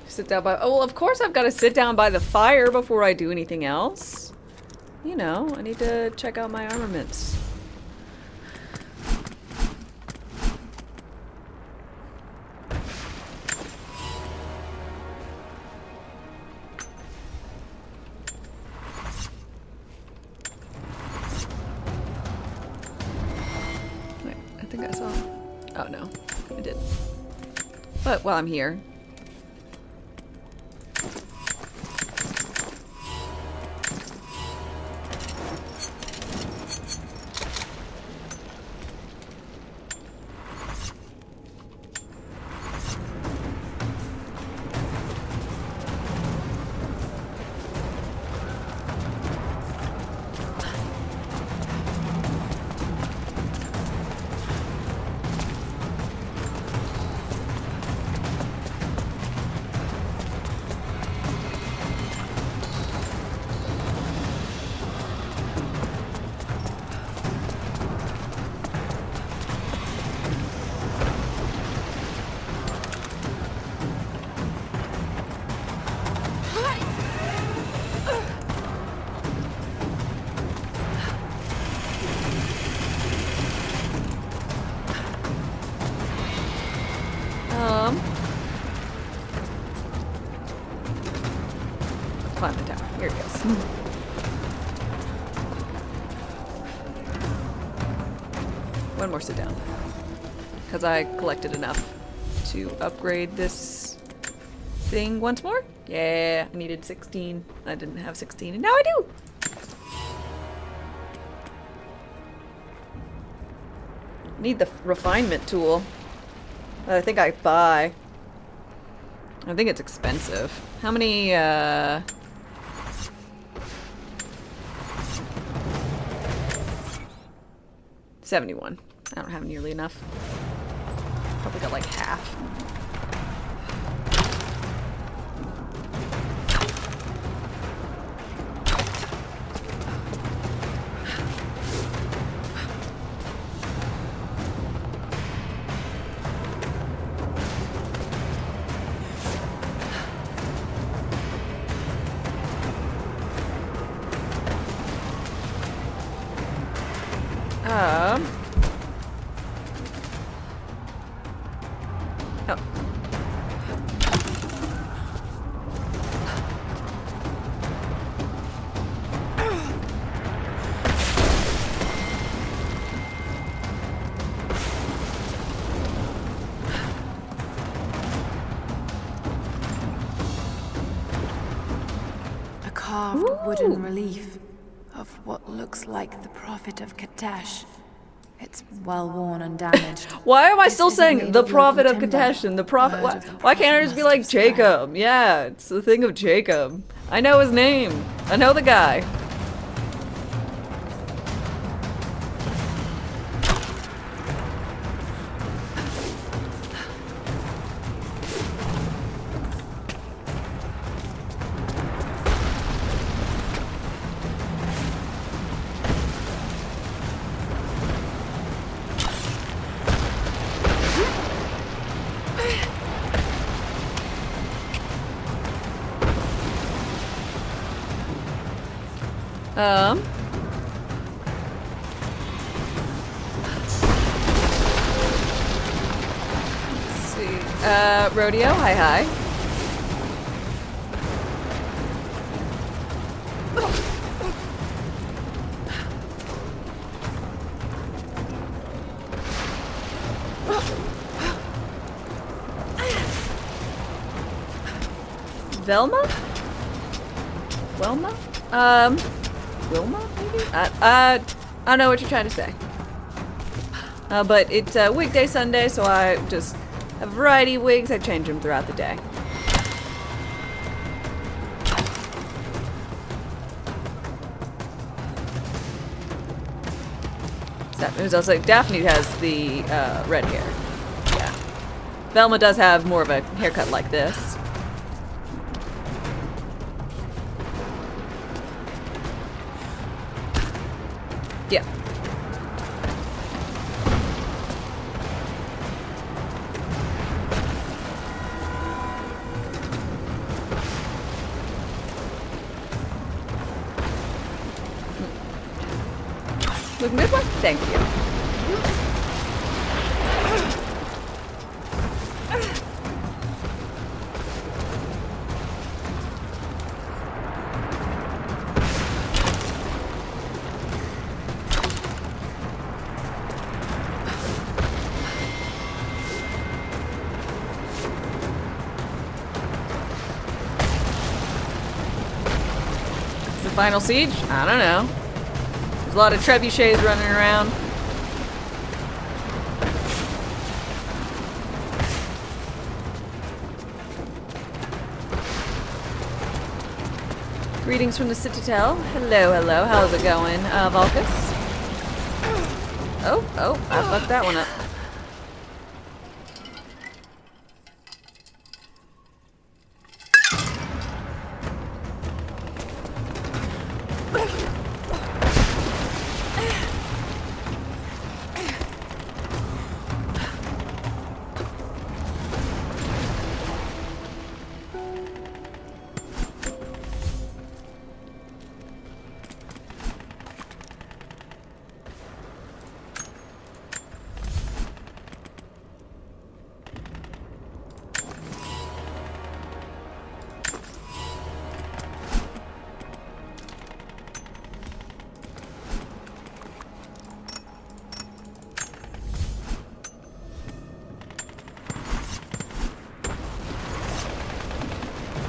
Sit down by. Oh, well, of course I've got to sit down by the fire before I do anything else. You know, I need to check out my armaments. Wait, I think I saw. Oh no, I didn't. But while I'm here. Climb the tower. Here it goes. One more sit down. Because I collected enough to upgrade this thing once more. Yeah, I needed 16. I didn't have 16, and now I do! Need the refinement tool that I think I buy. I think it's expensive. How many, 71. I don't have nearly enough. Probably got like half. Oh. A carved wooden relief of what looks like the Prophet of Katesh. It's well worn and damaged. Why am I still saying the Prophet of Katesh and the Prophet? Why can't I just be like Jacob? Yeah, it's the thing of Jacob. I know his name. I know the guy. Rodeo, hi. Velma? Wilma? Wilma, maybe? I don't know what you're trying to say. But it's weekday Sunday, so I just have a variety of wigs. I change them throughout the day. It was also like Daphne has the red hair. Yeah. Velma does have more of a haircut like this. Yeah. Looking good one? Thank you. Is the final siege? I don't know. There's a lot of trebuchets running around. Greetings from the Citadel. Hello. How's it going, Valkus? Oh, I fucked that one up.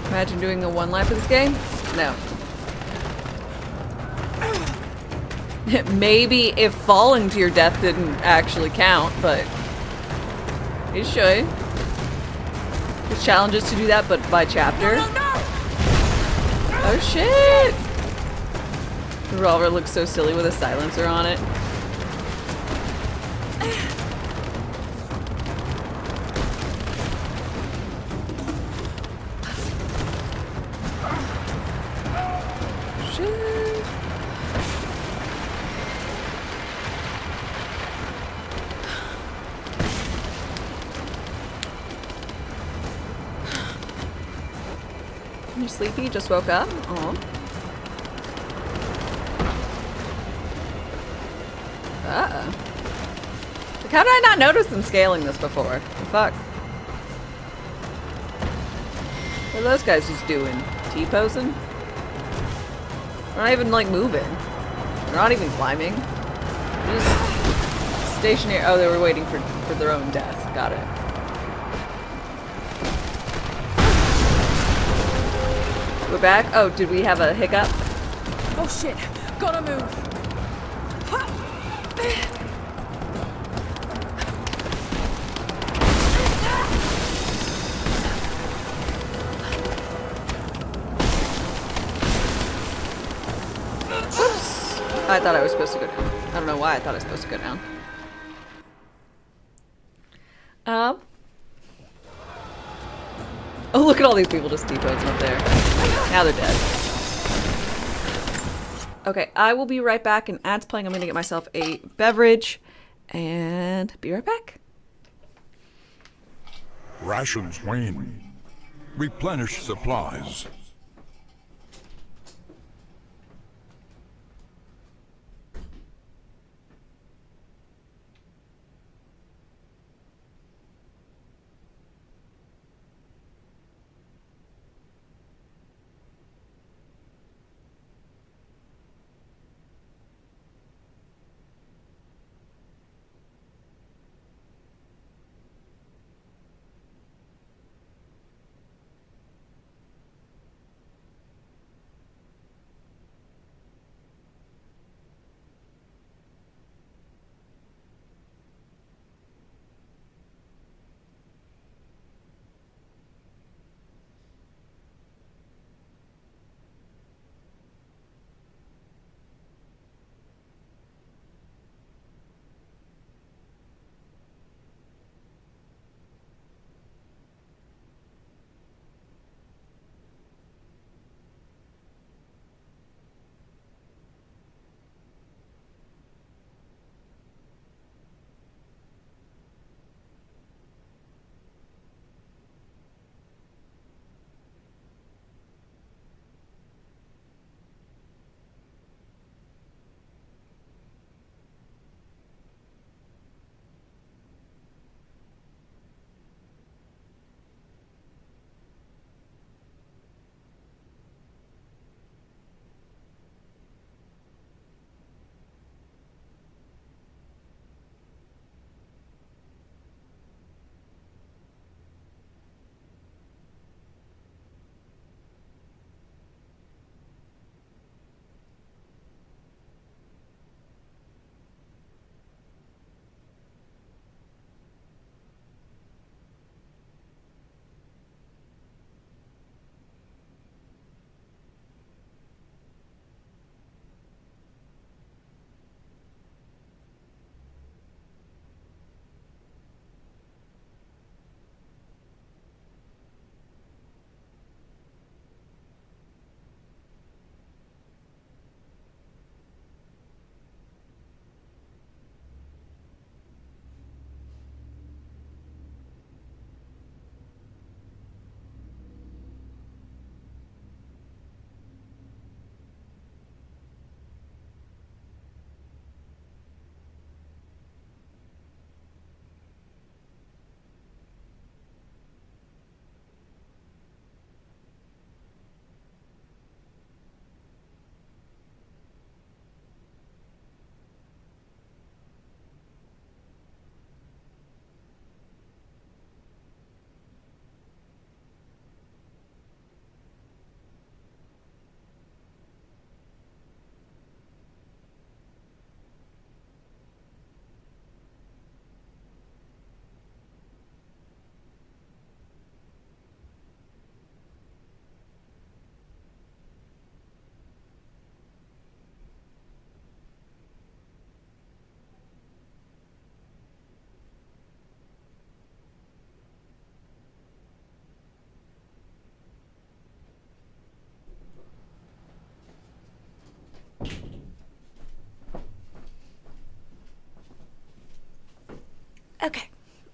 Imagine doing a one life of this game? No. Maybe if falling to your death didn't actually count, but it should. The challenge is to do that, but by chapter. Oh shit! The revolver looks so silly with a silencer on it. You sleepy? Just woke up? Aw. Uh-oh. Like, how did I not notice them scaling this before? The fuck? What are those guys just doing? T-posing? They're not even, like, moving. They're not even climbing. They're just stationary. Oh, they were waiting for their own death. Got it. We're back? Oh, did we have a hiccup? Oh shit, gotta move. Whoops. I thought I was supposed to go down. I don't know why I thought I was supposed to go down. Oh, look at all these people just T-posing up there. Now they're dead. Okay, I will be right back. And ad's playing. I'm going to get myself a beverage. And be right back. Rations wane. Replenish supplies.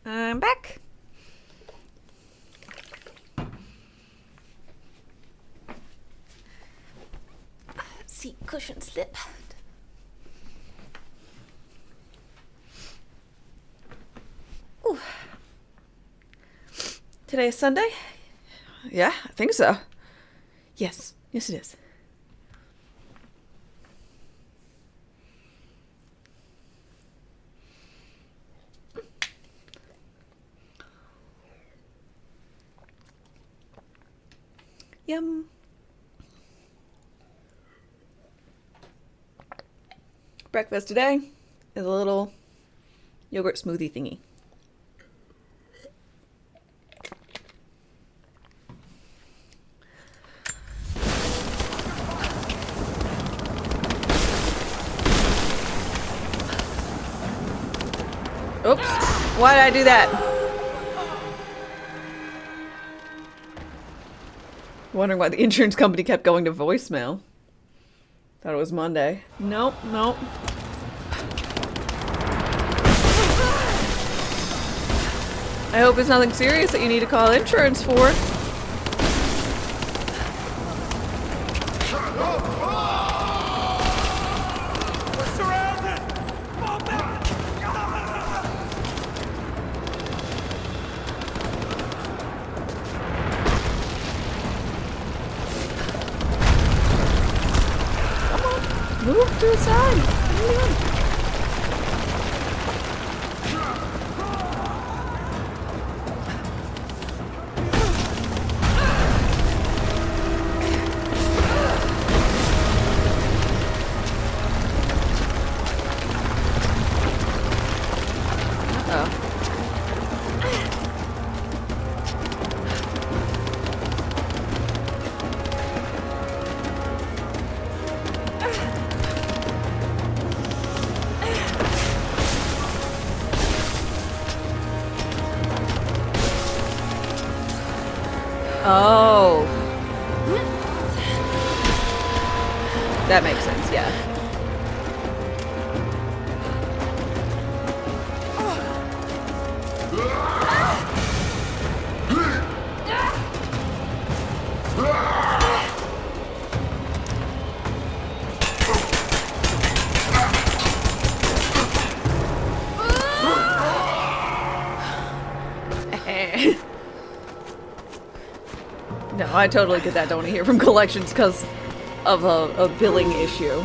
I'm back. Seat cushion slip. Ooh. Today is Sunday? Yeah, I think so. Yes. Yes, it is. Yum. Breakfast today is a little yogurt smoothie thingy. Oops. Why did I do that? Wondering why the insurance company kept going to voicemail. Thought it was Monday. Nope, nope. I hope it's nothing serious that you need to call insurance for. Move to the side. What are you doing? Oh. That makes sense, yeah. No, I totally get that. Don't want to hear from collections because of a billing issue.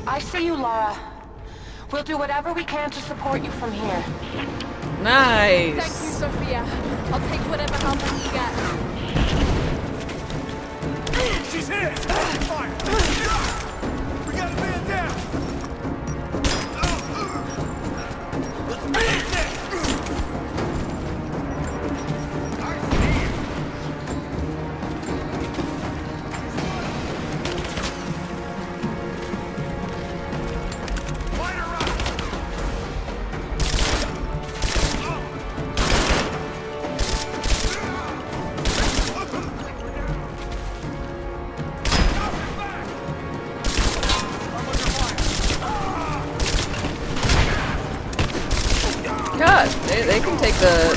I see you, Lara. We'll do whatever we can to support you from here. Nice. Thank you, Sophia. I'll take whatever help I can get. She's here! Fire! We gotta man down! God, they can take the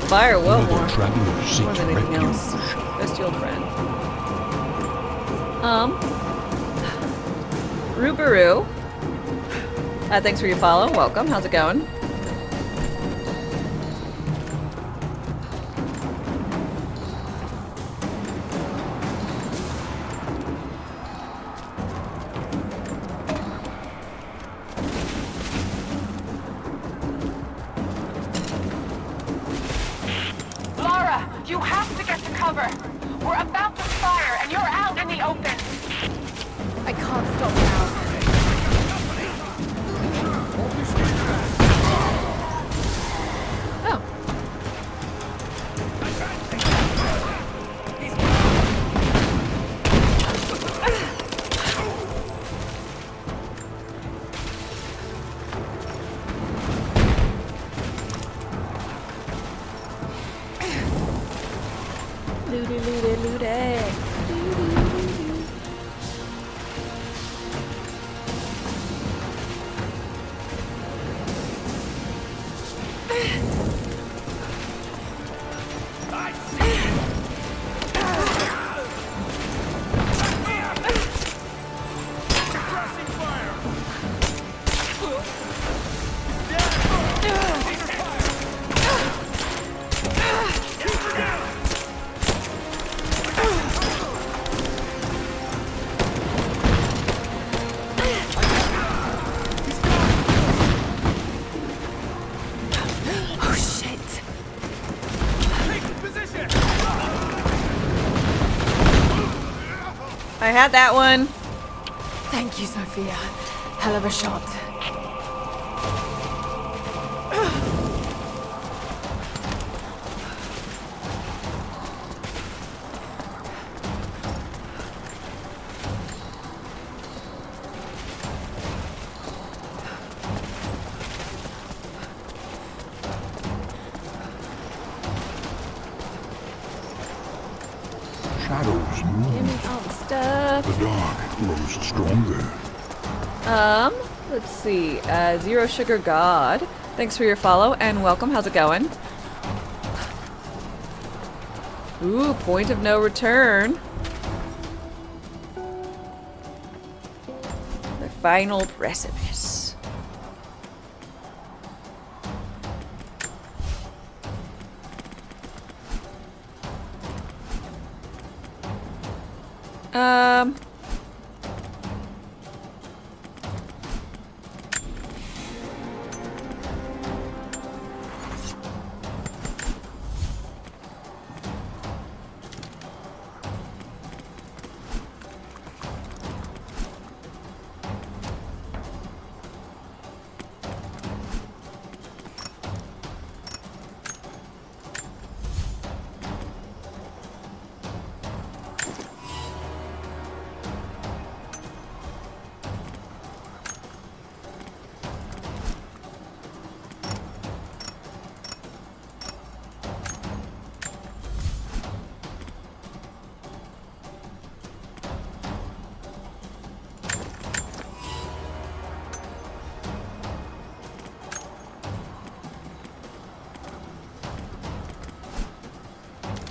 fire well more than anything else. Best old friend. Rubaru. Thanks for your follow. Welcome. How's it going? You have to get to cover. We're about to fire, and you're out in the open. I can't stop now. Oh. Looty, looty, looty. I had that one. Thank you, Sophia. Hell of a shot. Shadows move. Give me all the stuff. The dark grows stronger. Let's see. Zero Sugar God. Thanks for your follow and welcome. How's it going? Ooh, point of no return. The final precipice.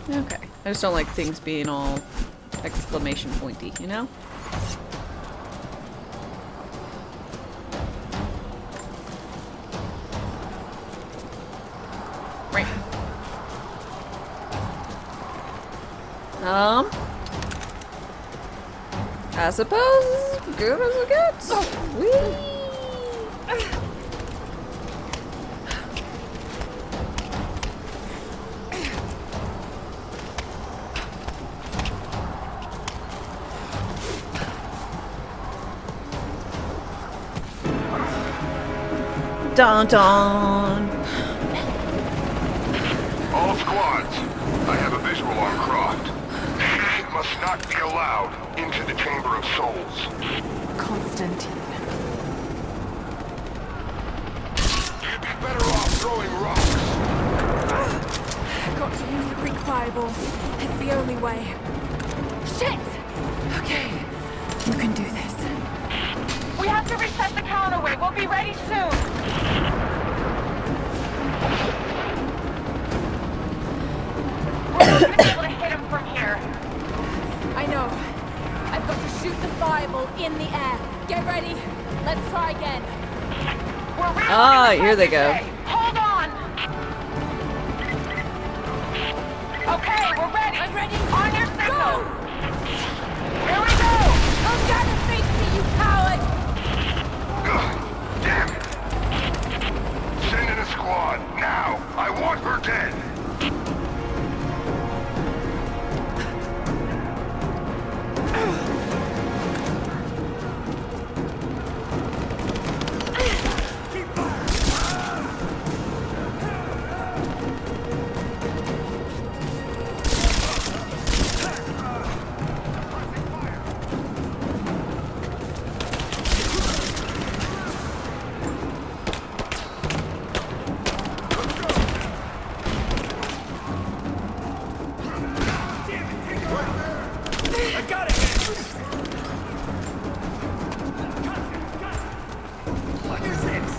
Okay. I just don't like things being all exclamation pointy, you know? Right. I suppose as good as it gets. Whee! Dun dun. All squads, I have a visual on Croft. She must not be allowed into the Chamber of Souls. Constantine. You'd be better off throwing rocks. Got to use the Greek fireball. It's the only way. Shit! Okay, you can do this. We have to reset the counterweight. We'll be ready soon. We're not gonna be able to hit him from here. I know. I've got to shoot the fireball in the air. Get ready. Let's try again. We're reloading Ah, the here they go. today. Hold on. Okay, we're ready. I'm ready. On your signal. Go! Here we go. Come down and face me, you coward! Damn it! Send in a squad, now! I want her dead! Keep moving! I got it! What is this?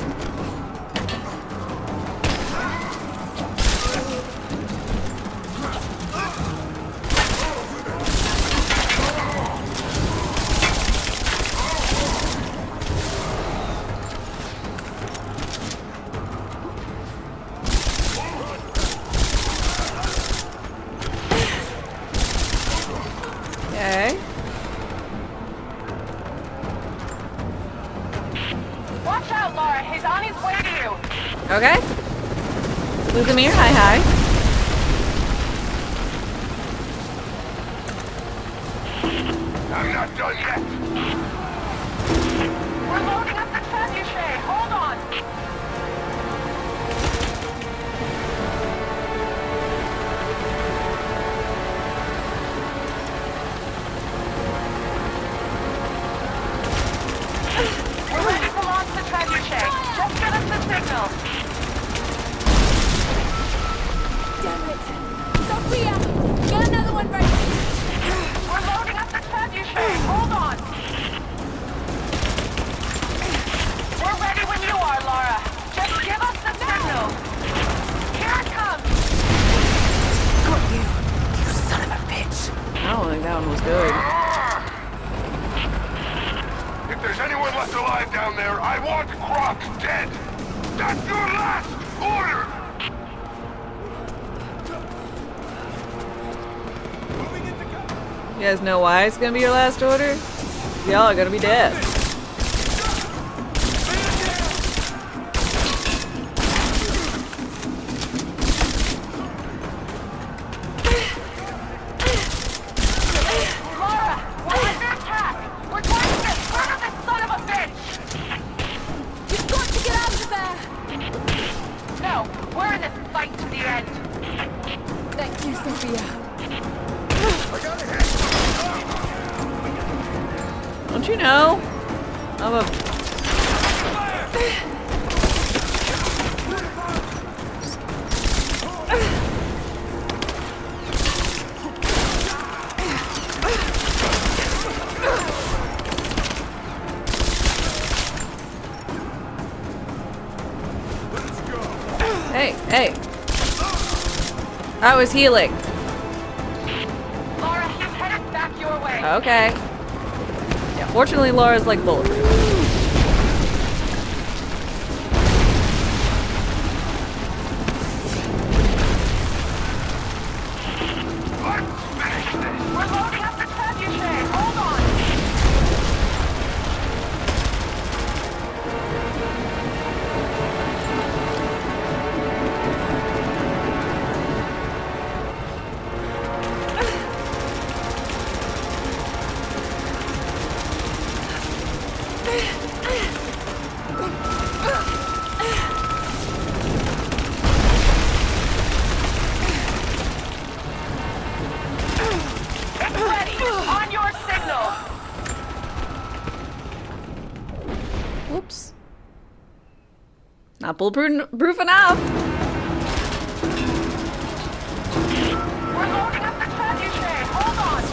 Okay. Watch out, Laura. He's on his way to you. Okay. Luzamir, hi. I'm not done yet. We're loading up the trebuchet. Hold on. We're ready to launch the trebuchet. Just give us the signal. Damn it! Sophia! Get another one ready! We're loading up the trebuchet. Hold on. We're ready when you are, Laura. Just give us the signal. Here it comes. Got you, you son of a bitch. I don't think that one was good. If there's anyone left alive down there, I want Croc dead. That's your last order. You guys know why it's gonna be your last order? Y'all are gonna be dead. Laura, we're under attack. We're trying to get rid of this son of a bitch. You've got to get out of there! No, we're in this fight to the end. Thank you, Sophia. Don't you know? I'm a... Hey. I was healing. Laura, he's headed back your way. Okay. Yeah, fortunately Laura's like bulletproof. We're loading up the trebuchet. Hold on. It's ready. On your signal. Whoops. Not bulletproof enough. We're loading up the trebuchet. Hold on.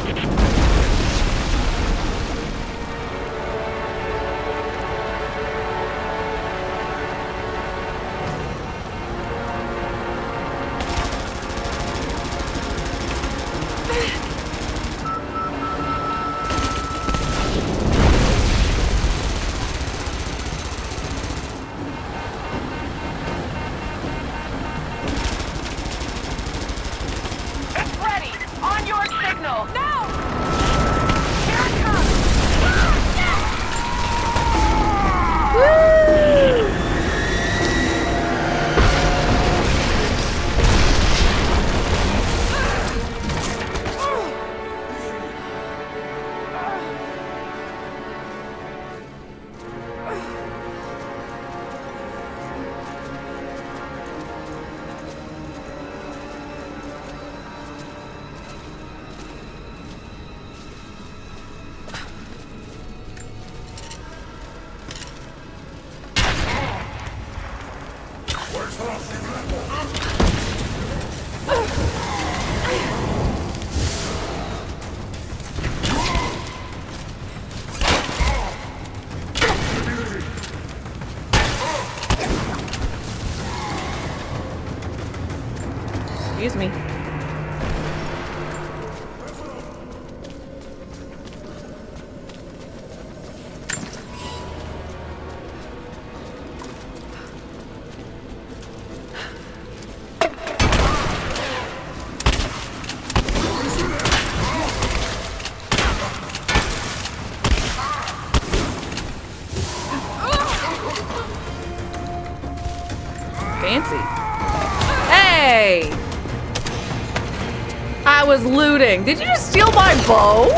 I was looting. Did you just steal my bow?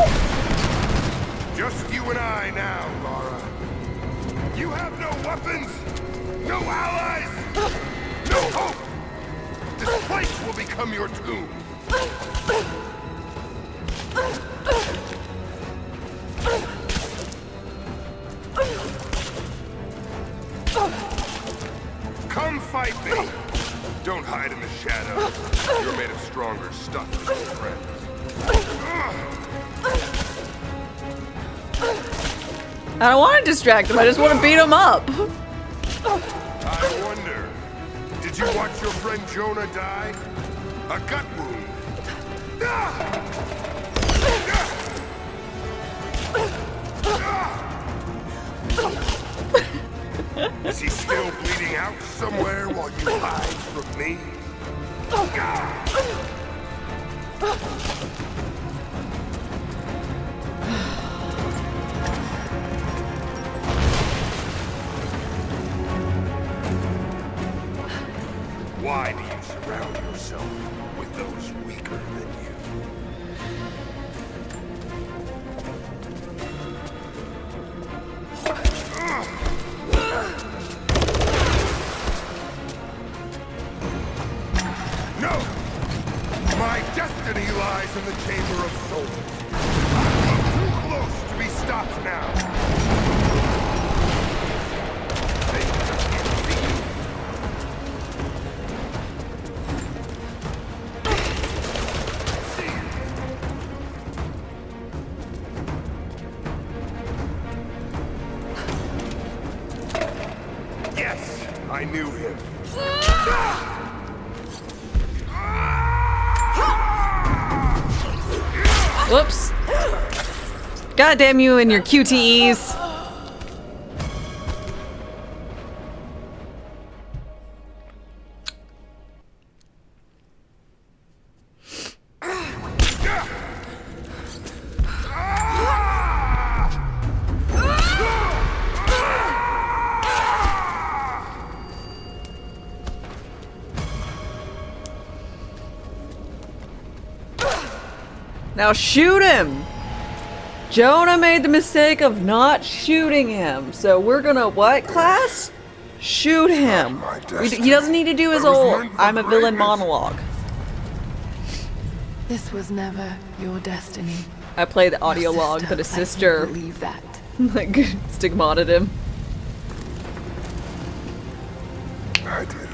Just you and I now, Lara. You have no weapons, no allies, no hope. This place will become your tomb. Come fight me. Don't hide in the shadows. You're made of stronger stuff than your friends. I don't want to distract him. I just want to beat him up. I wonder, did you watch your friend Jonah die? A gut wound. Is he still bleeding out somewhere while you hide from me? Why do you surround yourself with those weaker than you? No! My destiny lies in the Chamber of Souls. I've come too close to be stopped now. Yes, I knew him. Whoops. God damn you and your QTEs. Now shoot him! Jonah made the mistake of not shooting him. So we're gonna, what class? Shoot him. He doesn't need to do his old I'm a villain monologue. This was never your destiny. I play the audio log that his sister believe that. like stigmatted him. I did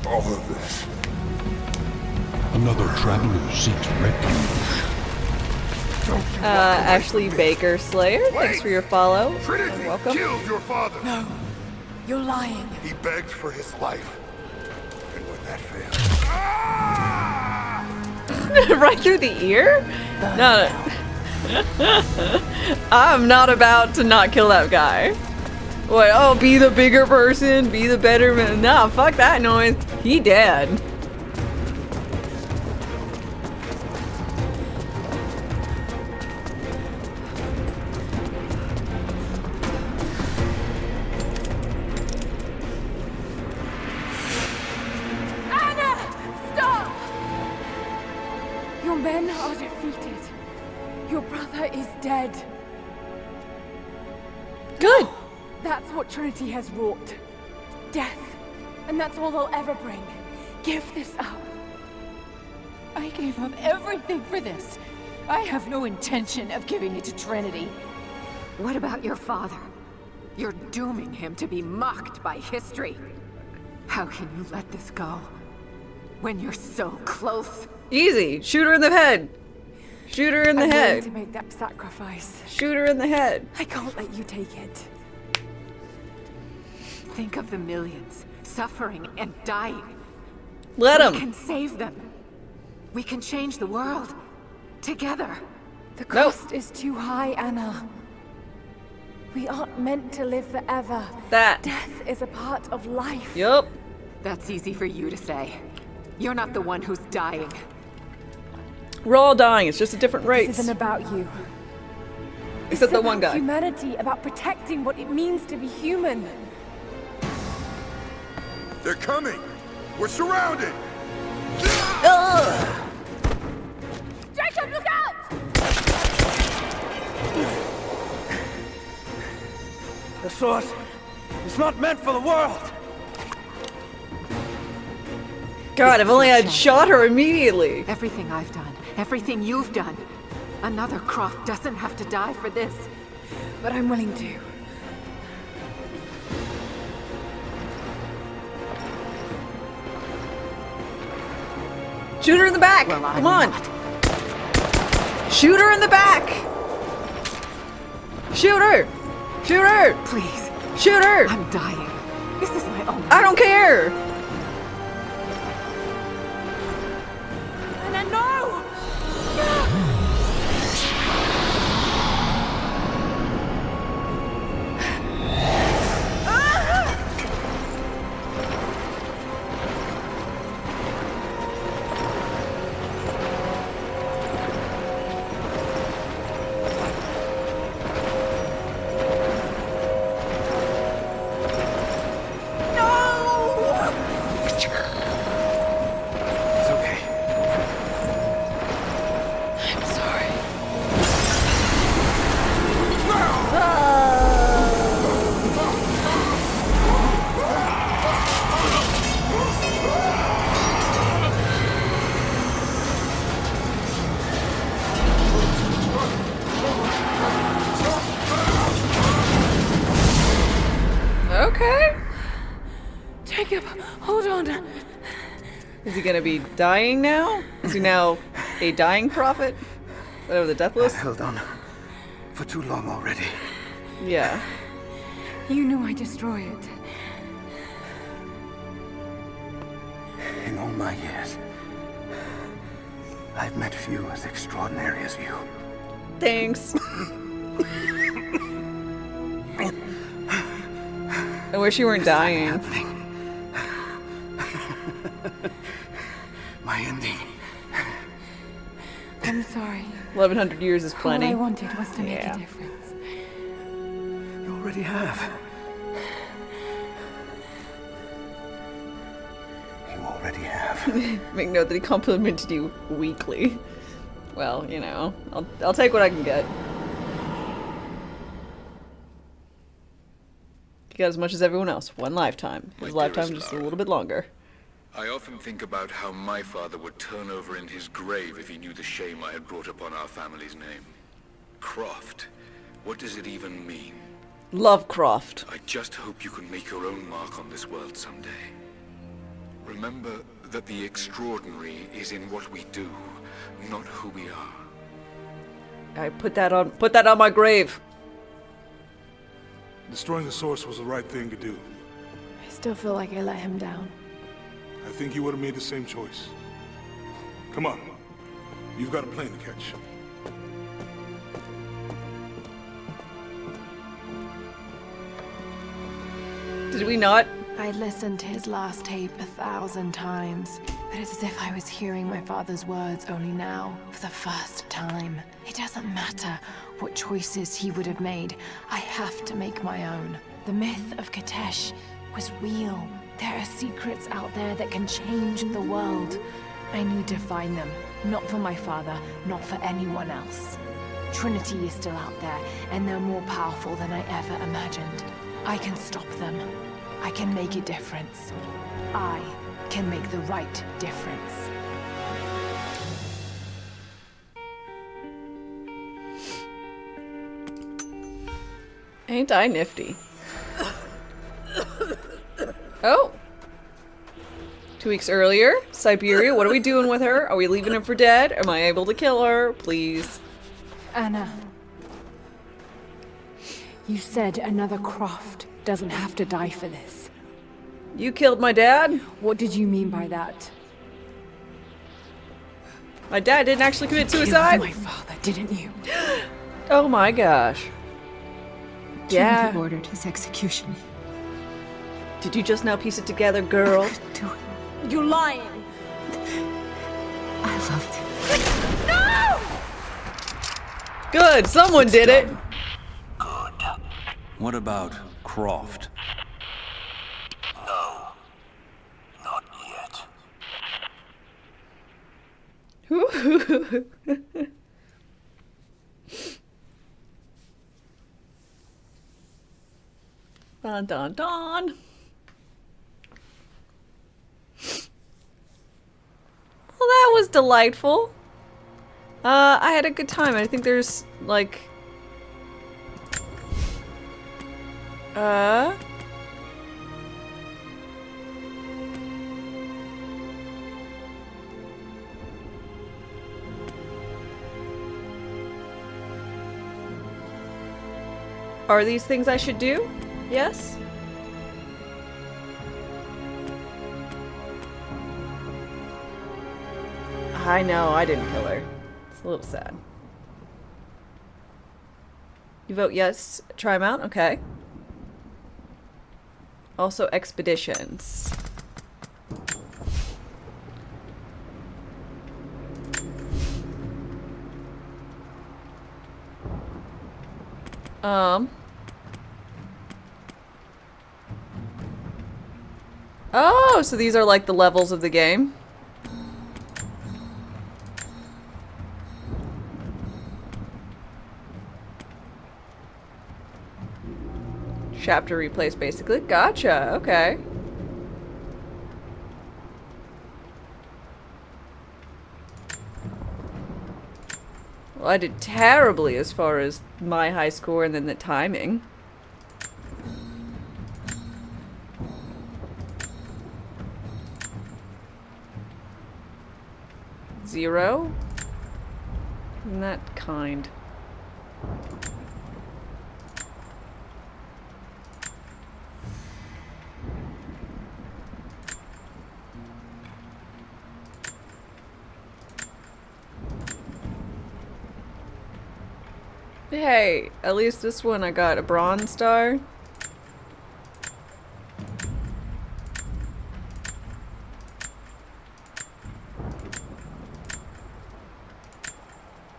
all of this. Another traveler seeks refuge. Ashley Baker Slayer, thanks for your follow. Trinity Welcome. killed your father. No, you're lying. He begged for his life. And when that failed... Right through the ear? No. I'm not about to not kill that guy. What, oh, be the bigger person, be the better man. Nah, fuck that noise. He dead. Your men are defeated. Your brother is dead. Good. That's what Trinity has wrought. Death. And that's all they'll ever bring. Give this up. I gave up everything for this. I have no intention of giving it to Trinity. What about your father? You're dooming him to be mocked by history. How can you let this go? When you're so close? Easy. Shoot her in the head. Shoot her in the I'm willing head. to make that sacrifice. Shoot her in the head. I can't let you take it. Think of the millions suffering and dying. Let him. We can save them. We can change the world. Together. The cost is too high, Anna. We aren't meant to live forever. That. Death is a part of life. Yup. That's easy for you to say. You're not the one who's dying. We're all dying. It's just a different race. This isn't about you. Except It's the one about guy. humanity, about protecting what it means to be human. They're coming! We're surrounded! Ugh. source is not meant for the world. God, if only I'd shot her immediately. Everything I've done, everything you've done. Another Croft doesn't have to die for this. But I'm willing to. Shoot her in the back! Well, Come on! Shoot her in the back! Shoot her! Shoot her! Please. Shoot her! I'm dying. This is my only... I don't care! Anna, no! Okay. Jacob, hold on. Is he gonna be dying now? Is he now a dying prophet? Whatever the death list? I've held on for too long already. Yeah. You knew I'd destroy it. In all my years, I've met few as extraordinary as you. Thanks. I wish you weren't dying. My ending. I'm sorry. 1100 years is plenty. All I wanted was to make a difference. You already have. You already have. Make note that he complimented you weekly. Well, you know, I'll take what I can get. You got as much as everyone else. One lifetime. His lifetime just a little bit longer. I often think about how my father would turn over in his grave if he knew the shame I had brought upon our family's name. Croft. What does it even mean? Lovecroft. I just hope you can make your own mark on this world someday. Remember that the extraordinary is in what we do, not who we are. I put that on my grave. Destroying the source was the right thing to do. I still feel like I let him down. I think you would have made the same choice. Come on. You've got a plane to catch. Did we not? I listened to his last tape 1,000 times, but it's as if I was hearing my father's words only now, for the first time. It doesn't matter what choices he would have made. I have to make my own. The myth of Katesh was real. There are secrets out there that can change the world. I need to find them. Not for my father, not for anyone else. Trinity is still out there, and they're more powerful than I ever imagined. I can stop them. I can make a difference. I can make the right difference. Ain't I nifty? Oh. 2 weeks earlier, Siberia. What are we doing with her? Are we leaving her for dead? Am I able to kill her? Please. Anna. You said another Croft doesn't have to die for this. You killed my dad? What did you mean by that? My dad didn't actually commit suicide? You killed my father, didn't you? Oh my gosh. Yeah. Trinity ordered his execution. Did you just now piece it together, girl? You're lying. I loved him. No! Good, someone did it. What about Croft? No. Not yet. Dun dun dun. Well, that was delightful. I had a good time. I think there's like are these things I should do? Yes? I know, I didn't kill her. It's a little sad. You vote yes, try them out? Okay. Also expeditions. Oh, so these are like the levels of the game. Chapter replays, basically. Gotcha, okay. Well, I did terribly as far as my high score and then the timing. Zero? Isn't that kind? Hey, at least this one I got a bronze star.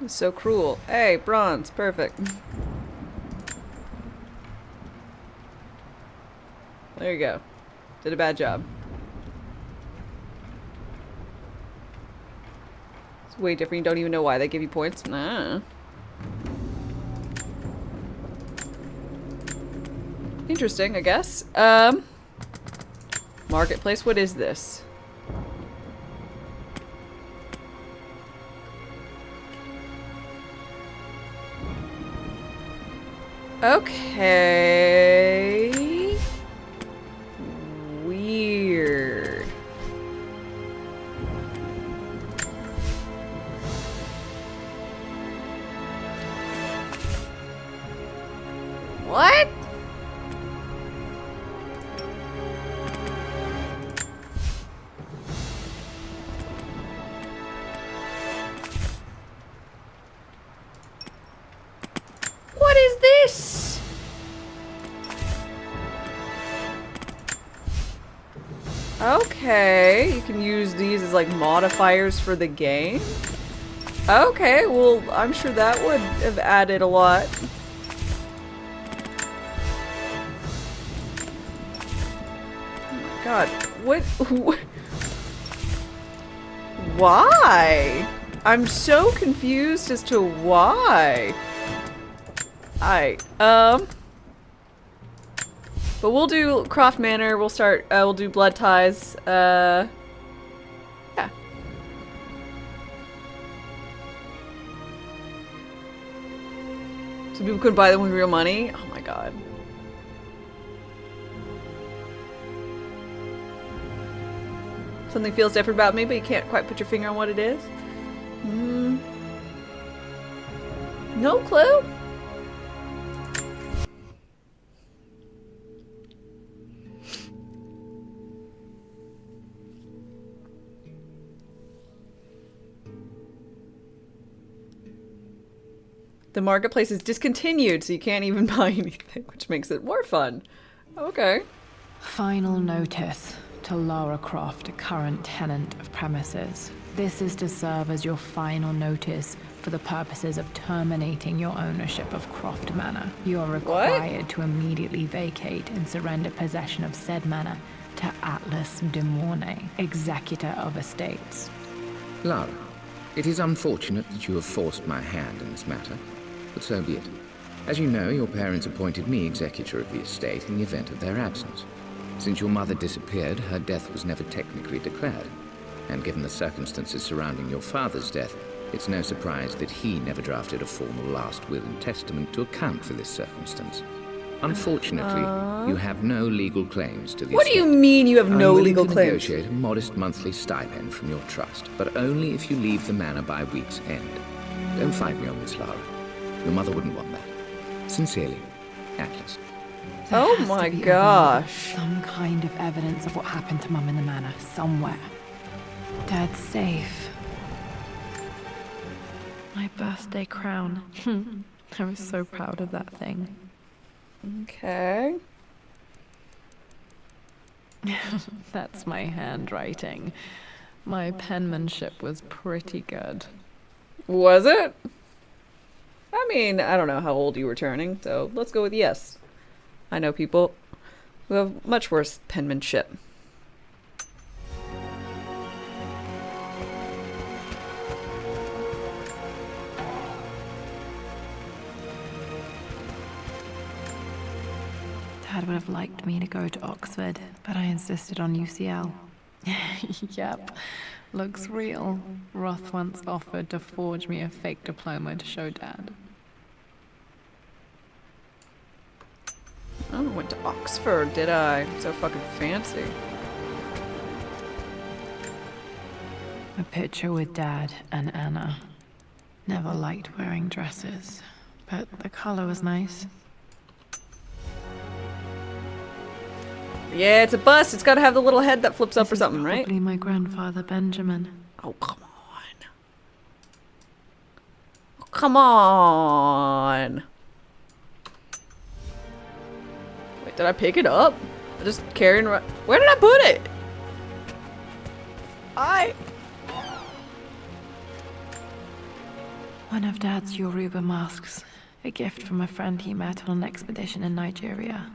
It's so cruel. Hey, bronze, perfect. There you go. Did a bad job. It's way different. You don't even know why they give you points. Nah. Interesting, I guess. Marketplace, what is this? Okay. Weird. What? What is this? Okay, you can use these as like modifiers for the game. Okay, well, I'm sure that would have added a lot. Oh my god, what? Why? I'm so confused as to why. But we'll do Croft Manor, we'll start, we'll do Blood Ties, yeah. So people could buy them with real money? Oh my god. Something feels different about me, but you can't quite put your finger on what it is? No clue? The marketplace is discontinued, so you can't even buy anything, which makes it more fun. Okay. Final notice to Lara Croft, a current tenant of premises. This is to serve as your final notice for the purposes of terminating your ownership of Croft Manor. You are required to immediately vacate and surrender possession of said manor to Atlas de Mornay, executor of estates. Lara, it is unfortunate that you have forced my hand in this matter, but so be it. As you know, your parents appointed me executor of the estate in the event of their absence. Since your mother disappeared, her death was never technically declared. And given the circumstances surrounding your father's death, it's no surprise that he never drafted a formal last will and testament to account for this circumstance. Unfortunately, you have no legal claims to the What do estate. you mean you have no I'm willing legal to claims? negotiate a modest monthly stipend from your trust, but only if you leave the manor by week's end. Don't fight me on this, Lara. Your mother wouldn't want that. Sincerely, Atlas. Oh my gosh. Some kind of evidence of what happened to Mum in the manor, somewhere. Dad's safe. My birthday crown. I was so proud of that thing. Okay. That's my handwriting. My penmanship was pretty good. Was it? I mean, I don't know how old you were turning, so let's go with yes. I know people who have much worse penmanship. Dad would have liked me to go to Oxford, but I insisted on UCL. Yep, looks real. Roth once offered to forge me a fake diploma to show Dad. Oh, I went to Oxford, did I? So fucking fancy. A picture with Dad and Anna. Never liked wearing dresses, but the color was nice. Yeah, it's a bust. It's got to have the little head that flips up or something, right? Probably my grandfather Benjamin. Oh, come on. Oh, come on. Wait, did I pick it up? I just carrying around. Where did I put it? One of Dad's Yoruba masks. A gift from a friend he met on an expedition in Nigeria.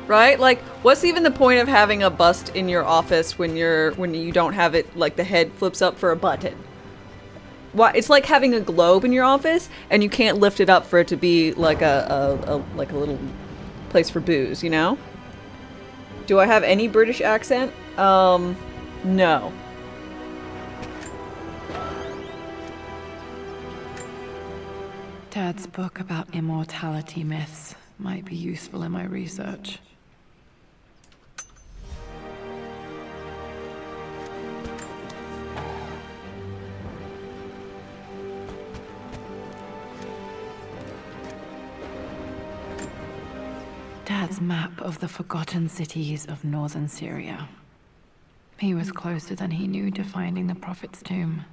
Right? Like, what's even the point of having a bust in your office when you don't have it, like the head flips up for a button? Why? It's like having a globe in your office and you can't lift it up for it to be like a little place for booze, you know? Do I have any British accent? No. Dad's book about immortality myths might be useful in my research. Dad's map of the forgotten cities of northern Syria. He was closer than he knew to finding the Prophet's tomb.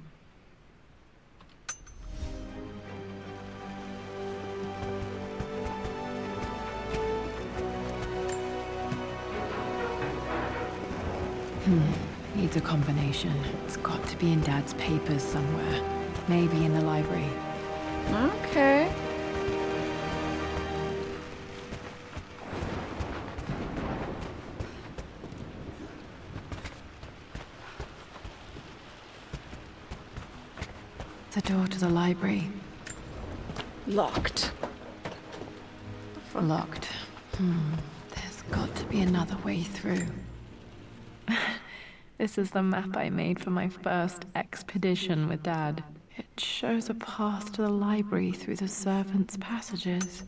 Needs a combination. It's got to be in Dad's papers somewhere. Maybe in the library. Okay. The door to the library. Locked. Locked. There's got to be another way through. This is the map I made for my first expedition with Dad. It shows a path to the library through the servants' passages.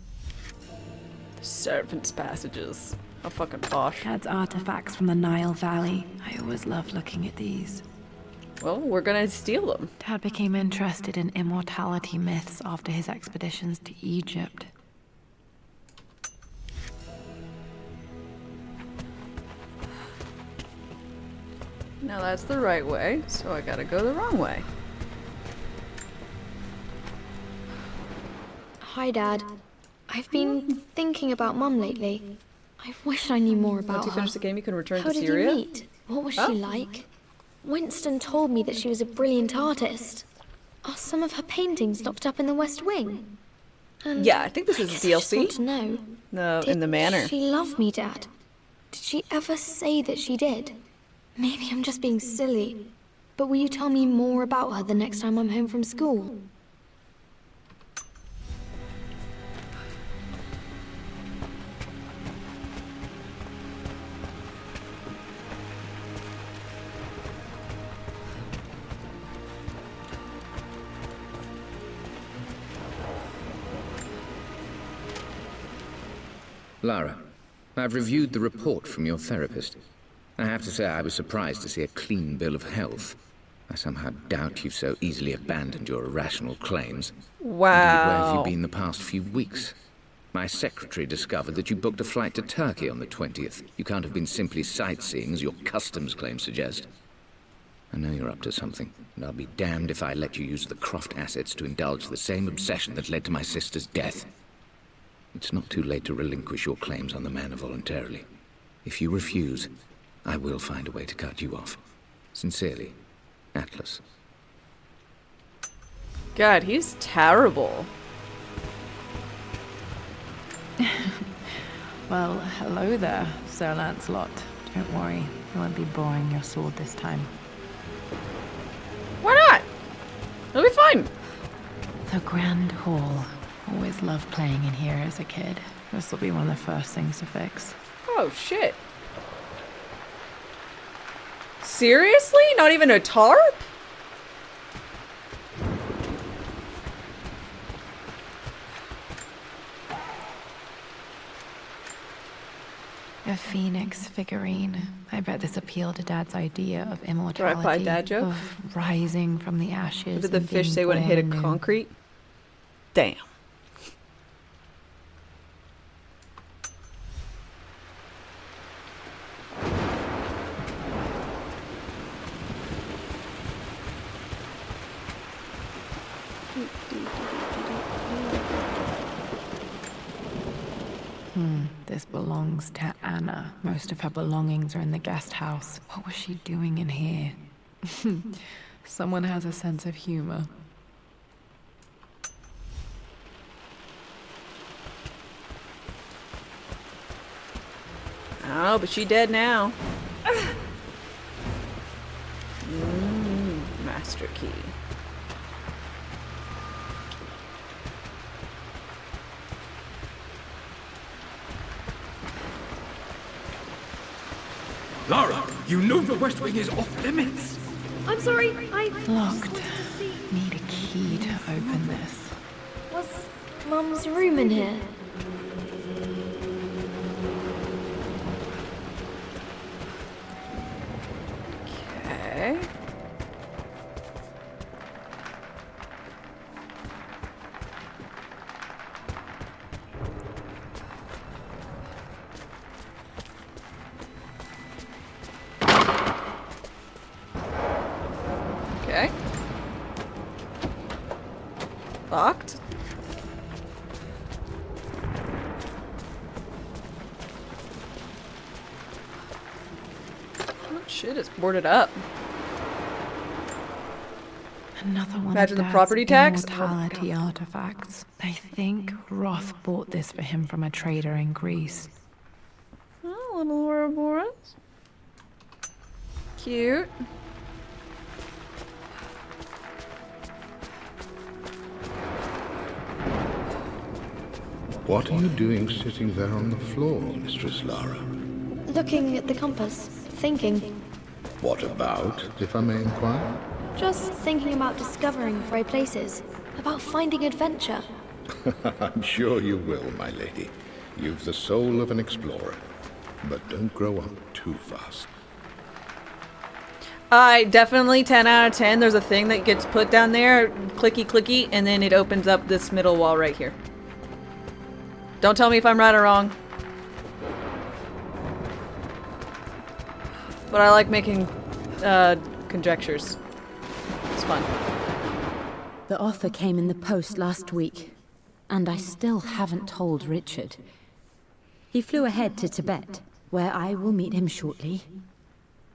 Servants' passages. How fucking posh. Dad's artifacts from the Nile Valley. I always love looking at these. Well, we're gonna steal them. Dad became interested in immortality myths after his expeditions to Egypt. Now that's the right way, so I gotta go the wrong way. Hi, Dad. I've been thinking about Mum lately. I wish I knew more about Once you her. finish the game, you can return How to did Syria. you meet? What was Oh. she like? Winston told me that she was a brilliant artist. Are some of her paintings locked up in the West Wing? And Yeah, I think this is guess DLC. I just want to know. No, in the manor. Did she love me, Dad? Did she ever say that she did? Maybe I'm just being silly. But will you tell me more about her the next time I'm home from school? Lara, I've reviewed the report from your therapist. I have to say I was surprised to see a clean bill of health. I somehow doubt you've so easily abandoned your irrational claims. Wow. Indeed, where have you been the past few weeks? My secretary discovered that you booked a flight to Turkey on the 20th. You can't have been simply sightseeing, as your customs claims suggest. I know you're up to something, and I'll be damned if I let you use the Croft assets to indulge the same obsession that led to my sister's death. It's not too late to relinquish your claims on the manor voluntarily. If you refuse, I will find a way to cut you off. Sincerely, Atlas. God, he's terrible. Well, hello there, Sir Lancelot. Don't worry, I won't be borrowing your sword this time. Why not? It'll be fine. The Grand Hall. Always loved playing in here as a kid. This will be one of the first things to fix. Oh, shit. Seriously? Not even a tarp? A phoenix figurine. I bet this appealed to Dad's idea of immortality. Drive-by dad joke? Of rising from the ashes. What did the and fish being say when it born hit a anew. concrete? Damn. This belongs to Anna. Most of her belongings are in the guest house. What was she doing in here? Someone has a sense of humor. Oh, but she dead now. Master key. Lara, you know the West Wing is off limits. I'm sorry, I... Locked. Need a key to open this. Was Mum's room in here? Okay. Okay. Locked. Oh shit, it's boarded up. Another one Imagine of the property tax. immortality artifacts. I think Roth bought this for him from a trader in Greece. Oh, little Ouroboros. Cute. What are you doing sitting there on the floor, Mistress Lara? Looking at the compass, thinking. What about, if I may inquire? Just thinking about discovering fray places, about finding adventure. I'm sure you will, my lady. You've the soul of an explorer. But don't grow up too fast. I definitely 10 out of 10. There's a thing that gets put down there, clicky clicky, and then it opens up this middle wall right here. Don't tell me if I'm right or wrong. But I like making conjectures. It's fun. The offer came in the post last week, and I still haven't told Richard. He flew ahead to Tibet, where I will meet him shortly.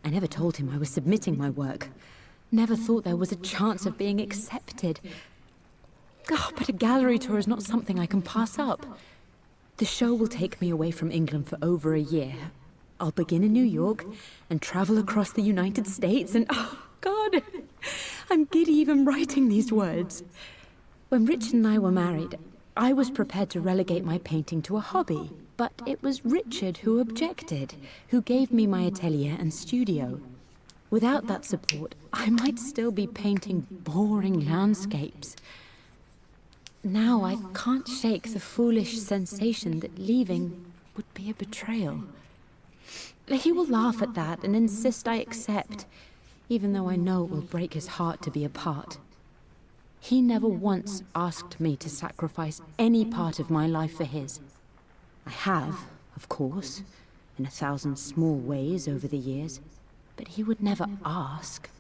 I never told him I was submitting my work. Never thought there was a chance of being accepted. God, but a gallery tour is not something I can pass up. The show will take me away from England for over a year. I'll begin in New York and travel across the United States and... oh, God! I'm giddy even writing these words. When Richard and I were married, I was prepared to relegate my painting to a hobby. But it was Richard who objected, who gave me my atelier and studio. Without that support, I might still be painting boring landscapes. Now I can't shake the foolish sensation that leaving would be a betrayal. He will laugh at that and insist I accept, even though I know it will break his heart to be apart. He never once asked me to sacrifice any part of my life for his. I have, of course, in 1,000 small ways over the years, but he would never ask.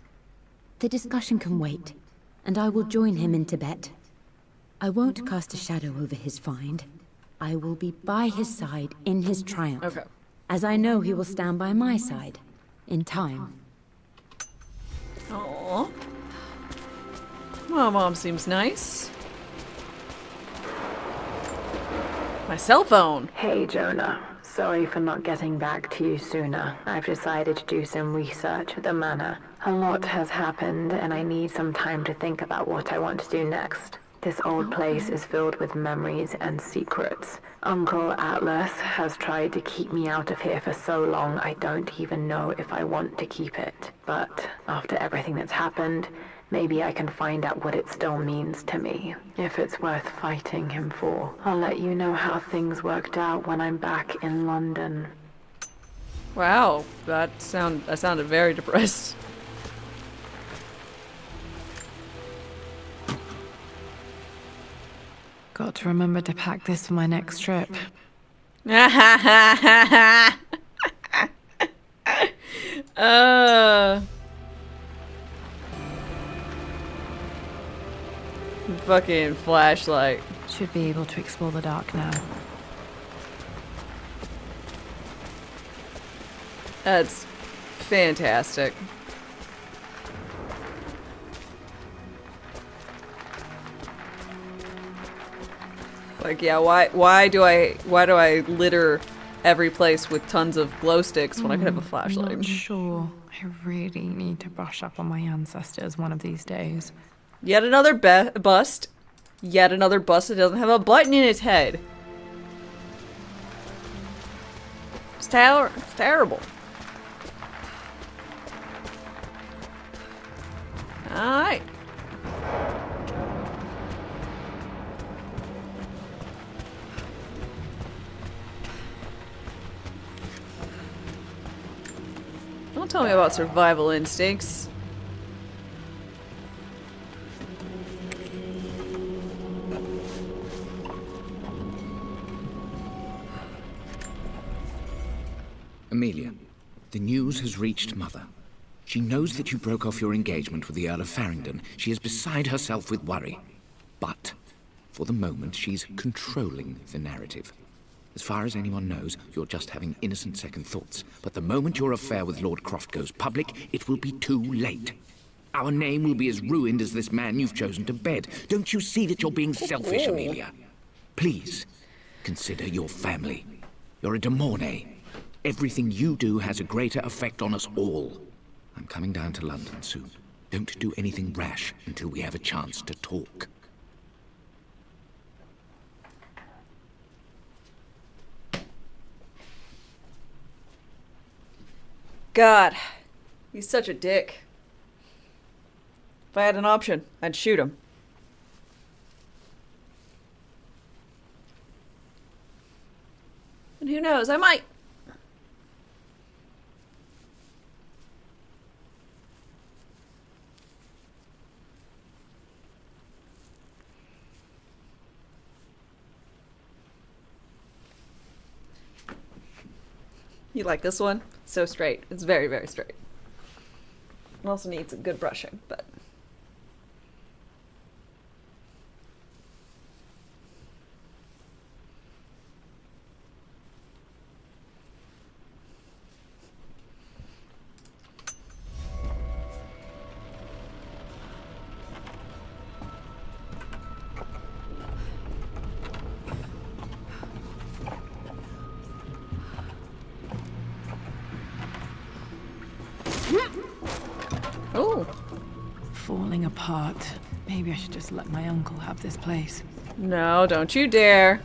The discussion can wait, and I will join him in Tibet. I won't cast a shadow over his find. I will be by his side in his triumph, as I know he will stand by my side, in time. Aww. My mom seems nice. My cell phone. Hey, Jonah. Sorry for not getting back to you sooner. I've decided to do some research at the manor. A lot has happened, and I need some time to think about what I want to do next. This old place is filled with memories and secrets. Uncle Atlas has tried to keep me out of here for so long, I don't even know if I want to keep it. But after everything that's happened, maybe I can find out what it still means to me. If it's worth fighting him for. I'll let you know how things worked out when I'm back in London. Wow, that sounded very depressed. Got to remember to pack this for my next trip. Fucking flashlight. Should be able to explore the dark now. That's fantastic. Like, yeah, why do I litter every place with tons of glow sticks when I could have a flashlight? I'm not sure. I really need to brush up on my ancestors one of these days. Yet another bust. Yet another bust that doesn't have a button in its head. It's terrible. Alright. Don't tell me about survival instincts. Amelia, the news has reached Mother. She knows that you broke off your engagement with the Earl of Farringdon. She is beside herself with worry. But, for the moment, she's controlling the narrative. As far as anyone knows, you're just having innocent second thoughts. But the moment your affair with Lord Croft goes public, it will be too late. Our name will be as ruined as this man you've chosen to bed. Don't you see that you're being selfish, Amelia? Please, consider your family. You're a de Mornay. Everything you do has a greater effect on us all. I'm coming down to London soon. Don't do anything rash until we have a chance to talk. God, he's such a dick. If I had an option, I'd shoot him. And who knows, I might. You like this one? So straight. It's very, very straight. It also needs a good brushing, but... Oh. Falling apart. Maybe I should just let my uncle have this place. No, don't you dare.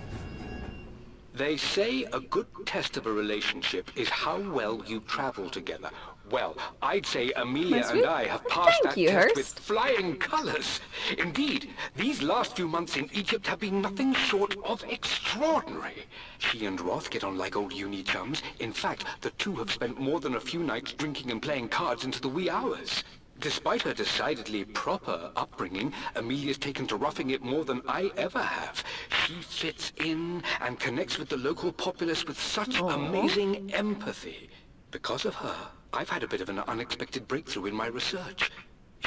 They say a good test of a relationship is how well you travel together. Well, I'd say Amelia Nice and view. I have passed Thank that you, test with Hurst. flying colors. Indeed, these last few months in Egypt have been nothing short of extraordinary. She and Roth get on like old uni chums. In fact, the two have spent more than a few nights drinking and playing cards into the wee hours. Despite her decidedly proper upbringing, Amelia's taken to roughing it more than I ever have. She fits in and connects with the local populace with such amazing empathy. Because of her, I've had a bit of an unexpected breakthrough in my research.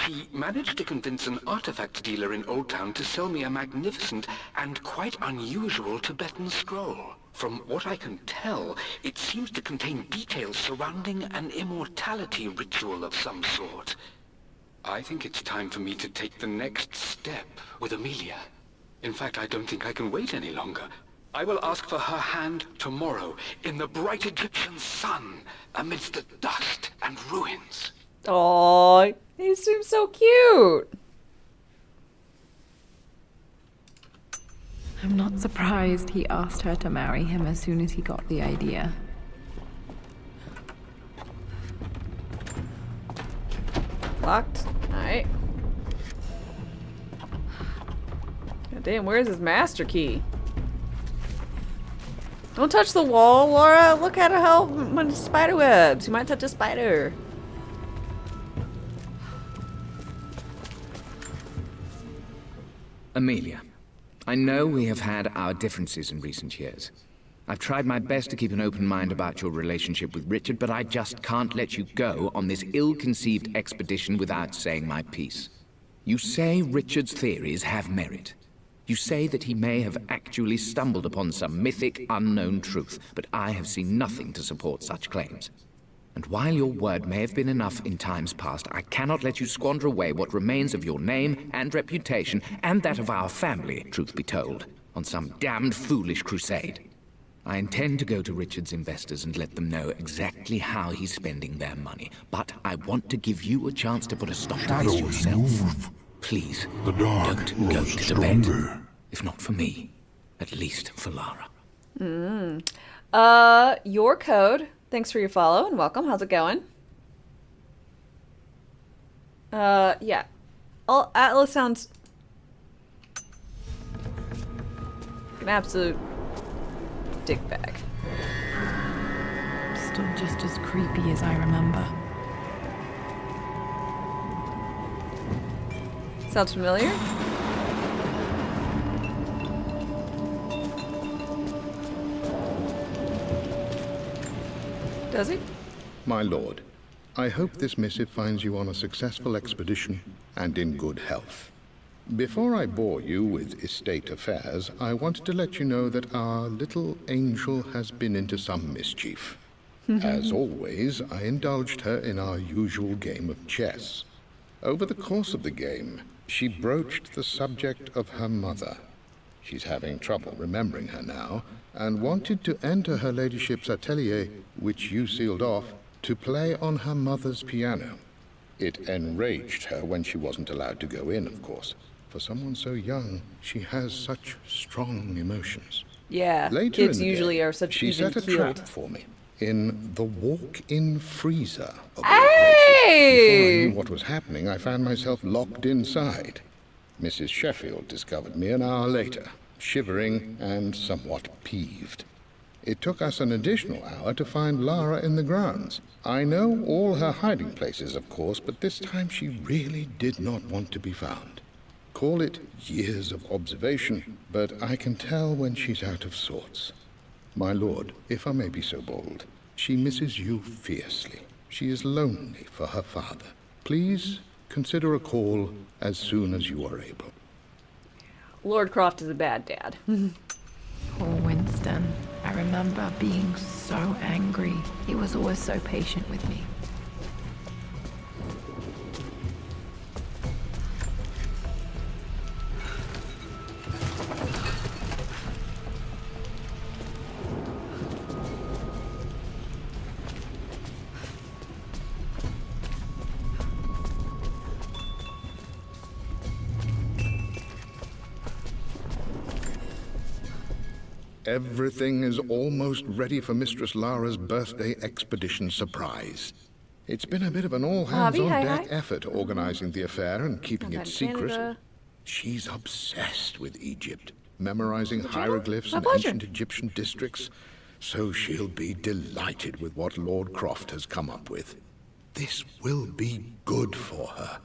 She managed to convince an artifact dealer in Old Town to sell me a magnificent and quite unusual Tibetan scroll. From what I can tell, it seems to contain details surrounding an immortality ritual of some sort. I think it's time for me to take the next step with Amelia. In fact, I don't think I can wait any longer. I will ask for her hand tomorrow in the bright Egyptian sun amidst the dust and ruins. Aww, he seems so cute. I'm not surprised he asked her to marry him as soon as he got the idea. Locked. Alright. God damn, where's his master key? Don't touch the wall, Laura. Look at how many spider webs. You might touch a spider. Amelia, I know we have had our differences in recent years. I've tried my best to keep an open mind about your relationship with Richard, but I just can't let you go on this ill-conceived expedition without saying my piece. You say Richard's theories have merit. You say that he may have actually stumbled upon some mythic, unknown truth, but I have seen nothing to support such claims. And while your word may have been enough in times past, I cannot let you squander away what remains of your name and reputation, and that of our family, truth be told, on some damned foolish crusade. I intend to go to Richard's investors and let them know exactly how he's spending their money, but I want to give you a chance to put a stop to this yourself. Please, don't go to Tibet. If not for me, at least for Lara. Your code. Thanks for your follow and welcome. How's it going? Yeah. Atlas sounds like an absolute dickbag. Still just as creepy as I remember. Sounds familiar? Does he? My lord, I hope this missive finds you on a successful expedition and in good health. Before I bore you with estate affairs, I wanted to let you know that our little angel has been into some mischief. As always, I indulged her in our usual game of chess. Over the course of the game, she broached the subject of her mother. She's having trouble remembering her now, and wanted to enter her ladyship's atelier, which you sealed off, to play on her mother's piano. It enraged her when she wasn't allowed to go in, of course. For someone so young, she has such strong emotions. Yeah, Later kids in the usually day, are such she even set a keeled. trap for me in the walk-in freezer of all Hey! places. Before I knew what was happening, I found myself locked inside. Mrs. Sheffield discovered me an hour later, shivering and somewhat peeved. It took us an additional hour to find Lara in the grounds. I know all her hiding places, of course, but this time she really did not want to be found. Call it years of observation, but I can tell when she's out of sorts. My lord, if I may be so bold, she misses you fiercely. She is lonely for her father. Please consider a call as soon as you are able. Lord Croft is a bad dad. Poor Winston. I remember being so angry. He was always so patient with me. Everything is almost ready for Mistress Lara's birthday expedition surprise. It's been a bit of an all-hands-on-deck effort organizing the affair and keeping it secret. Canada. She's obsessed with Egypt, memorizing hieroglyphs My and pleasure. ancient Egyptian districts. So she'll be delighted with what Lord Croft has come up with. This will be good for her.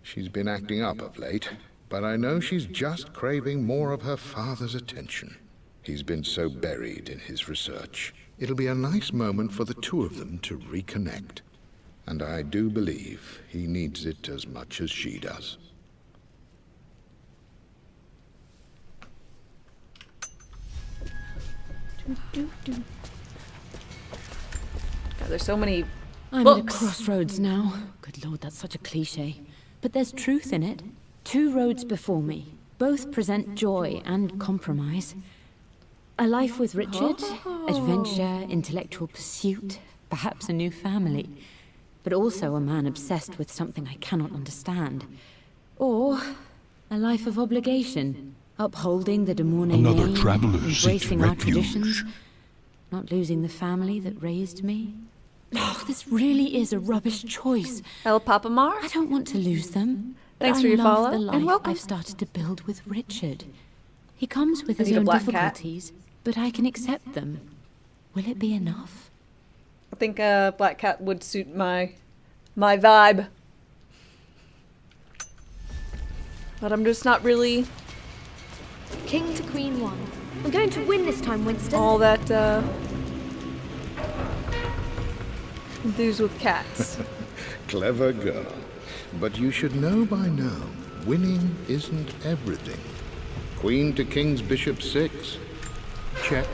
She's been acting up of late, but I know she's just craving more of her father's attention. He's been so buried in his research. It'll be a nice moment for the two of them to reconnect. And I do believe he needs it as much as she does. God, there's so many I'm books. at a crossroads now. Good lord, that's such a cliche. But there's truth in it. Two roads before me. Both present joy and compromise. A life with Richard, adventure, intellectual pursuit, perhaps a new family. But also a man obsessed with something I cannot understand. Or a life of obligation, upholding the de Mornay Another name, traveler seeks embracing our refuge. traditions, not losing the family that raised me. Oh, this really is a rubbish choice. El Papa Mar? I don't want to lose them. Thanks but for I your love follow, the and life welcome. I've started to build with Richard. He comes with I his need a own black cat. difficulties, but I can accept them. Will it be enough? I think a black cat would suit my vibe. But I'm just not really King to Queen 1. I'm going to win this time, Winston. all that enthused with cats. Clever girl. But you should know by now, winning isn't everything. Queen to King's Bishop 6. Check.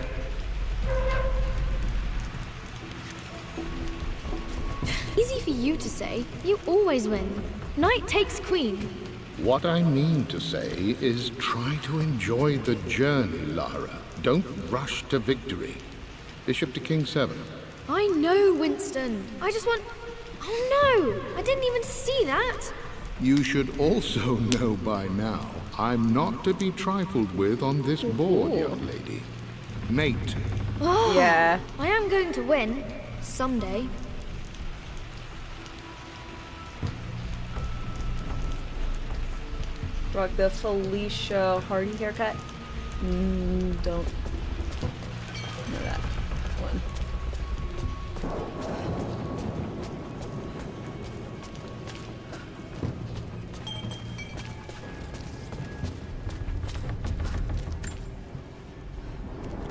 Easy for you to say. You always win. Knight takes queen. What I mean to say is try to enjoy the journey, Lara. Don't rush to victory. Bishop to King 7. I know, Winston. I just want... Oh no! I didn't even see that. You should also know by now, I'm not to be trifled with on this board, young lady. Mate. Oh, Yeah. I am going to win. Someday. Rock the Felicia Hardy haircut. Don't know that one.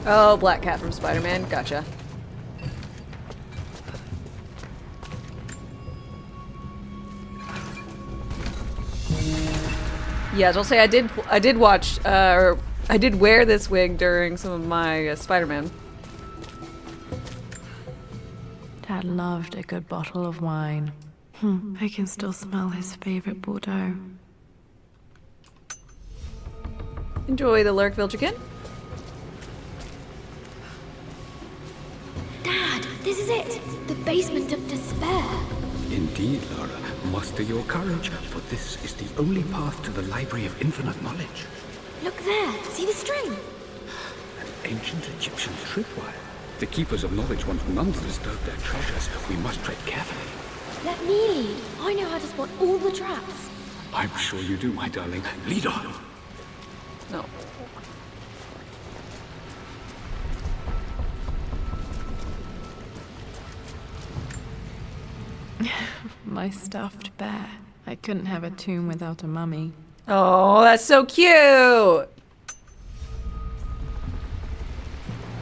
Oh, Black Cat from Spider-Man. Gotcha. Yeah, I'll say I did watch, or I did wear this wig during some of my Spider-Man. Dad loved a good bottle of wine. I can still smell his favorite Bordeaux. Enjoy the Lurkville chicken. Dad, this is it. The basement of despair. Indeed, Lara. Muster your courage, for this is the only path to the Library of Infinite Knowledge. Look there. See the string? An ancient Egyptian tripwire. The keepers of knowledge want none to disturb their treasures. We must tread carefully. Let me lead. I know how to spot all the traps. I'm sure you do, my darling. Lead on. No. My stuffed bear. I couldn't have a tomb without a mummy. Oh, that's so cute!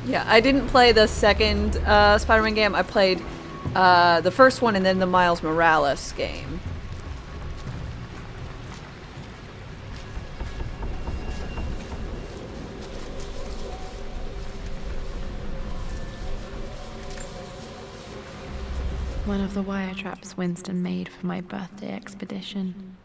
Yeah, I didn't play the second Spider-Man game. I played the first one and then the Miles Morales game. One of the wire traps Winston made for my birthday expedition.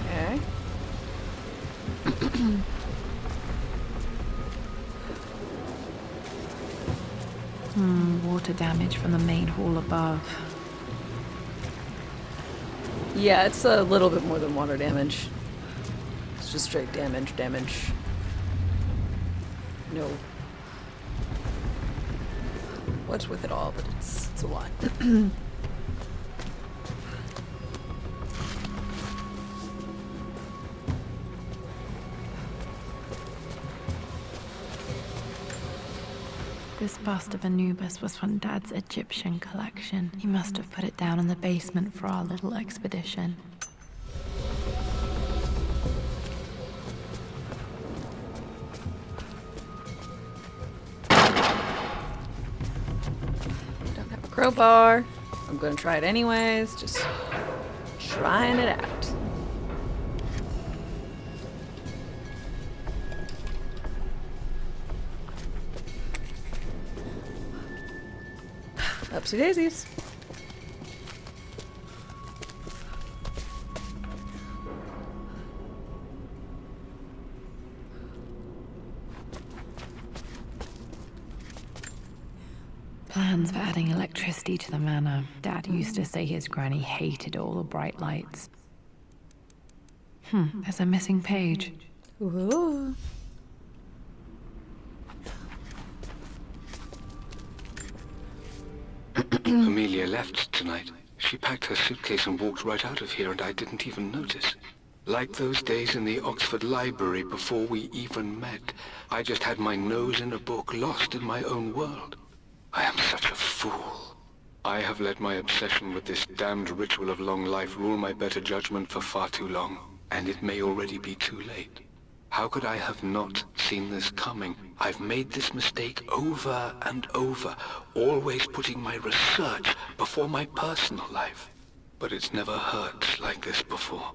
Okay. water damage from the main hall above. Yeah, it's a little bit more than water damage. It's just straight damage. No. What's with it all, but it's a lot. This bust of Anubis was from Dad's Egyptian collection. He must have put it down in the basement for our little expedition. Don't have a crowbar. I'm gonna try it anyways. Just trying it out. Upsy daisies. Plans for adding electricity to the manor. Dad used to say his granny hated all the bright lights. There's a missing page. Ooh. Amelia left tonight. She packed her suitcase and walked right out of here, and I didn't even notice. Like those days in the Oxford Library before we even met. I just had my nose in a book, lost in my own world. I am such a fool. I have let my obsession with this damned ritual of long life rule my better judgment for far too long, and it may already be too late. How could I have not seen this coming? I've made this mistake over and over, always putting my research before my personal life. But it's never hurt like this before.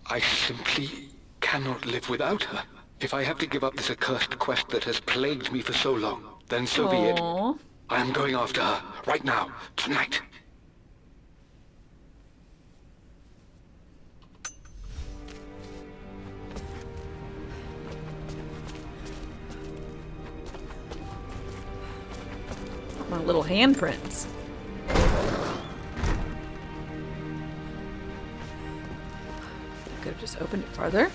I simply cannot live without her. If I have to give up this accursed quest that has plagued me for so long, then so be it. I am going after her, right now, tonight. My little handprints. Could have just opened it farther.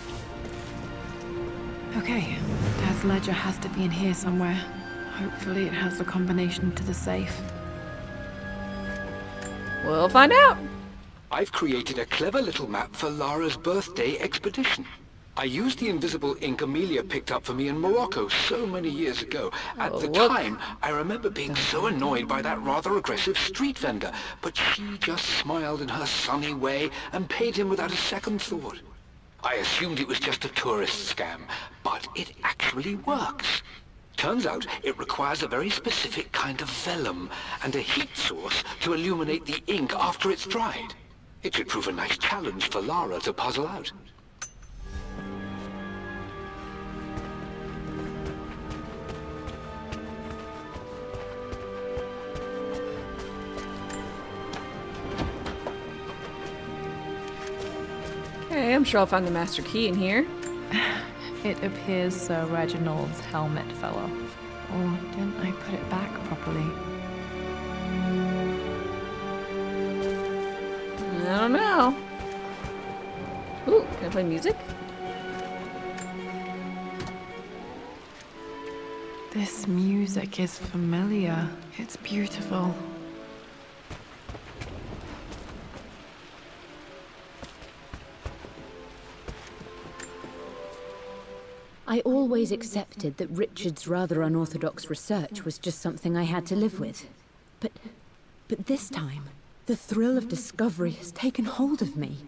Okay, Dad's ledger has to be in here somewhere. Hopefully it has the combination to the safe. We'll find out. I've created a clever little map for Lara's birthday expedition. I used the invisible ink Amelia picked up for me in Morocco so many years ago. At the time, I remember being so annoyed by that rather aggressive street vendor, but she just smiled in her sunny way and paid him without a second thought. I assumed it was just a tourist scam, but it actually works. Turns out it requires a very specific kind of vellum and a heat source to illuminate the ink after it's dried. It should prove a nice challenge for Lara to puzzle out. Okay, I'm sure I'll find the master key in here. It appears Sir Reginald's helmet fell off. Or didn't I put it back properly? I don't know. Ooh, can I play music? This music is familiar. It's beautiful. I always accepted that Richard's rather unorthodox research was just something I had to live with. But this time, the thrill of discovery has taken hold of me.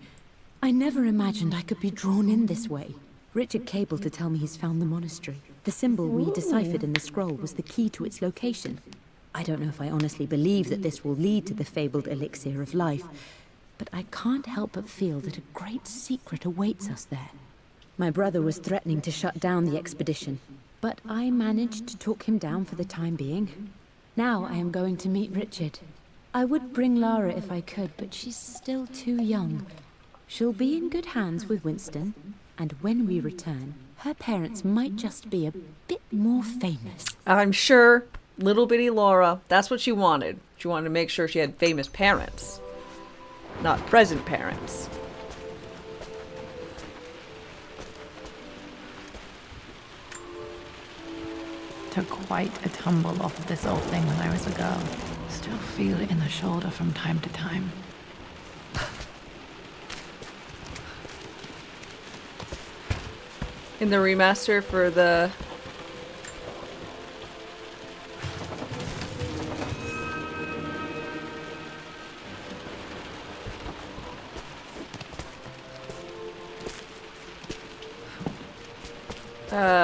I never imagined I could be drawn in this way. Richard cabled to tell me he's found the monastery. The symbol we deciphered in the scroll was the key to its location. I don't know if I honestly believe that this will lead to the fabled elixir of life, but I can't help but feel that a great secret awaits us there. My brother was threatening to shut down the expedition, but I managed to talk him down for the time being. Now I am going to meet Richard. I would bring Lara if I could, but she's still too young. She'll be in good hands with Winston, and when we return, her parents might just be a bit more famous. I'm sure Little bitty Laura. That's what she wanted. She wanted to make sure she had famous parents. Not present parents. Took quite a tumble off of this old thing when I was a girl. Still feel it in the shoulder from time to time. In the remaster for the...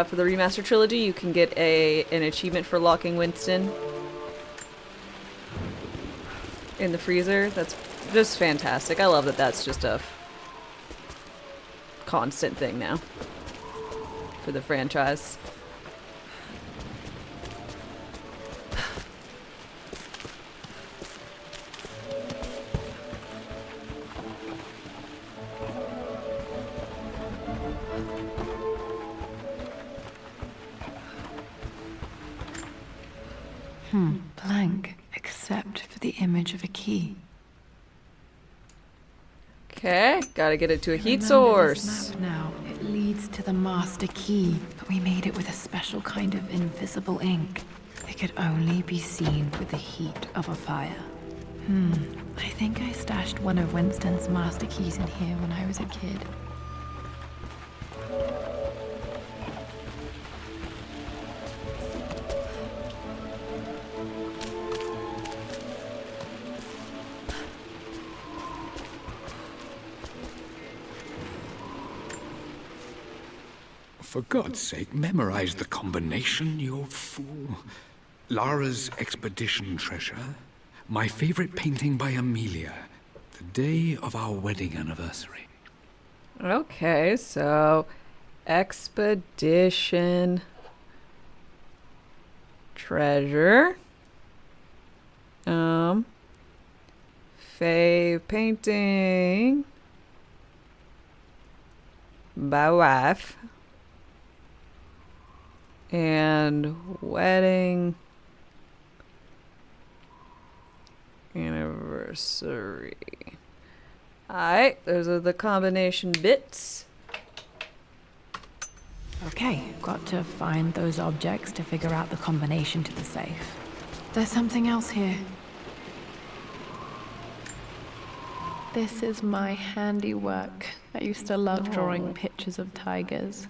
for the remaster trilogy, you can get an achievement for locking Winston in the freezer. That's just fantastic. I love that that's just a constant thing now for the franchise. Blank, except for the image of a key. Okay, gotta get it to a heat Remember source. this map now. It leads to the master key, but we made it with a special kind of invisible ink. It could only be seen with the heat of a fire. I think I stashed one of Winston's master keys in here when I was a kid. For God's sake, memorize the combination, you fool. Lara's expedition treasure, my favorite painting by Amelia, the day of our wedding anniversary. Okay, so expedition treasure. Fave painting by wife. And wedding anniversary. Alright, those are the combination bits. Okay, got to find those objects to figure out the combination to the safe. There's something else here. This is my handiwork. I used to love drawing pictures of tigers.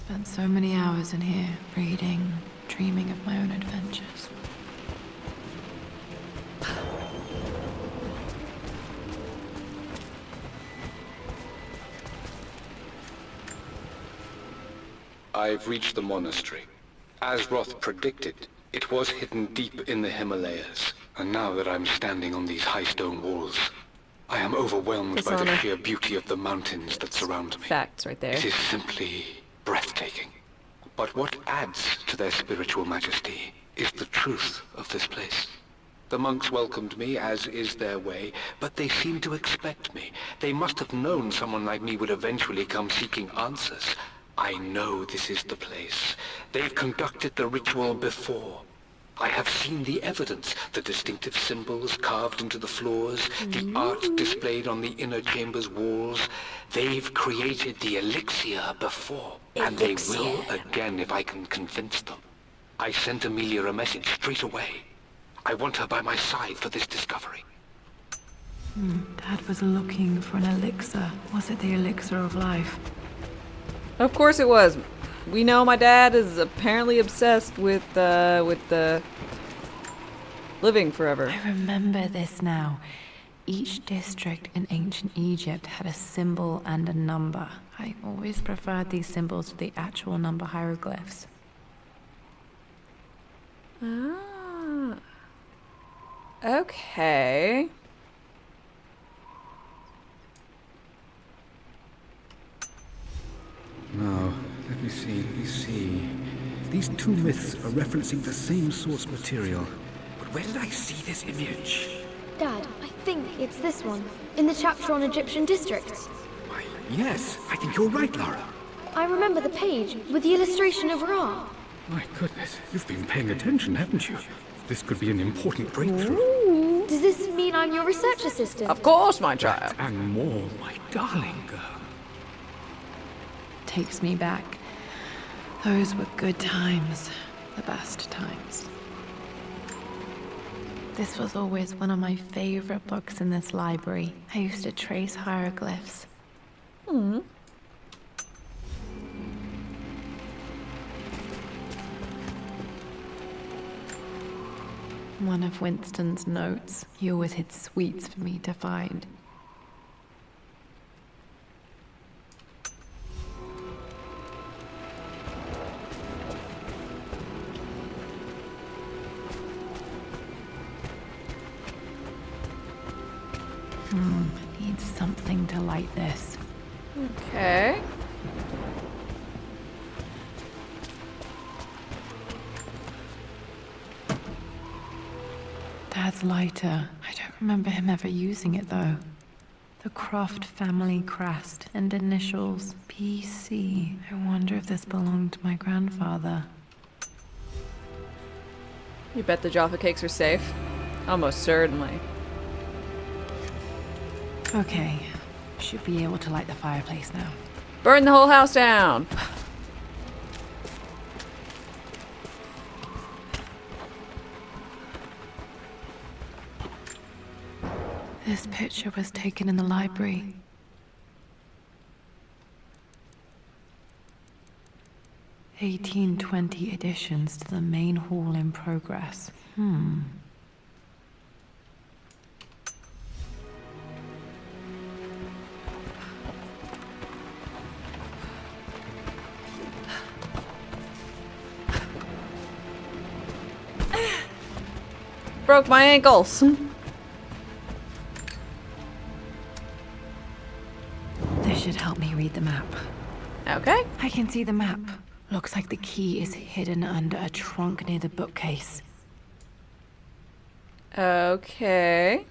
Spent so many hours in here, reading, dreaming of my own adventures. I've reached the monastery. As Roth predicted, it was hidden deep in the Himalayas. And now that I'm standing on these high stone walls, I am overwhelmed by the sheer beauty of the mountains that surround me. Facts right there. It is simply breathtaking. But what adds to their spiritual majesty is the truth of this place. The monks welcomed me, as is their way, but they seemed to expect me. They must have known someone like me would eventually come seeking answers. I know this is the place. They've conducted the ritual before. I have seen the evidence, the distinctive symbols carved into the floors, the art displayed on the inner chamber's walls. They've created the elixir before, and they will again if I can convince them. I sent Amelia a message straight away. I want her by my side for this discovery. Dad was looking for an elixir. Was it the elixir of life? Of course it was. We know my dad is apparently obsessed with the living forever. I remember this now. Each district in ancient Egypt had a symbol and a number. I always preferred these symbols to the actual number hieroglyphs. Ah. Okay. Now, let me see. These two myths are referencing the same source material. But where did I see this image? Dad, I think it's this one, in the chapter on Egyptian districts. Yes, I think you're right, Lara. I remember the page with the illustration of Ra. My goodness, you've been paying attention, haven't you? This could be an important breakthrough. Ooh. Does this mean I'm your research assistant? Of course, my child. And more, my darling girl. Takes me back. Those were good times. The best times. This was always one of my favorite books in this library. I used to trace hieroglyphs. Hmm. One of Winston's notes. He always hid sweets for me to find. Need something to light this. Okay. Dad's lighter. I don't remember him ever using it though. The Croft family crest and initials PC. I wonder if this belonged to my grandfather. You bet the Jaffa cakes are safe? Almost certainly. Okay, should be able to light the fireplace now. Burn the whole house down! This picture was taken in the library. (1820) additions to the main hall in progress. Broke my ankles. This should help me read the map. Okay. I can see the map. Looks like the key is hidden under a trunk near the bookcase. Okay.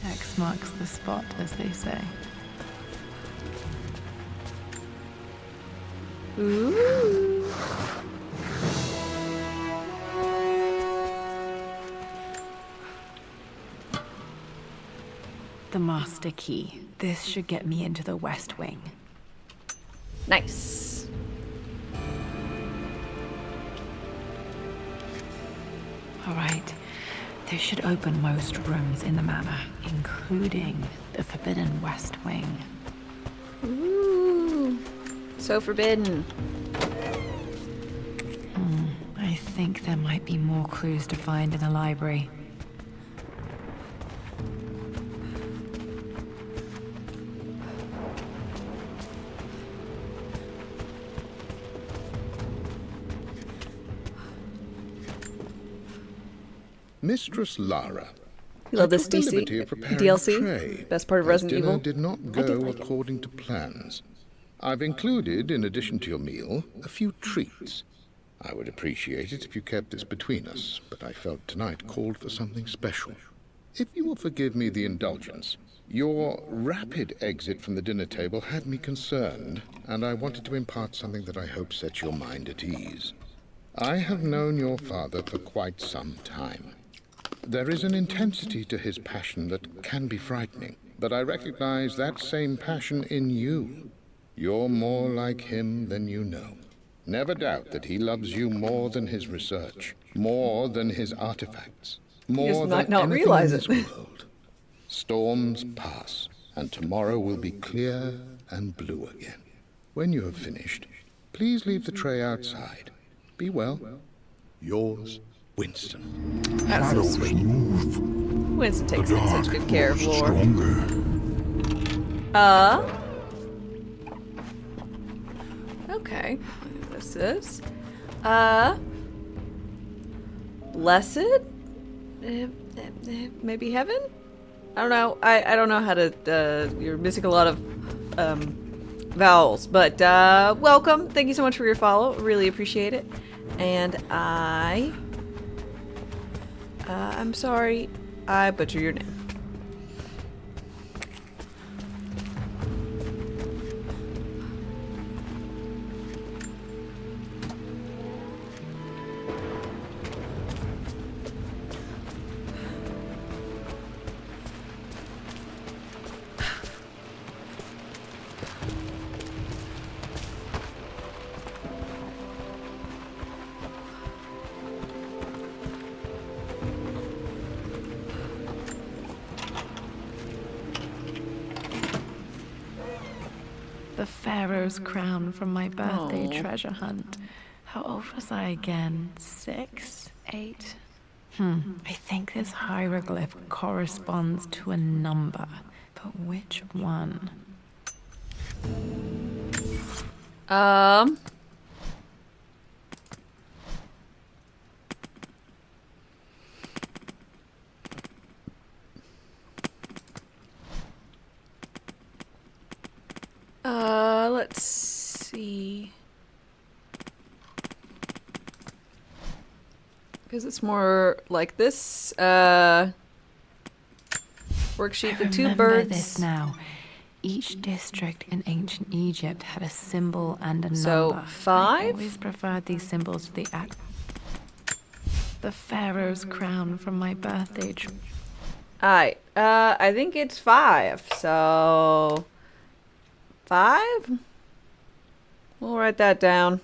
X marks the spot, as they say. Ooh. The master key. This should get me into the West Wing. Nice. All right. This should open most rooms in the manor, including the Forbidden West Wing. Ooh. So forbidden. I think there might be more clues to find in the library. Mistress Lara. You love I this took the liberty DC of preparing DLC? a tray, Best part of as Resident dinner Evil? did not I do go like it. according to plans. I've included, in addition to your meal, a few treats. I would appreciate it if you kept this between us, but I felt tonight called for something special. If you will forgive me the indulgence, your rapid exit from the dinner table had me concerned, and I wanted to impart something that I hope sets your mind at ease. I have known your father for quite some time. There is an intensity to his passion that can be frightening, but I recognize that same passion in you. You're more like him than you know. Never doubt that he loves you more than his research, more than his artifacts, more might than not anything realize in it. this world. Storms pass, and tomorrow will be clear and blue again. When you have finished, please leave the tray outside. Be well. Yours, Winston. That's so sweet. Winston takes such good care of Lore. Okay. This is blessed? Maybe heaven? I don't know. I don't know how to you're missing a lot of vowels, but welcome. Thank you so much for your follow. Really appreciate it. And I'm sorry I butchered your name. The Pharaoh's crown from my birthday Aw. treasure hunt. How old was I again? 6? 8? I think this hieroglyph corresponds to a number. But which one? Let's see. Because it's more like this, worksheet, the two Remember birds. this now. Each district in ancient Egypt had a symbol and a So, number. 5? I always preferred these symbols to the Pharaoh's crown from my birthday. Alright, I think it's 5, so 5? We'll write that down.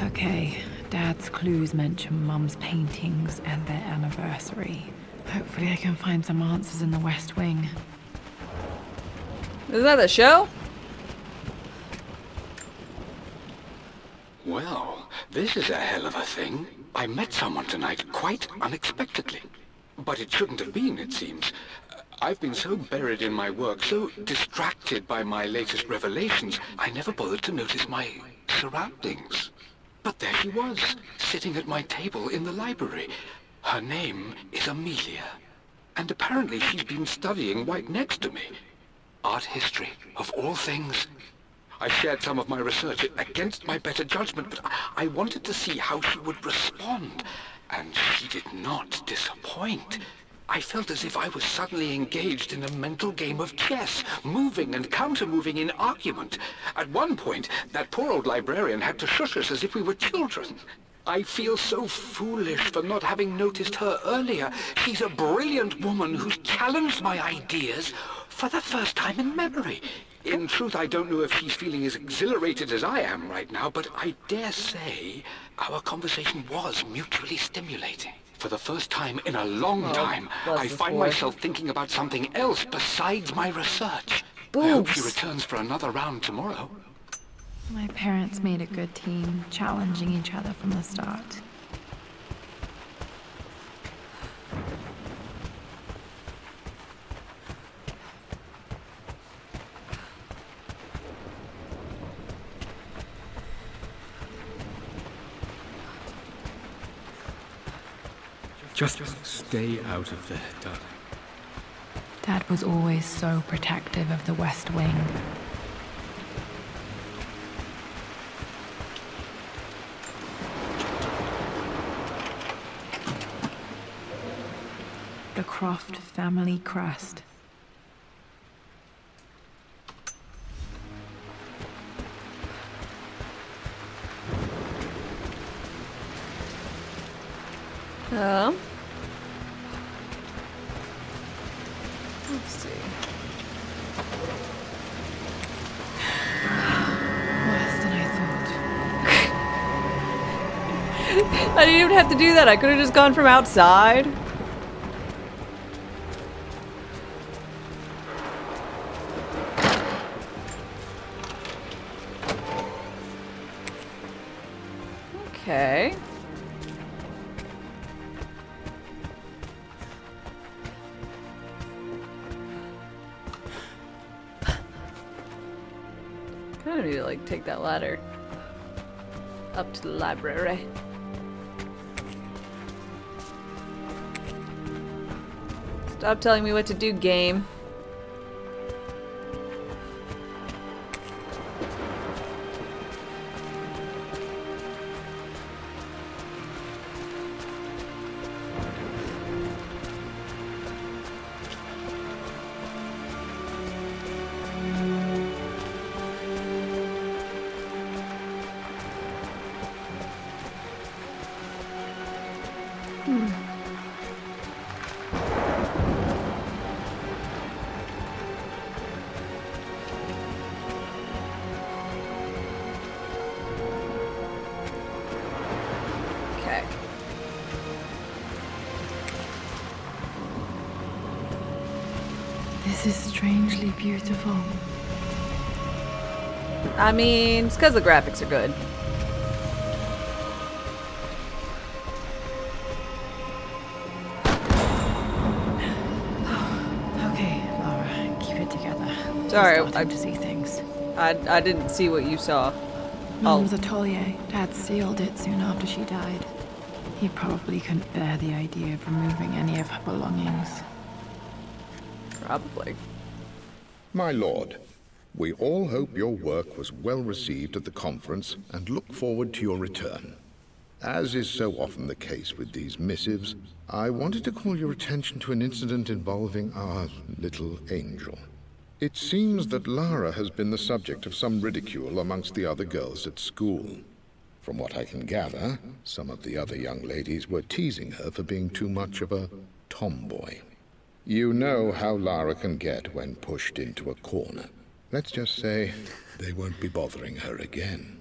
Okay, Dad's clues mention Mum's paintings and their anniversary. Hopefully I can find some answers in the West Wing. Is that the show? Well, this is a hell of a thing. I met someone tonight quite unexpectedly. But it shouldn't have been, it seems. I've been so buried in my work, so distracted by my latest revelations, I never bothered to notice my surroundings. But there she was, sitting at my table in the library. Her name is Amelia. And apparently she's been studying right next to me. Art history, of all things. I shared some of my research against my better judgment, but I wanted to see how she would respond. And she did not disappoint. I felt as if I was suddenly engaged in a mental game of chess, moving and counter-moving in argument. At one point, that poor old librarian had to shush us as if we were children. I feel so foolish for not having noticed her earlier. She's a brilliant woman who's challenged my ideas for the first time in memory. In truth, I don't know if she's feeling as exhilarated as I am right now, but I dare say our conversation was mutually stimulating. For the first time in a long time, I find myself thinking about something else besides my research. I hope she returns for another round tomorrow. My parents made a good team, challenging each other from the start. Just stay out of there, darling. Dad was always so protective of the West Wing. The Croft family crest. Let's see. Worse than I thought. I didn't even have to do that. I could have just gone from outside. Okay. Kind of need to like take that ladder up to the library. Stop telling me what to do, game. This is strangely beautiful. I mean, it's because the graphics are good. Okay, Laura, keep it together. Sorry, I'm starting to see things. I didn't see what you saw. Mom's atelier. Dad sealed it soon after she died. He probably couldn't bear the idea of removing any of her belongings. Probably. My lord, we all hope your work was well received at the conference and look forward to your return. As is so often the case with these missives, I wanted to call your attention to an incident involving our little angel. It seems that Lara has been the subject of some ridicule amongst the other girls at school. From what I can gather, some of the other young ladies were teasing her for being too much of a tomboy. You know how Lara can get when pushed into a corner. Let's just say they won't be bothering her again.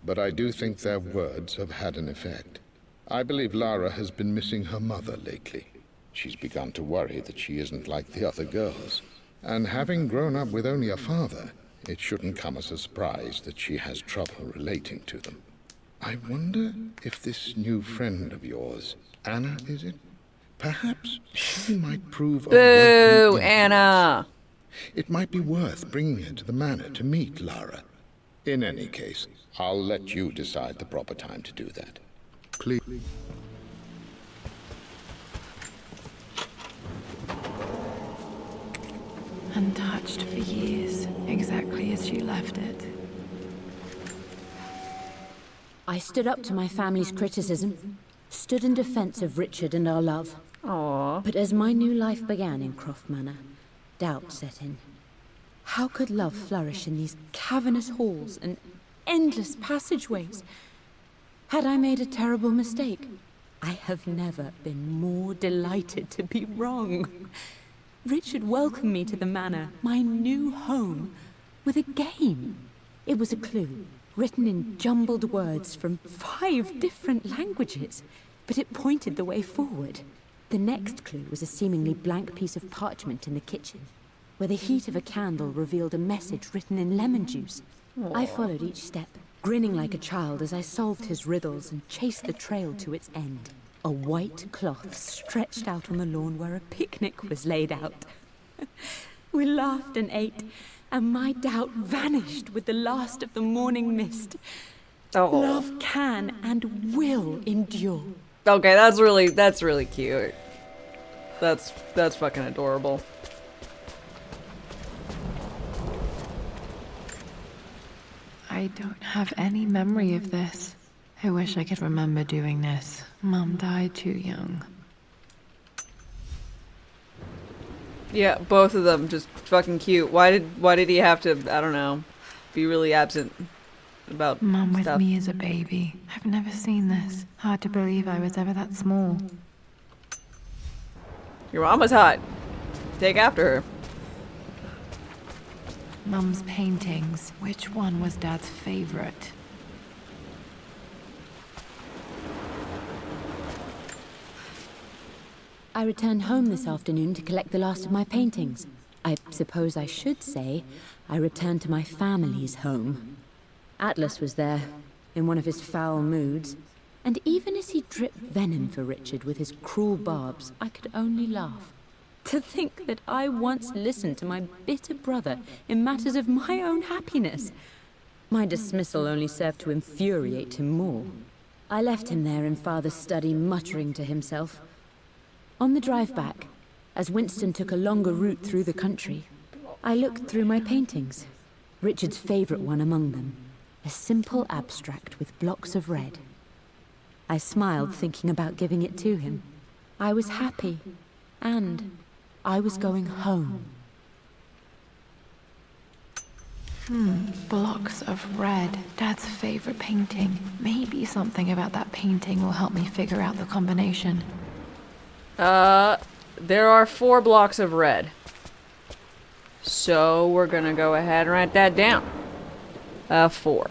But I do think their words have had an effect. I believe Lara has been missing her mother lately. She's begun to worry that she isn't like the other girls. And having grown up with only a father, it shouldn't come as a surprise that she has trouble relating to them. I wonder if this new friend of yours, Anna, is it? Perhaps she might prove a welcome influence. Anna! It might be worth bringing her to the manor to meet Lara. In any case, I'll let you decide the proper time to do that. Please. Untouched for years, exactly as she left it. I stood up to my family's criticism, stood in defense of Richard and our love. Aww. But as my new life began in Croft Manor, doubt set in. How could love flourish in these cavernous halls and endless passageways? Had I made a terrible mistake? I have never been more delighted to be wrong. Richard welcomed me to the manor, my new home, with a game. It was a clue, written in jumbled words from 5 different languages, but it pointed the way forward. The next clue was a seemingly blank piece of parchment in the kitchen, where the heat of a candle revealed a message written in lemon juice. I followed each step, grinning like a child as I solved his riddles and chased the trail to its end. A white cloth stretched out on the lawn where a picnic was laid out. We laughed and ate, and my doubt vanished with the last of the morning mist. Oh. Love can and will endure. Okay, that's really cute. That's fucking adorable. I don't have any memory of this. I wish I could remember doing this. Mom died too young. Yeah, both of them just fucking cute. Why did he have to, I don't know, be really absent about Mom with stuff? me as a baby. I've never seen this. Hard to believe I was ever that small. Your mama's hot. Take after her. Mum's paintings. Which one was Dad's favorite? I returned home this afternoon to collect the last of my paintings. I suppose I should say I returned to my family's home. Atlas was there, in one of his foul moods, and even as he dripped venom for Richard with his cruel barbs, I could only laugh. To think that I once listened to my bitter brother in matters of my own happiness. My dismissal only served to infuriate him more. I left him there in Father's study, muttering to himself. On the drive back, as Winston took a longer route through the country, I looked through my paintings, Richard's favorite one among them, a simple abstract with blocks of red. I smiled, thinking about giving it to him. I was happy, and I was going home. Blocks of red. Dad's favorite painting. Maybe something about that painting will help me figure out the combination. There are 4 blocks of red. So we're gonna go ahead and write that down. 4.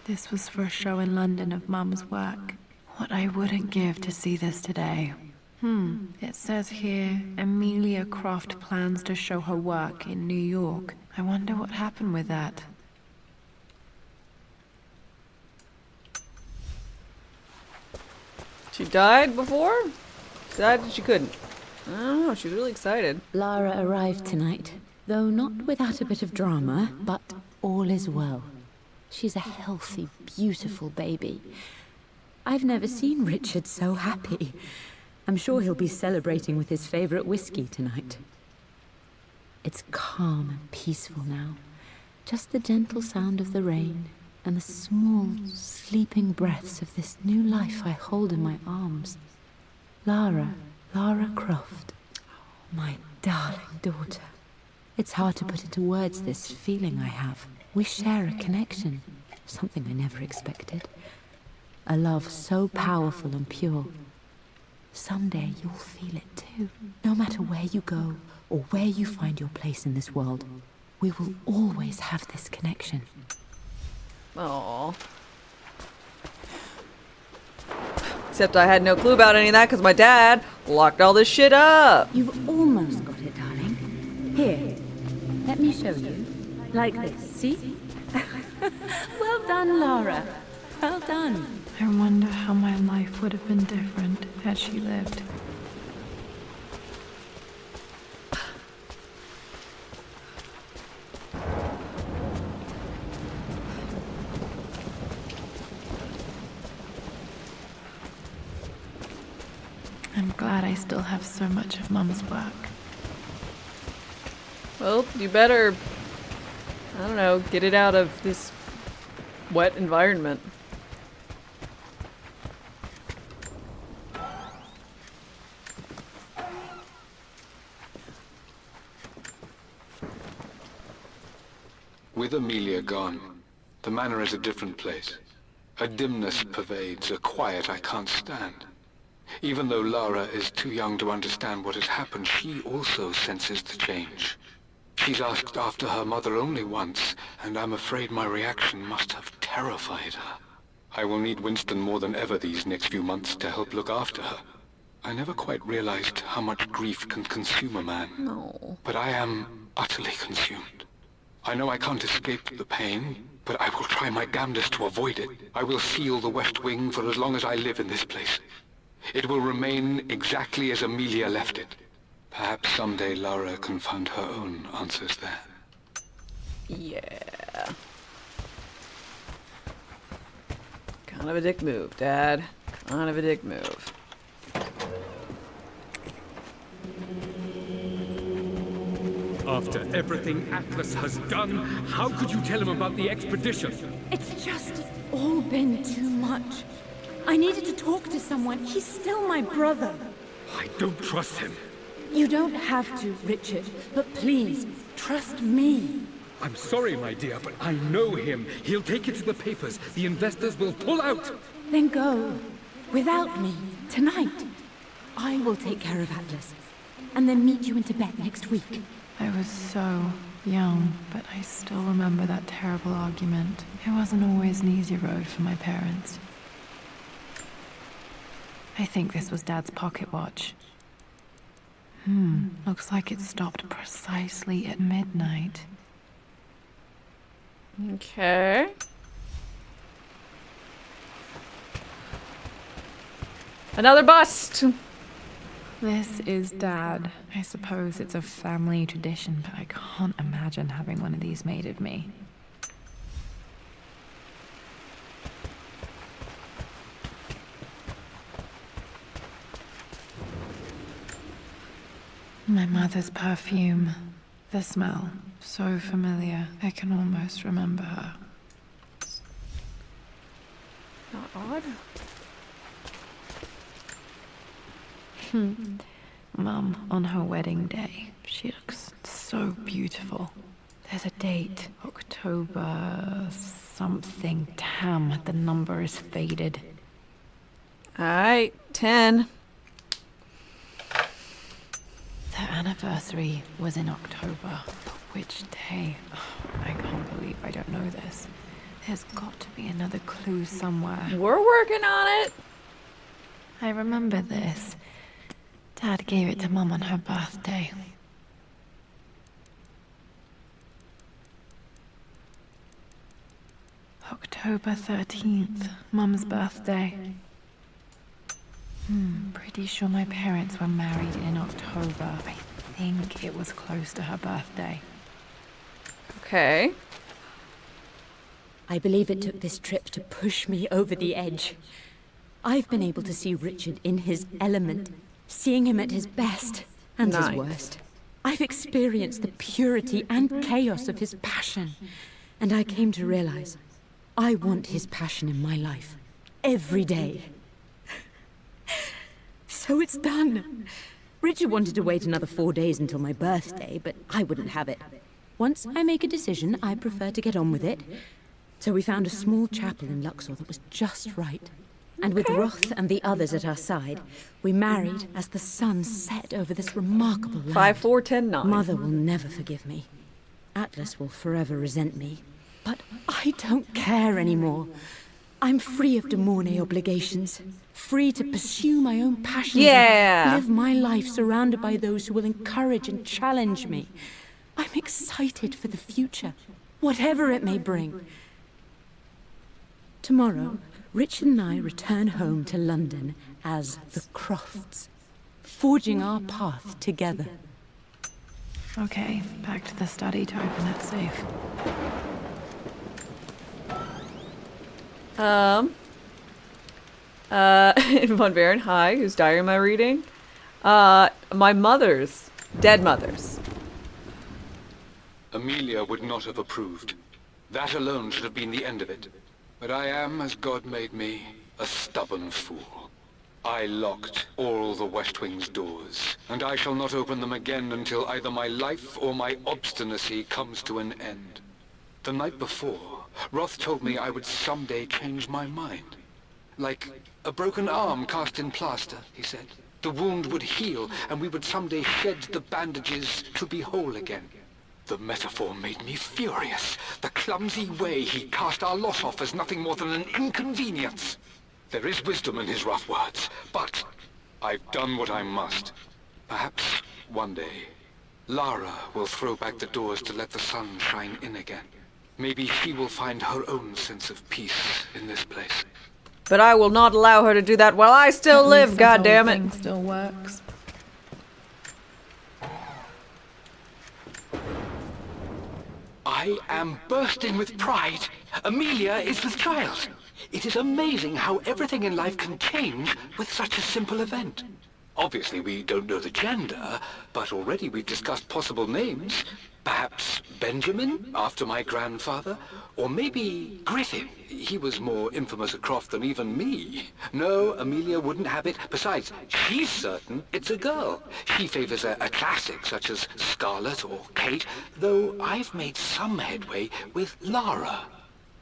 This was for a show in London of Mum's work. What I wouldn't give to see this today. It says here, Amelia Croft plans to show her work in New York. I wonder what happened with that. She died before? Decided she couldn't. I don't know, she was really excited. Lara arrived tonight, though not without a bit of drama, but all is well. She's a healthy, beautiful baby. I've never seen Richard so happy. I'm sure he'll be celebrating with his favorite whiskey tonight. It's calm and peaceful now. Just the gentle sound of the rain and the small, sleeping breaths of this new life I hold in my arms. Lara Croft, my darling daughter. It's hard to put into words this feeling I have. We share a connection, something I never expected. A love so powerful and pure. Someday you'll feel it too. No matter where you go or where you find your place in this world, we will always have this connection. Aww. Except I had no clue about any of that because my dad locked all this shit up. You've almost got it, darling. Here, let me show you. Like this, see? Well done, Lara. Well done. I wonder how my life would have been different had she lived. I'm glad I still have so much of Mum's work. Well, you better, I don't know, get it out of this wet environment. With Amelia gone, the manor is a different place. A dimness pervades, a quiet I can't stand. Even though Lara is too young to understand what has happened, she also senses the change. She's asked after her mother only once, and I'm afraid my reaction must have terrified her. I will need Winston more than ever these next few months to help look after her. I never quite realized how much grief can consume a man. No. But I am utterly consumed. I know I can't escape the pain, but I will try my damnedest to avoid it. I will seal the West Wing for as long as I live in this place. It will remain exactly as Amelia left it. Perhaps someday Lara can find her own answers there. Yeah. Kind of a dick move, Dad. Kind of a dick move. After everything Atlas has done, how could you tell him about the expedition? It's just all been too much. I needed to talk to someone. He's still my brother. I don't trust him. You don't have to, Richard. But please, trust me. I'm sorry, my dear, but I know him. He'll take it to the papers. The investors will pull out. Then go. Without me. Tonight. I will take care of Atlas. And then meet you in Tibet next week. I was so young, but I still remember that terrible argument. It wasn't always an easy road for my parents. I think this was Dad's pocket watch. Looks like it stopped precisely at midnight. Okay. Another bust! This is Dad. I suppose it's a family tradition, but I can't imagine having one of these made of me. My mother's perfume. The smell. So familiar. I can almost remember her. Not odd. Mum, on her wedding day, she looks so beautiful. There's a date. October something. Damn, the number is faded. Alright, 10. The anniversary was in October. But which day? Oh, I can't believe I don't know this. There's got to be another clue somewhere. We're working on it. I remember this. Dad gave it to Mum on her birthday. October 13th, Mum's birthday. Pretty sure my parents were married in October. I think it was close to her birthday. Okay. I believe it took this trip to push me over the edge. I've been able to see Richard in his element, seeing him at his best and his worst. I've experienced the purity and chaos of his passion, and I came to realize I want his passion in my life every day. So it's done. Richard wanted to wait another 4 days until my birthday, but I wouldn't have it. Once I make a decision, I prefer to get on with it. So we found a small chapel in Luxor that was just right. And with Roth and the others at our side, we married as the sun set over this remarkable land. 5, 4, 10, 9. Mother will never forgive me. Atlas will forever resent me. But I don't care anymore. I'm free of de Mornay obligations. Free to pursue my own passions and live my life surrounded by those who will encourage and challenge me. I'm excited for the future, whatever it may bring. Tomorrow, Richard and I return home to London as the Crofts, forging our path together. Okay, back to the study to open that safe. Von Baron, hi, whose diary am I reading? My mother's. Dead mother's. Amelia would not have approved. That alone should have been the end of it. But I am, as God made me, a stubborn fool. I locked all the West Wing's doors, and I shall not open them again until either my life or my obstinacy comes to an end. The night before, Roth told me I would someday change my mind. Like a broken arm cast in plaster, he said. The wound would heal, and we would someday shed the bandages to be whole again. The metaphor made me furious. The clumsy way he cast our loss off as nothing more than an inconvenience. There is wisdom in his rough words, but I've done what I must. Perhaps one day, Lara will throw back the doors to let the sun shine in again. Maybe she will find her own sense of peace in this place. But I will not allow her to do that while I still live, goddammit. Still works. I am bursting with pride. Amelia is with child. It is amazing how everything in life can change with such a simple event. Obviously, we don't know the gender, but already we've discussed possible names. Perhaps Benjamin, after my grandfather, or maybe Griffin. He was more infamous at Croft than even me. No, Amelia wouldn't have it. Besides, she's certain it's a girl. She favors a classic such as Scarlet or Kate, though I've made some headway with Lara.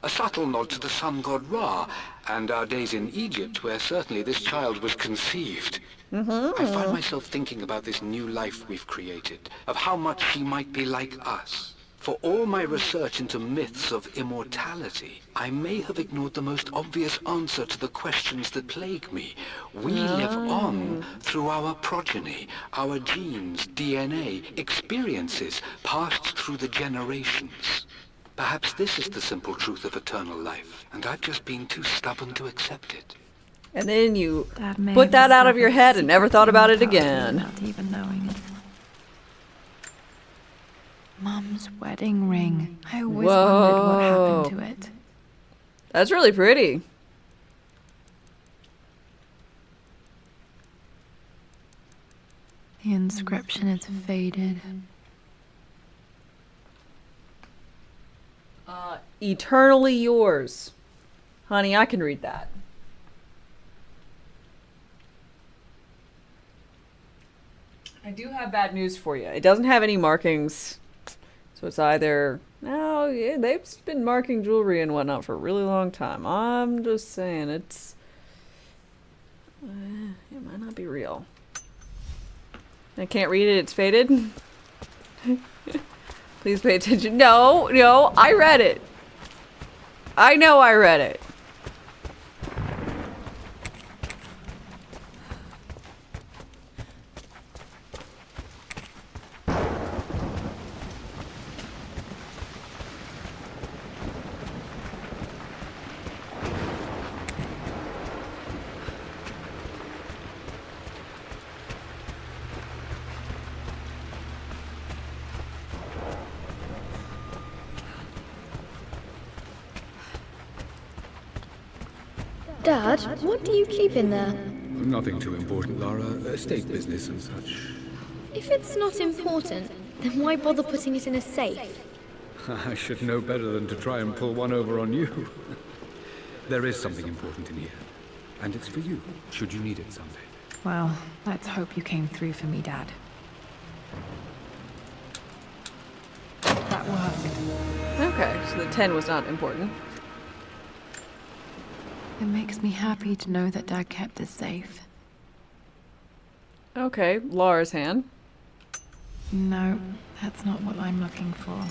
A subtle nod to the sun god Ra, and our days in Egypt, where certainly this child was conceived. I find myself thinking about this new life we've created, of how much she might be like us. For all my research into myths of immortality, I may have ignored the most obvious answer to the questions that plague me. We live on through our progeny, our genes, DNA, experiences passed through the generations. Perhaps this is the simple truth of eternal life, and I've just been too stubborn to accept it. And then you put that out of your head and never thought about it again. Without even knowing it. Mum's wedding ring. I always wondered what happened to it. That's really pretty. The inscription is faded. Eternally yours. Honey, I can read that. I do have bad news for you. It doesn't have any markings. So it's either... No, yeah, they've been marking jewelry and whatnot for a really long time. I'm just saying, it's... it might not be real. I can't read it, it's faded. Please pay attention. No, I read it. I know I read it. Dad, what do you keep in there? Nothing too important, Lara. Estate business and such. If it's not important, then why bother putting it in a safe? I should know better than to try and pull one over on you. There is something important in here. And it's for you, should you need it someday. Well, let's hope you came through for me, Dad. That worked. Okay, so the 10 was not important. It makes me happy to know that Dad kept it safe. Okay, Lara's hand. No, that's not what I'm looking for.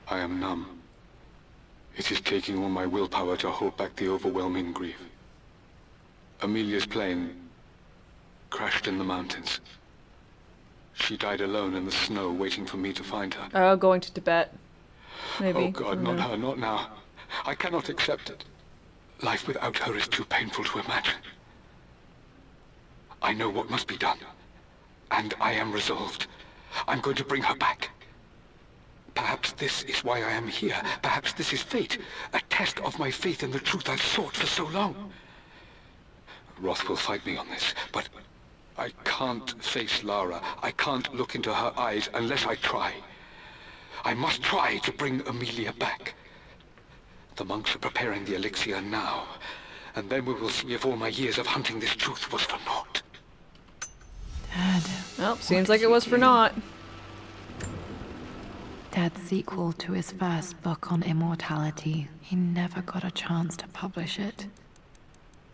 I am numb. It is taking all my willpower to hold back the overwhelming grief. Amelia's plane crashed in the mountains. She died alone in the snow, waiting for me to find her. Oh, going to Tibet. Maybe. Oh God, not her, not now. I cannot accept it. Life without her is too painful to imagine. I know what must be done. And I am resolved. I'm going to bring her back. Perhaps this is why I am here. Perhaps this is fate. A test of my faith in the truth I've sought for so long. Roth will fight me on this, but I can't face Lara. I can't look into her eyes unless I try. I must try to bring Amelia back. The monks are preparing the elixir now, and then we will see if all my years of hunting this truth was for naught. Dad. Well, seems like it was for naught. Dad's sequel to his first book on immortality. He never got a chance to publish it.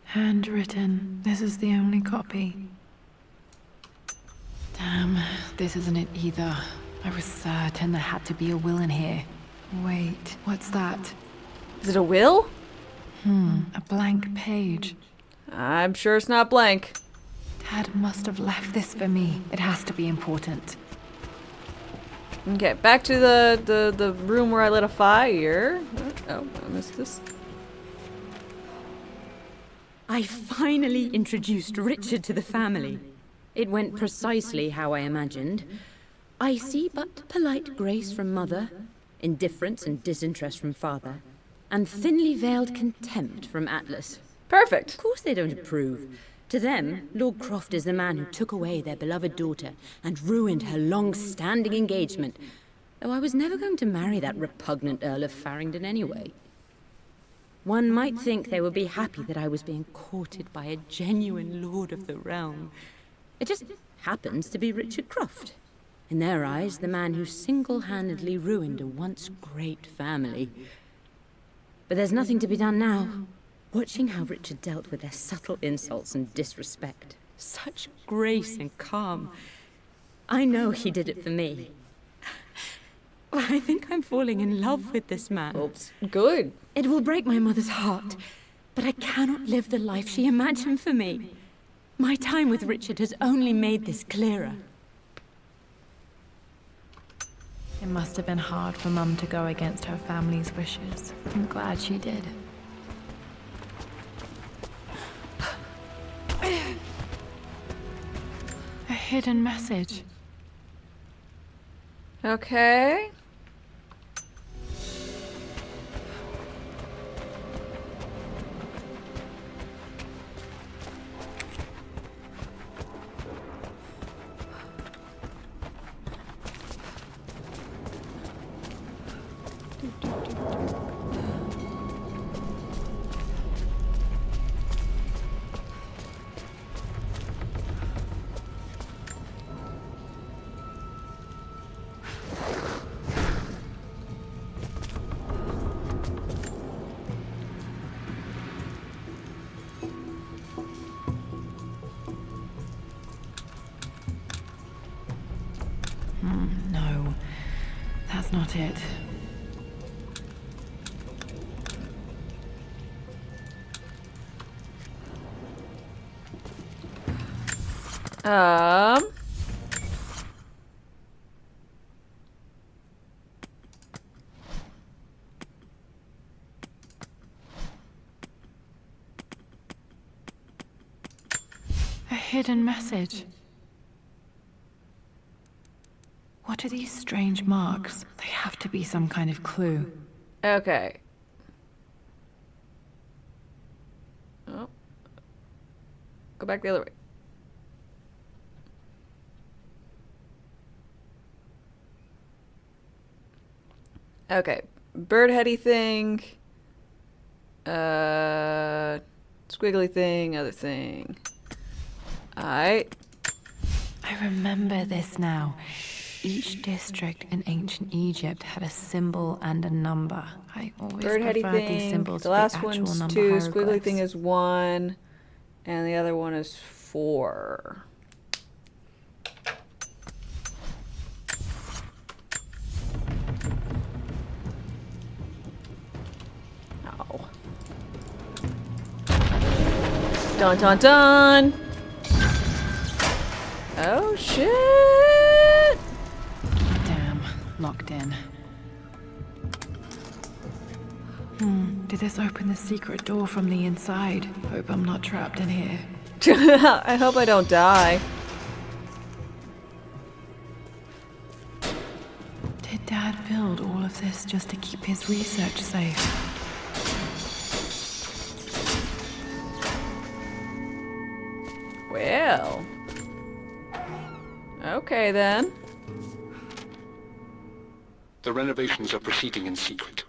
Handwritten. This is the only copy. Damn, this isn't it either. I was certain there had to be a will in here. Wait, what's that? Is it a will? A blank page. I'm sure it's not blank. Dad must have left this for me. It has to be important. Okay, back to the room where I lit a fire. Oh, I missed this. I finally introduced Richard to the family. It went precisely how I imagined. Icy but polite grace from Mother, indifference and disinterest from Father, and thinly veiled contempt from Atlas. Perfect. Of course they don't approve. To them, Lord Croft is the man who took away their beloved daughter and ruined her long-standing engagement, though I was never going to marry that repugnant Earl of Farringdon anyway. One might think they would be happy that I was being courted by a genuine lord of the realm. It just happens to be Richard Croft. In their eyes, the man who single-handedly ruined a once great family. But there's nothing to be done now. Watching how Richard dealt with their subtle insults and disrespect. Such grace and calm. I know he did it for me. I think I'm falling in love with this man. Oops. Good. It will break my mother's heart, but I cannot live the life she imagined for me. My time with Richard has only made this clearer. It must have been hard for Mum to go against her family's wishes. I'm glad she did. A hidden message. Okay. No, that's not it. Um. A hidden message. What are these strange marks? They have to be some kind of clue. Okay. Oh. Go back the other way. Okay. Bird heady thing. Squiggly thing, other thing. Alright. I remember this now. Each district in ancient Egypt had a symbol and a number. I always Bird heady preferred these thing. symbols The to last the actual one's number 2. hieroglyphs. Squiggly thing is 1. And the other one is 4. Oh. Dun dun dun! Oh shit! Damn, locked in. Did this open the secret door from the inside? Hope I'm not trapped in here. I hope I don't die. Did Dad build all of this just to keep his research safe? Well. Okay then. The renovations are proceeding in secret.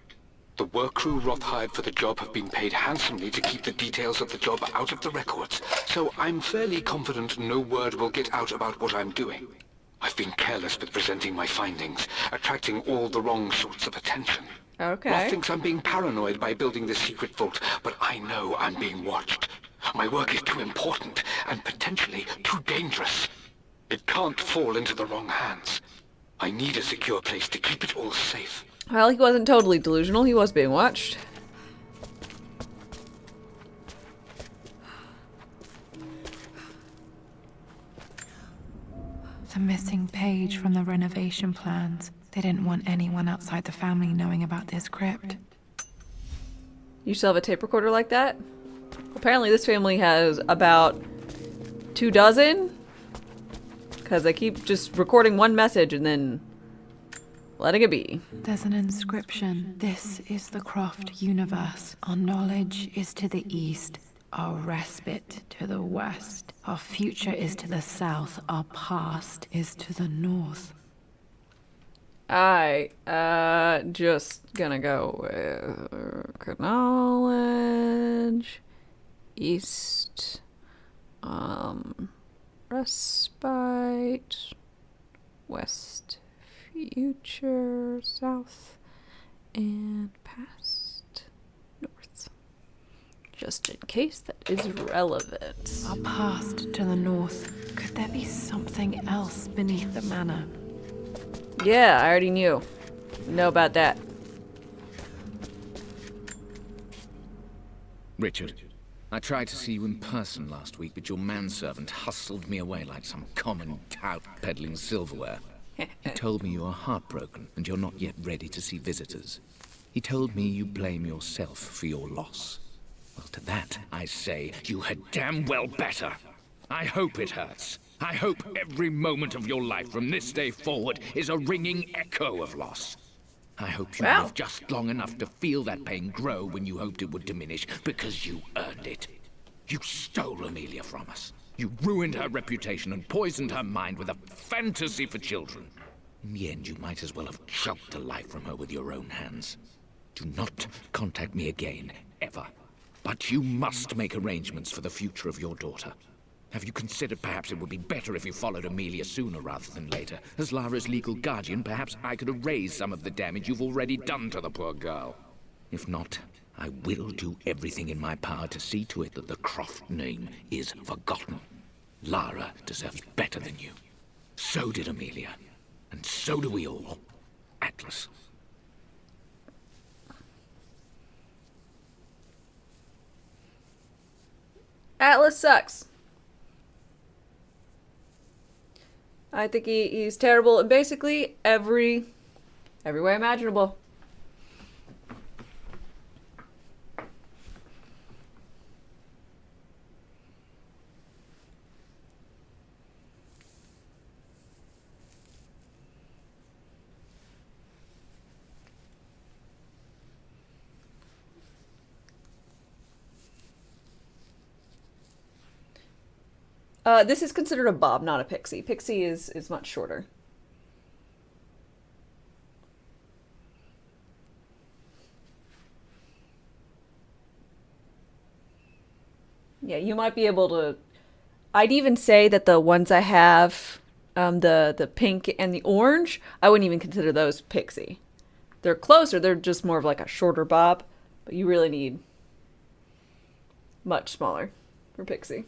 The work crew Roth hired for the job have been paid handsomely to keep the details of the job out of the records, so I'm fairly confident no word will get out about what I'm doing. I've been careless with presenting my findings, attracting all the wrong sorts of attention. Okay. Roth thinks I'm being paranoid by building this secret vault, but I know I'm being watched. My work is too important, and potentially too dangerous. It can't fall into the wrong hands. I need a secure place to keep it all safe. Well, he wasn't totally delusional. He was being watched. The missing page from the renovation plans. They didn't want anyone outside the family knowing about this crypt. You still have a tape recorder like that? Apparently this family has about 24. Because they keep just recording one message and then letting it be. There's an inscription. This is the Croft universe. Our knowledge is to the east. Our respite to the west. Our future is to the south. Our past is to the north. I just gonna go with knowledge, east, respite, west, future, south, and past, north. Just in case that is relevant. Our past to the north. Could there be something else beneath the manor? Yeah, I already knew. Know about that. Richard, I tried to see you in person last week, but your manservant hustled me away like some common tout peddling silverware. He told me you are heartbroken and you're not yet ready to see visitors. He told me you blame yourself for your loss. Well, to that, I say, you had damn well better. I hope it hurts. I hope every moment of your life from this day forward is a ringing echo of loss. I hope you live just long enough to feel that pain grow when you hoped it would diminish, because you earned it. You stole Amelia from us. You ruined her reputation and poisoned her mind with a fantasy for children. In the end, you might as well have choked the life from her with your own hands. Do not contact me again, ever. But you must make arrangements for the future of your daughter. Have you considered perhaps it would be better if you followed Amelia sooner rather than later? As Lara's legal guardian, perhaps I could erase some of the damage you've already done to the poor girl. If not, I will do everything in my power to see to it that the Croft name is forgotten. Lara deserves better than you. So did Amelia. And so do we all. Atlas. Atlas sucks. I think he's terrible in basically every way imaginable. This is considered a bob, not a pixie. Pixie is much shorter. Yeah, you might be able to... I'd even say that the ones I have, the pink and the orange, I wouldn't even consider those pixie. They're closer, they're just more of like a shorter bob, but you really need much smaller for pixie.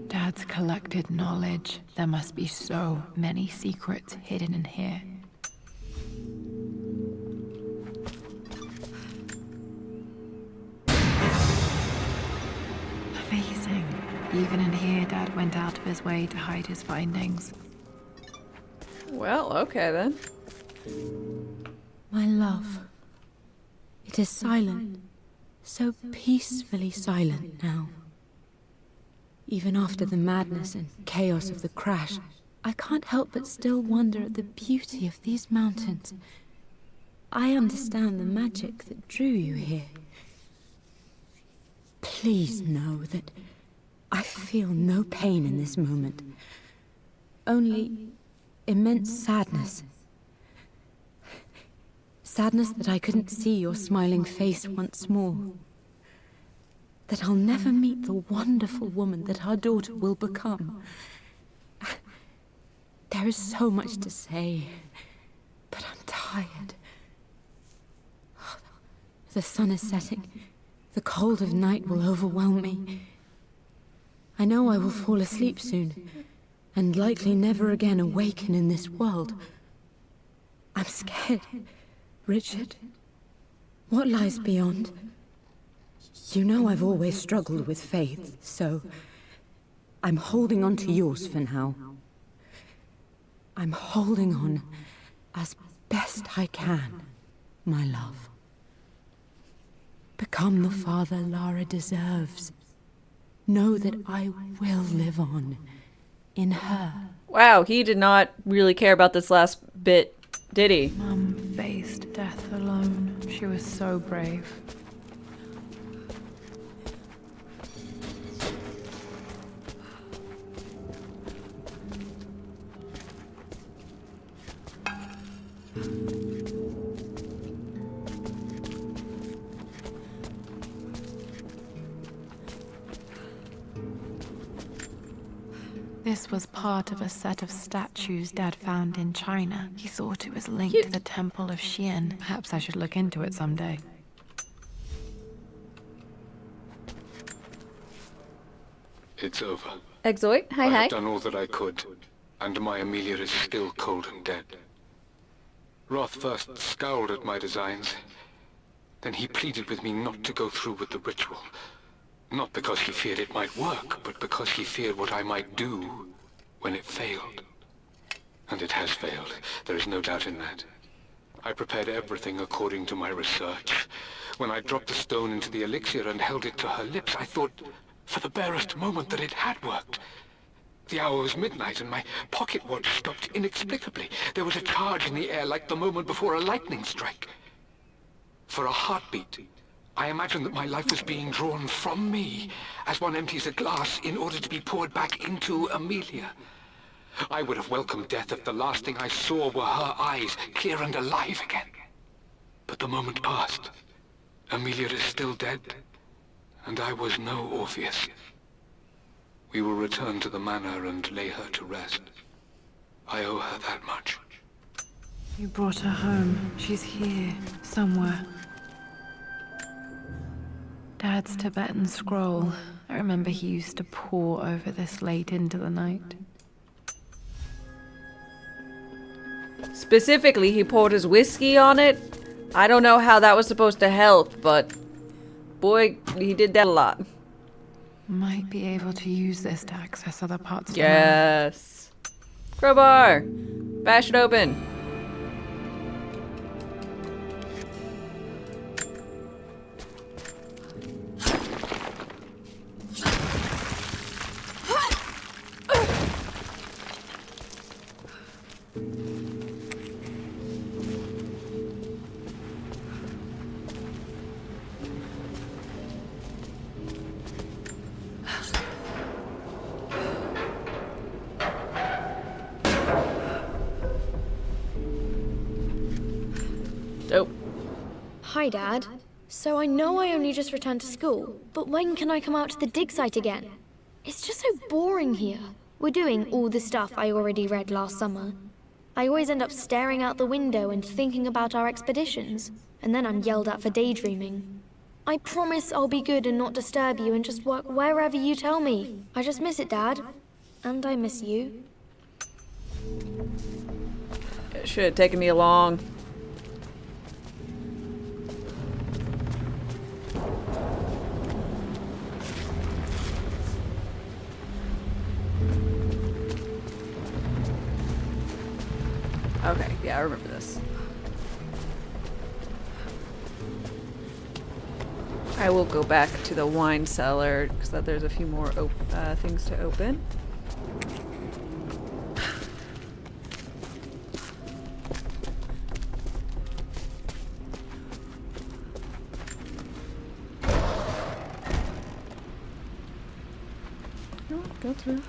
Dad's collected knowledge. There must be so many secrets hidden in here. Amazing. Even in here, Dad went out of his way to hide his findings. Well, okay then. My love. It is silent. So peacefully silent now. Even after the madness and chaos of the crash, I can't help but still wonder at the beauty of these mountains. I understand the magic that drew you here. Please know that I feel no pain in this moment. Only immense sadness. Sadness that I couldn't see your smiling face once more. That I'll never meet the wonderful woman that our daughter will become. There is so much to say, but I'm tired. The sun is setting. The cold of night will overwhelm me. I know I will fall asleep soon, and likely never again awaken in this world. I'm scared, Richard. What lies beyond? You know I've always struggled with faith, so I'm holding on to yours for now. I'm holding on as best I can, my love. Become the father Lara deserves. Know that I will live on in her. Wow, he did not really care about this last bit, did he? Mum faced death alone. She was so brave. This was part of a set of statues Dad found in China. He thought it was linked to the Temple of Xian. Perhaps I should look into it someday. It's over. Exoit, hi. I have done all that I could, and my Amelia is still cold and dead. Roth first scowled at my designs. Then he pleaded with me not to go through with the ritual. Not because he feared it might work, but because he feared what I might do when it failed. And it has failed. There is no doubt in that. I prepared everything according to my research. When I dropped the stone into the elixir and held it to her lips, I thought for the barest moment that it had worked. The hour was midnight and my pocket watch stopped inexplicably. There was a charge in the air like the moment before a lightning strike. For a heartbeat, I imagined that my life was being drawn from me, as one empties a glass in order to be poured back into Amelia. I would have welcomed death if the last thing I saw were her eyes, clear and alive again. But the moment passed. Amelia is still dead, and I was no Orpheus. We will return to the manor and lay her to rest. I owe her that much. You brought her home. She's here, somewhere. Dad's Tibetan scroll. I remember he used to pore over this late into the night. Specifically, he poured his whiskey on it. I don't know how that was supposed to help, but boy, he did that a lot. Might be able to use this to access other parts of the manor. Yes. Crowbar! Bash it open. Dope. Hi, Dad. So I know I only just returned to school, but when can I come out to the dig site again? It's just so boring here. We're doing all the stuff I already read last summer. I always end up staring out the window and thinking about our expeditions, and then I'm yelled at for daydreaming. I promise I'll be good and not disturb you and just work wherever you tell me. I just miss it, Dad. And I miss you. It should have taken me along. Okay, yeah, I remember this. I will go back to the wine cellar because there's a few more things to open. Go through.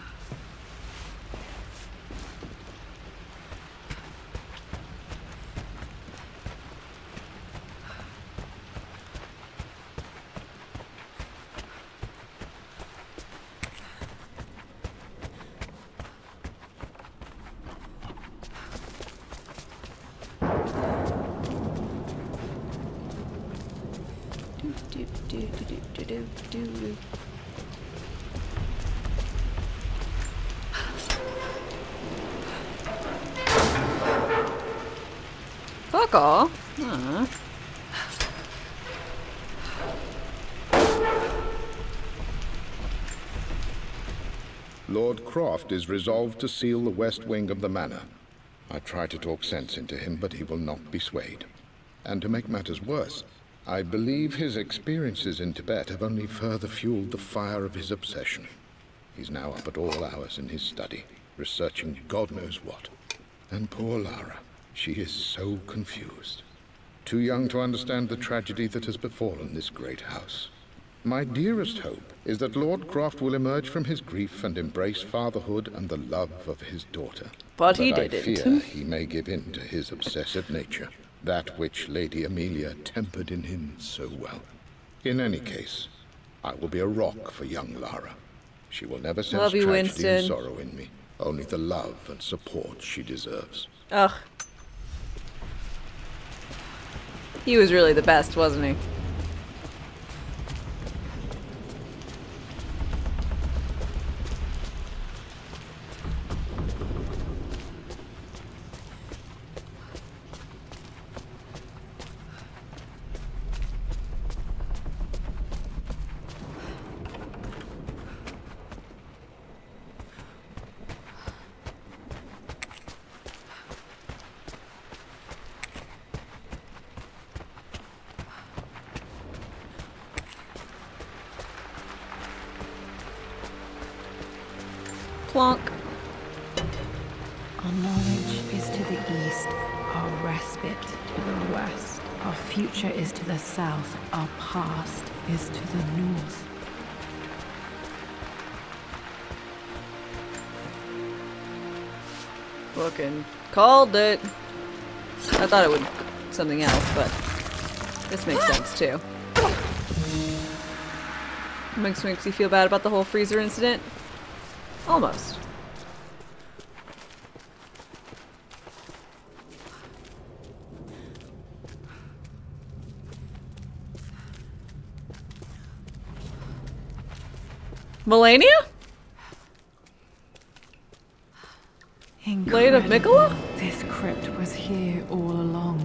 Fuck off. Lord Croft is resolved to seal the west wing of the manor. I try to talk sense into him, but he will not be swayed. And to make matters worse, I believe his experiences in Tibet have only further fueled the fire of his obsession. He's now up at all hours in his study, researching God knows what. And poor Lara, she is so confused. Too young to understand the tragedy that has befallen this great house. My dearest hope is that Lord Croft will emerge from his grief and embrace fatherhood and the love of his daughter. But he I didn't. fear he may give in to his obsessive nature, that which Lady Amelia tempered in him so well. In any case, I will be a rock for young Lara. She will never sense Love you, tragedy Winston. and sorrow in me, only the love and support she deserves. Ugh. He was really the best, wasn't he? Plonk. Our knowledge is to the east, our respite to the west. Our future is to the south, our past is to the north. Fucking called it. I thought it would something else, but this makes sense too. Makes you feel bad about the whole freezer incident? Almost. Melania? Blade of Mikola? This crypt was here all along.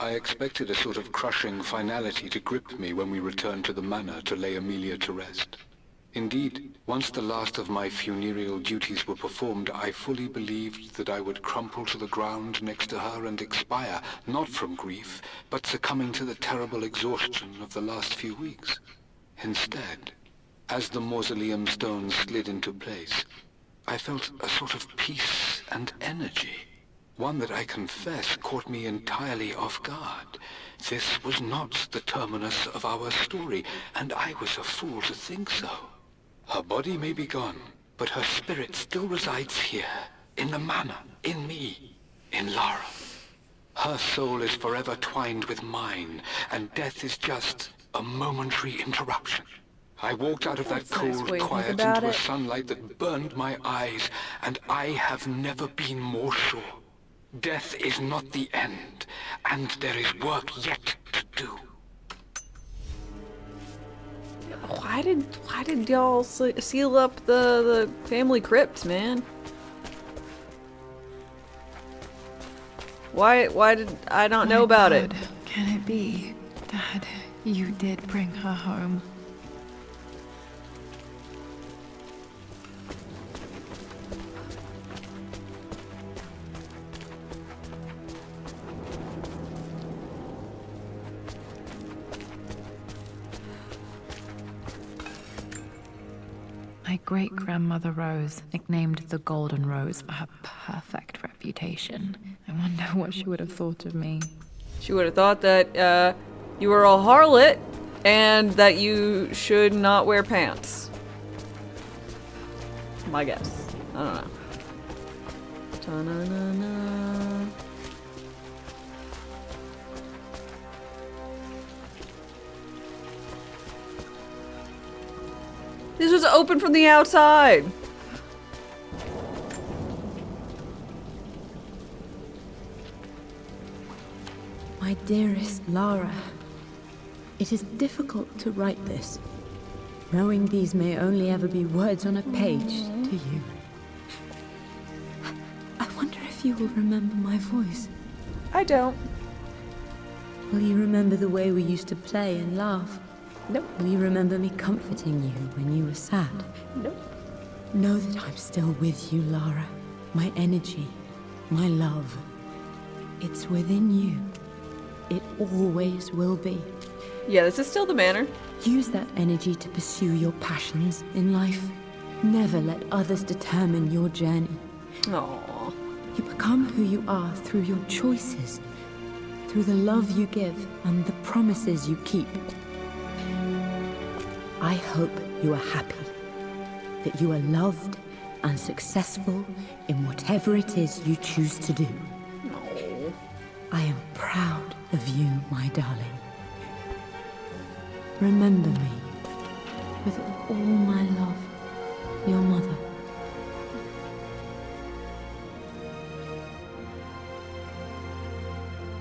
I expected a sort of crushing finality to grip me when we returned to the manor to lay Amelia to rest. Indeed, once the last of my funereal duties were performed, I fully believed that I would crumple to the ground next to her and expire, not from grief, but succumbing to the terrible exhaustion of the last few weeks. Instead, as the mausoleum stones slid into place, I felt a sort of peace and energy. One that I confess caught me entirely off guard. This was not the terminus of our story, and I was a fool to think so. Her body may be gone, but her spirit still resides here, in the manor, in me, in Lara. Her soul is forever twined with mine, and death is just a momentary interruption. I walked out of that cold quiet into a sunlight that burned my eyes, and I have never been more sure. Death is not the end, and there is work yet to do. Why did y'all seal up the family crypt, man? Why did I not know about it? Can it be? Dad, you did bring her home. My great-grandmother Rose, nicknamed the Golden Rose for her perfect reputation. I wonder what she would have thought of me. She would have thought that you were a harlot and that you should not wear pants. My guess. I don't know. Ta-na-na-na. This was open from the outside. My dearest Lara, it is difficult to write this, knowing these may only ever be words on a page to you. I wonder if you will remember my voice. I don't. Will you remember the way we used to play and laugh? Nope. Will you remember me comforting you when you were sad? Nope. Know that I'm still with you, Lara. My energy, my love. It's within you. It always will be. Yeah, this is still the manor. Use that energy to pursue your passions in life. Never let others determine your journey. Aww. You become who you are through your choices, through the love you give and the promises you keep. I hope you are happy, that you are loved and successful in whatever it is you choose to do. No. I am proud of you, my darling. Remember me with all my love, your mother.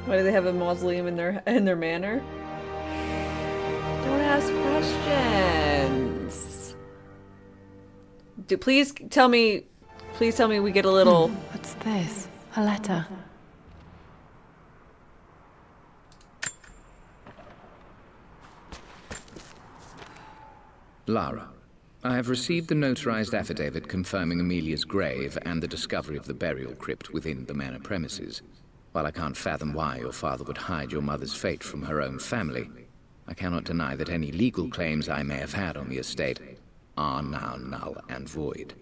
Why do they have a mausoleum in their manor? Don't ask questions. Please tell me we get a little... What's this? A letter. Lara, I have received the notarized affidavit confirming Amelia's grave and the discovery of the burial crypt within the manor premises. While I can't fathom why your father would hide your mother's fate from her own family, I cannot deny that any legal claims I may have had on the estate are now null and void.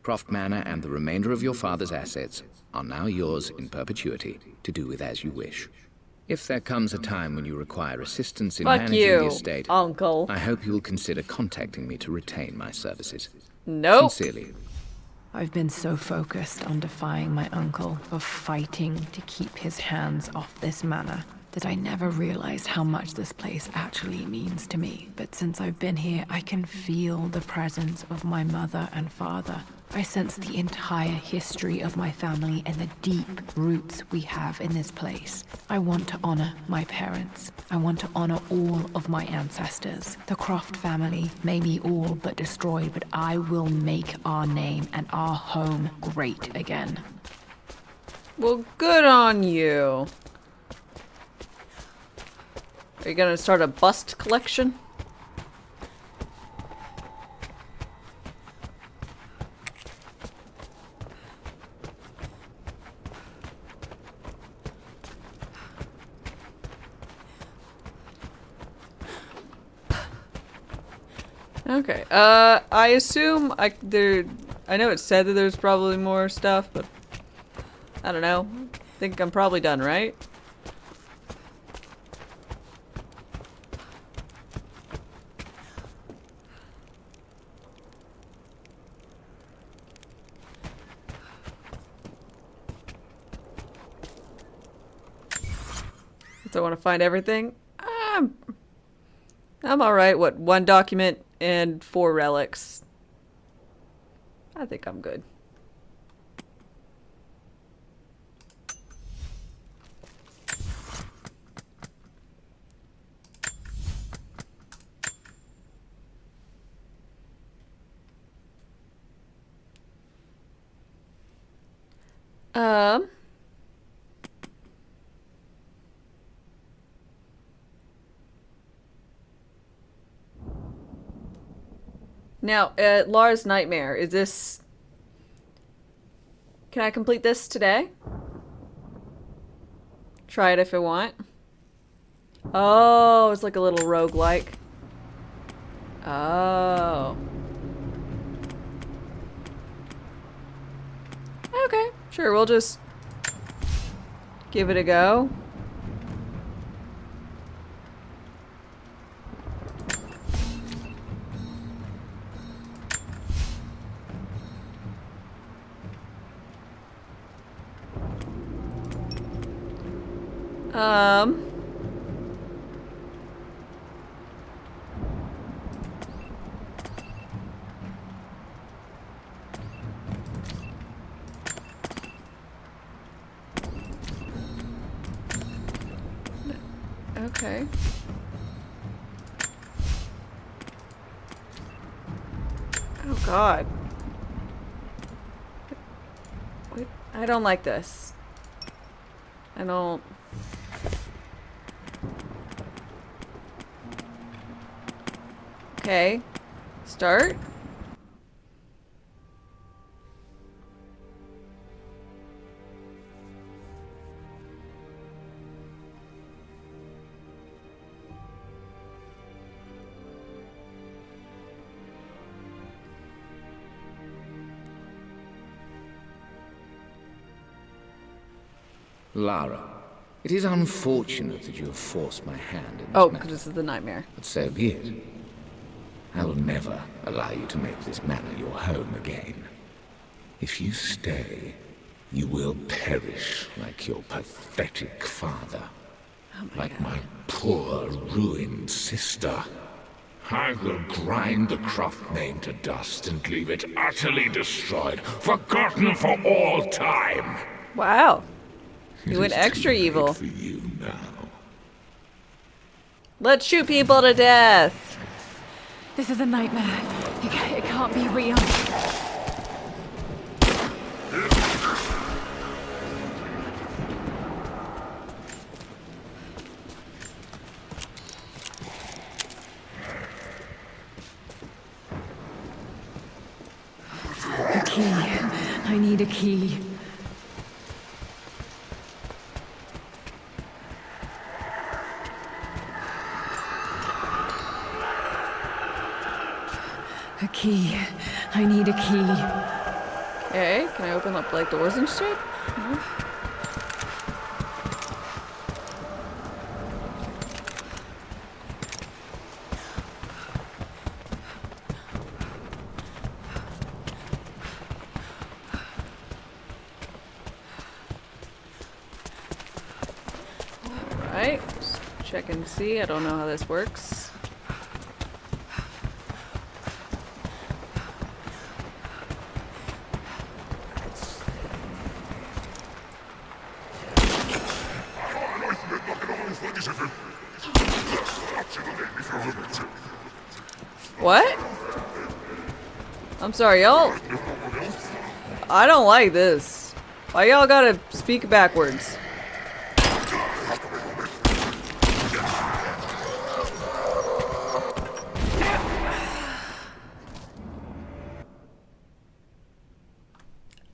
Croft Manor and the remainder of your father's assets are now yours in perpetuity to do with as you wish. If there comes a time when you require assistance in managing the estate, Uncle, I hope you will consider contacting me to retain my services. Nope. Sincerely. I've been so focused on defying my uncle, of fighting to keep his hands off this manor, that I never realized how much this place actually means to me. But since I've been here, I can feel the presence of my mother and father. I sense the entire history of my family and the deep roots we have in this place. I want to honor my parents. I want to honor all of my ancestors. The Croft family may be all but destroyed, but I will make our name and our home great again. Well, good on you. Are you gonna start a bust collection? Okay. I assume I know it said that there's probably more stuff, but I don't know. I think I'm probably done, right? So I want to find everything. I'm alright. What, 1 document and 4 relics? I think I'm good. Now, Lara's Nightmare, is this... Can I complete this today? Try it if I want. Oh, it's like a little roguelike. Oh. Okay, sure, we'll just give it a go. Okay. Oh God. Wait, I don't like this. I don't... Okay. Start. Lara, it is unfortunate that you have forced my hand in this Oh, matter. because this is the nightmare. But so be it. I will never allow you to make this manor your home again. If you stay, you will perish like your pathetic father. Like my poor, ruined sister. I will grind the Croft name to dust and leave it utterly destroyed, forgotten for all time. Wow. It You went is extra too late evil. for you now. Let's shoot people to death. This is a nightmare. It can't be real. A key. I need a key. A key. I need a key. Okay, can I open up like doors and shit? No. Alright, check and see. I don't know how this works. What? I'm sorry, y'all. I don't like this. Why y'all gotta speak backwards?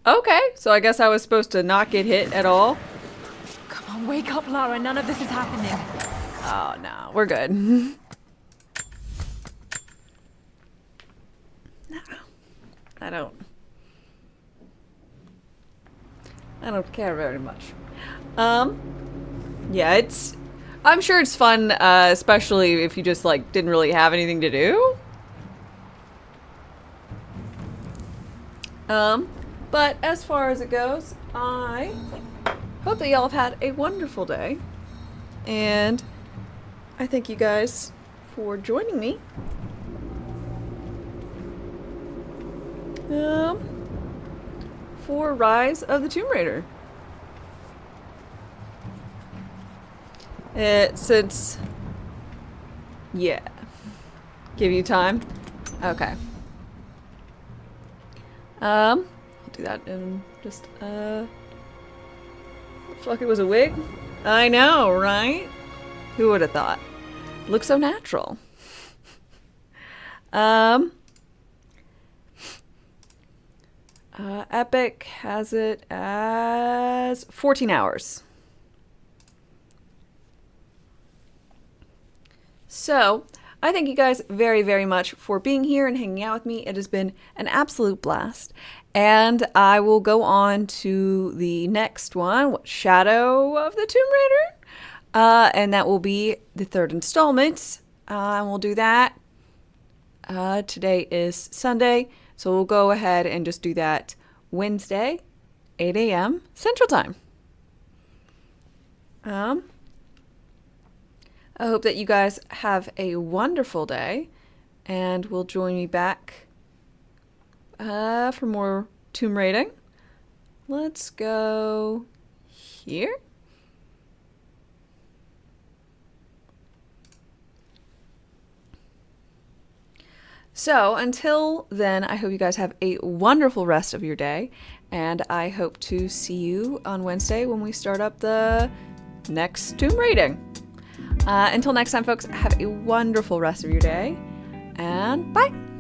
Okay, so I guess I was supposed to not get hit at all. Come on, wake up, Lara. None of this is happening. Oh, no. We're good. No. I don't care very much. Yeah, I'm sure it's fun, especially if you just, like, didn't really have anything to do. But as far as it goes, I hope that y'all have had a wonderful day. And I thank you guys for joining me. For Rise of the Tomb Raider. Since... Yeah. Give you time? Okay. I'll do that in just, fuck, it was a wig? I know, right? Who would have thought? Looks so natural. Epic has it as 14 hours. So, I thank you guys very, very much for being here and hanging out with me. It has been an absolute blast. And I will go on to the next one, Shadow of the Tomb Raider. And that will be the third installment. And we'll do that. Today is Sunday, so we'll go ahead and just do that Wednesday, 8 a.m. Central Time. I hope that you guys have a wonderful day, and will join me back for more tomb raiding. Let's go here. So until then, I hope you guys have a wonderful rest of your day, and I hope to see you on Wednesday when we start up the next tomb raiding. Until next time, folks, have a wonderful rest of your day, and bye!